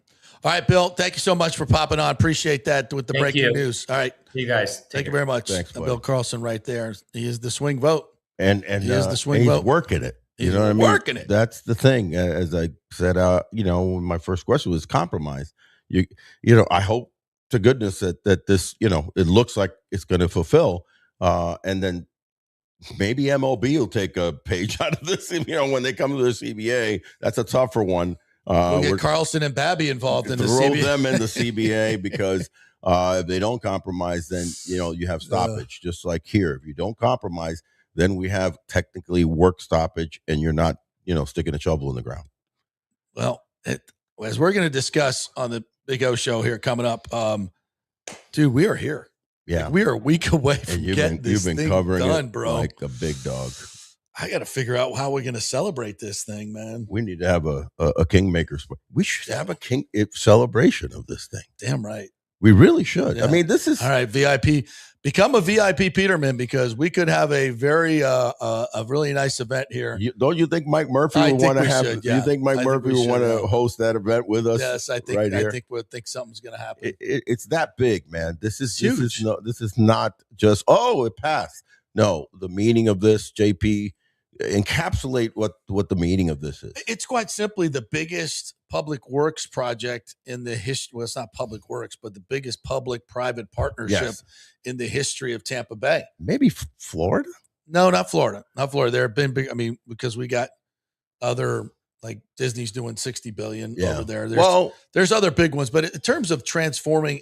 right, Bill, thank you so much for popping on. Appreciate that with the breaking news. All right. See you guys. Thank you very much. Thanks, Bill Carlson right there. He is the swing vote. And he is the swing he's vote. Working it. You He's know what I mean? working it. That's the thing. As I said, my first question was compromise. I hope to goodness that this, it looks like it's going to fulfill. And then maybe MLB will take a page out of this, when they come to the CBA. That's a tougher one. We'll get Carlson and Babby involved in the CBA. Throw them in the CBA because if they don't compromise, then, you have stoppage. Just like here. If you don't compromise, then we have technically work stoppage, and you're not, sticking a shovel in the ground. Well, as we're going to discuss on the Big O show here coming up, dude, we are here. Yeah, we are a week away from getting this thing covering done, it bro. Like a big dog. I got to figure out how we're going to celebrate this thing, man. We need to have a Kingmaker. We should have a celebration of this thing. Damn right. We really should. Yeah. I mean, this is all right. VIP, become a VIP Peterman, because we could have a very a really nice event here. Don't you think Mike Murphy would want to have? Should, yeah. You think Mike Murphy would want to host that event with us? Yes, I think. Right I here? think something's going to happen. It's that big, man. This is huge. This is not just it passed. No, the meaning of this, JP, encapsulate what the meaning of this is. It's quite simply the biggest public works project in the history. Well, it's not public works, but the biggest public-private partnership in the history of Tampa Bay. Maybe Florida? No, not Florida. Not Florida. There have been big. I mean, because we got other, like Disney's doing $60 billion over there. There's other big ones, but in terms of transforming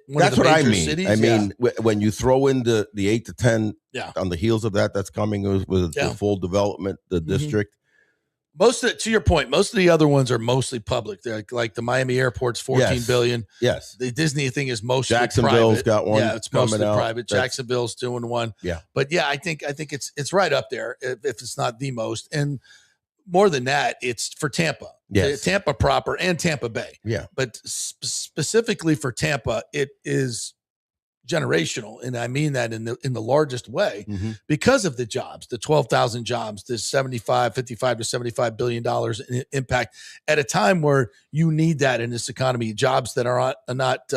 one of the major cities, I mean, when you throw in the 8 to 10 on the heels of that's coming with the full development, the district. To your point, most of the other ones are mostly public. They're like the Miami airport's $14 billion. Yes. The Disney thing is mostly Jacksonville's private. got one. Yeah, it's mostly out. private. Jacksonville's doing one. Yeah. But yeah, I think it's right up there if it's not the most. And more than that, it's for Tampa. Yes. Tampa proper and Tampa Bay. Yeah. But specifically for Tampa, it is generational, and I mean that in the largest way, because of the jobs, the 12,000 jobs, the 55 to $75 billion in impact at a time where you need that in this economy. Jobs that are not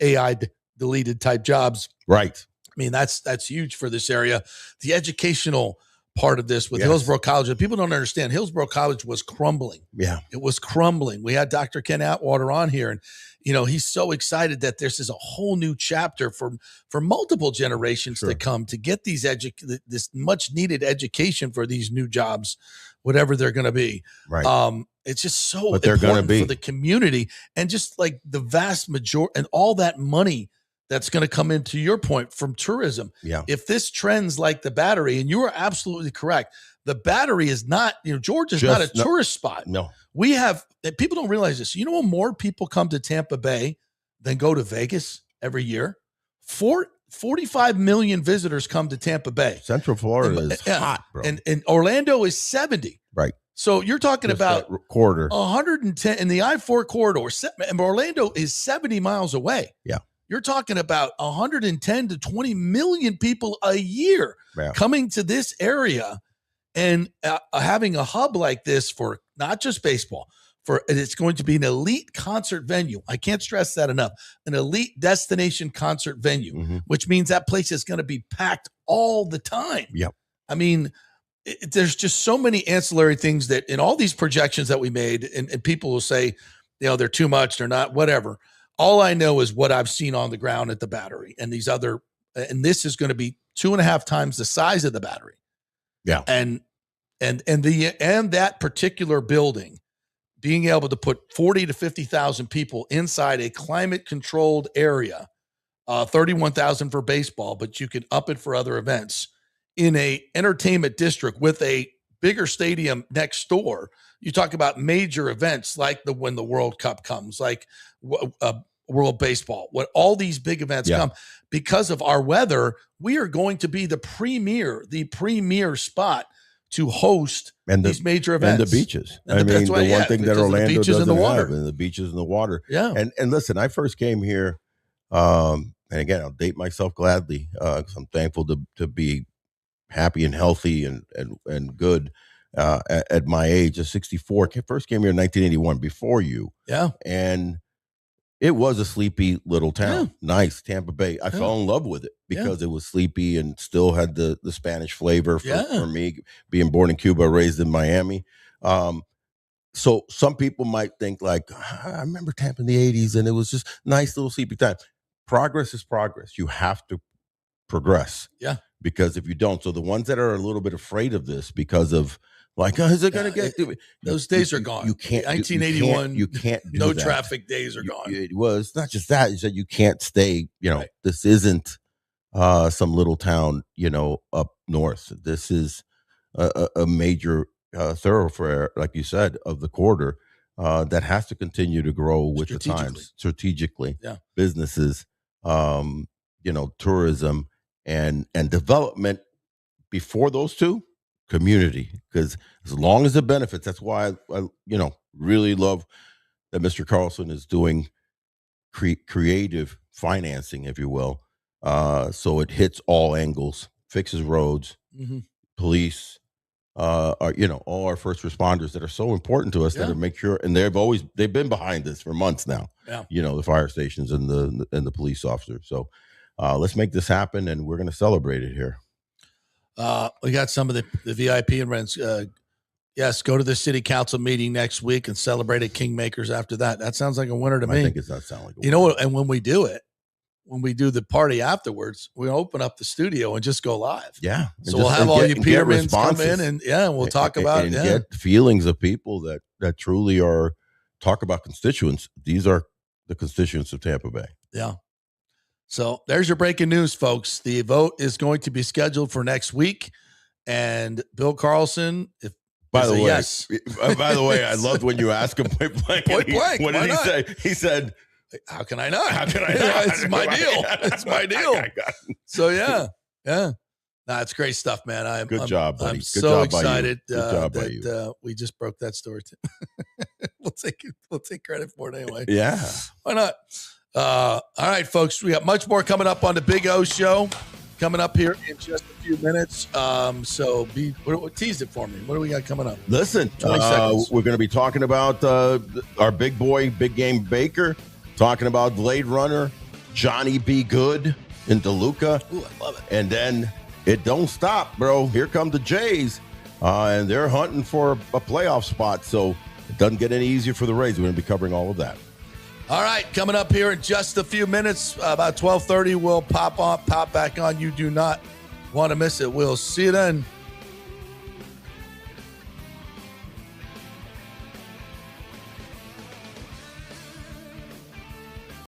AI deleted type jobs, right? I mean, that's huge for this area. The educational part of this with Hillsborough College, and people don't understand, Hillsborough College was crumbling. Yeah, it was crumbling. We had Dr. Ken Atwater on here, and he's so excited that this is a whole new chapter for multiple generations to come, to get this much needed education for these new jobs, whatever they're going to be. Right. It's just so But they're gonna important be. for the community, and just like the vast majority and all that money that's going to come in, to your point, from tourism. Yeah. If this trends like the Battery, and you are absolutely correct, the Battery is not, George is not a tourist spot. No. We have, people don't realize this. More people come to Tampa Bay than go to Vegas every year? 45 million visitors come to Tampa Bay. Central Florida is hot, bro. And Orlando is 70. Right. So you're talking Just about that quarter. 110 in the I-4 corridor. And Orlando is 70 miles away. Yeah. You're talking about 110 to 20 million people a year Yeah. coming to this area, and having a hub like this for not just baseball, it's going to be an elite concert venue. I can't stress that enough. An elite destination concert venue, which means that place is going to be packed all the time. Yep. I mean, there's just so many ancillary things that in all these projections that we made, and people will say, they're too much, they're not, whatever. All I know is what I've seen on the ground at the Battery, and this is going to be 2.5 times the size of the Battery. Yeah. And that particular building, being able to put 40 to 50,000 people inside a climate controlled area, 31,000 for baseball, but you can up it for other events in a entertainment district with a bigger stadium next door. You talk about major events like when the World Cup comes, like World Baseball, when all these big events come, because of our weather, we are going to be the premier spot to host these major events. And the beaches. And the one thing that Orlando beaches doesn't and the water. have, and the beaches and the water. Yeah. And listen, I first came here, and again, I'll date myself gladly, because I'm thankful to be happy and healthy and good at my age of 64. First came here in 1981, before you. Yeah. And it was a sleepy little town. Nice. Tampa Bay. I fell in love with it because it was sleepy and still had the Spanish flavor for me, being born in Cuba, raised in Miami. So some people might think like, I remember Tampa in the 80s and it was just nice little sleepy time. Progress is progress. You have to progress. Yeah. Because if you don't, so the ones that are a little bit afraid of this because of like, is it going to get those days are gone. You can't. 1981. You can't do no that. traffic days are gone. It was not just that. You said you can't stay. This isn't some little town. Up north. This is a major thoroughfare, like you said, of the quarter that has to continue to grow with the times strategically. Yeah. Businesses, tourism and development. Before those two, community, because as long as it benefits, that's why I really love that Mr. Carlson is doing creative financing, if you will, so it hits all angles, fixes roads, police, all our first responders that are so important to us that make sure, and they've been behind this for months now. Yeah. The fire stations and the police officers. So let's make this happen, and we're going to celebrate it here. We got some of the VIP and rents. Yes, go to the city council meeting next week and celebrate at Kingmakers after that. That sounds like a winner to me. I think it does sound like a winner. You know what? And when we do the party afterwards, we open up the studio and just go live. Yeah. So we'll have all you Petermans come in and we'll talk about get feelings of people that truly talk about constituents. These are the constituents of Tampa Bay. Yeah. So there's your breaking news, folks. The vote is going to be scheduled for next week. And Bill Carlson, by the way, I loved when you asked him point blank. Point blank. What did he say? He said, how can I not? How can I not? It's my deal. It's my deal. So yeah. Nah, it's great stuff, man. Good job, buddy. I'm Good so job excited by you. Good job by you. that we just broke that story too. we'll take credit for it anyway. Yeah. Why not? All right, folks. We got much more coming up on the Big O Show. Coming up here in just a few minutes. So tease it for me. What do we got coming up? Listen, 20 seconds. We're going to be talking about our big boy, Big Game Baker, talking about Blade Runner, Johnny B. Good in DeLuca. Ooh, I love it. And then it don't stop, bro. Here come the Jays, and they're hunting for a playoff spot. So it doesn't get any easier for the Rays. We're going to be covering all of that. All right, coming up here in just a few minutes, about 12:30, we'll pop back on. You do not want to miss it. We'll see you then.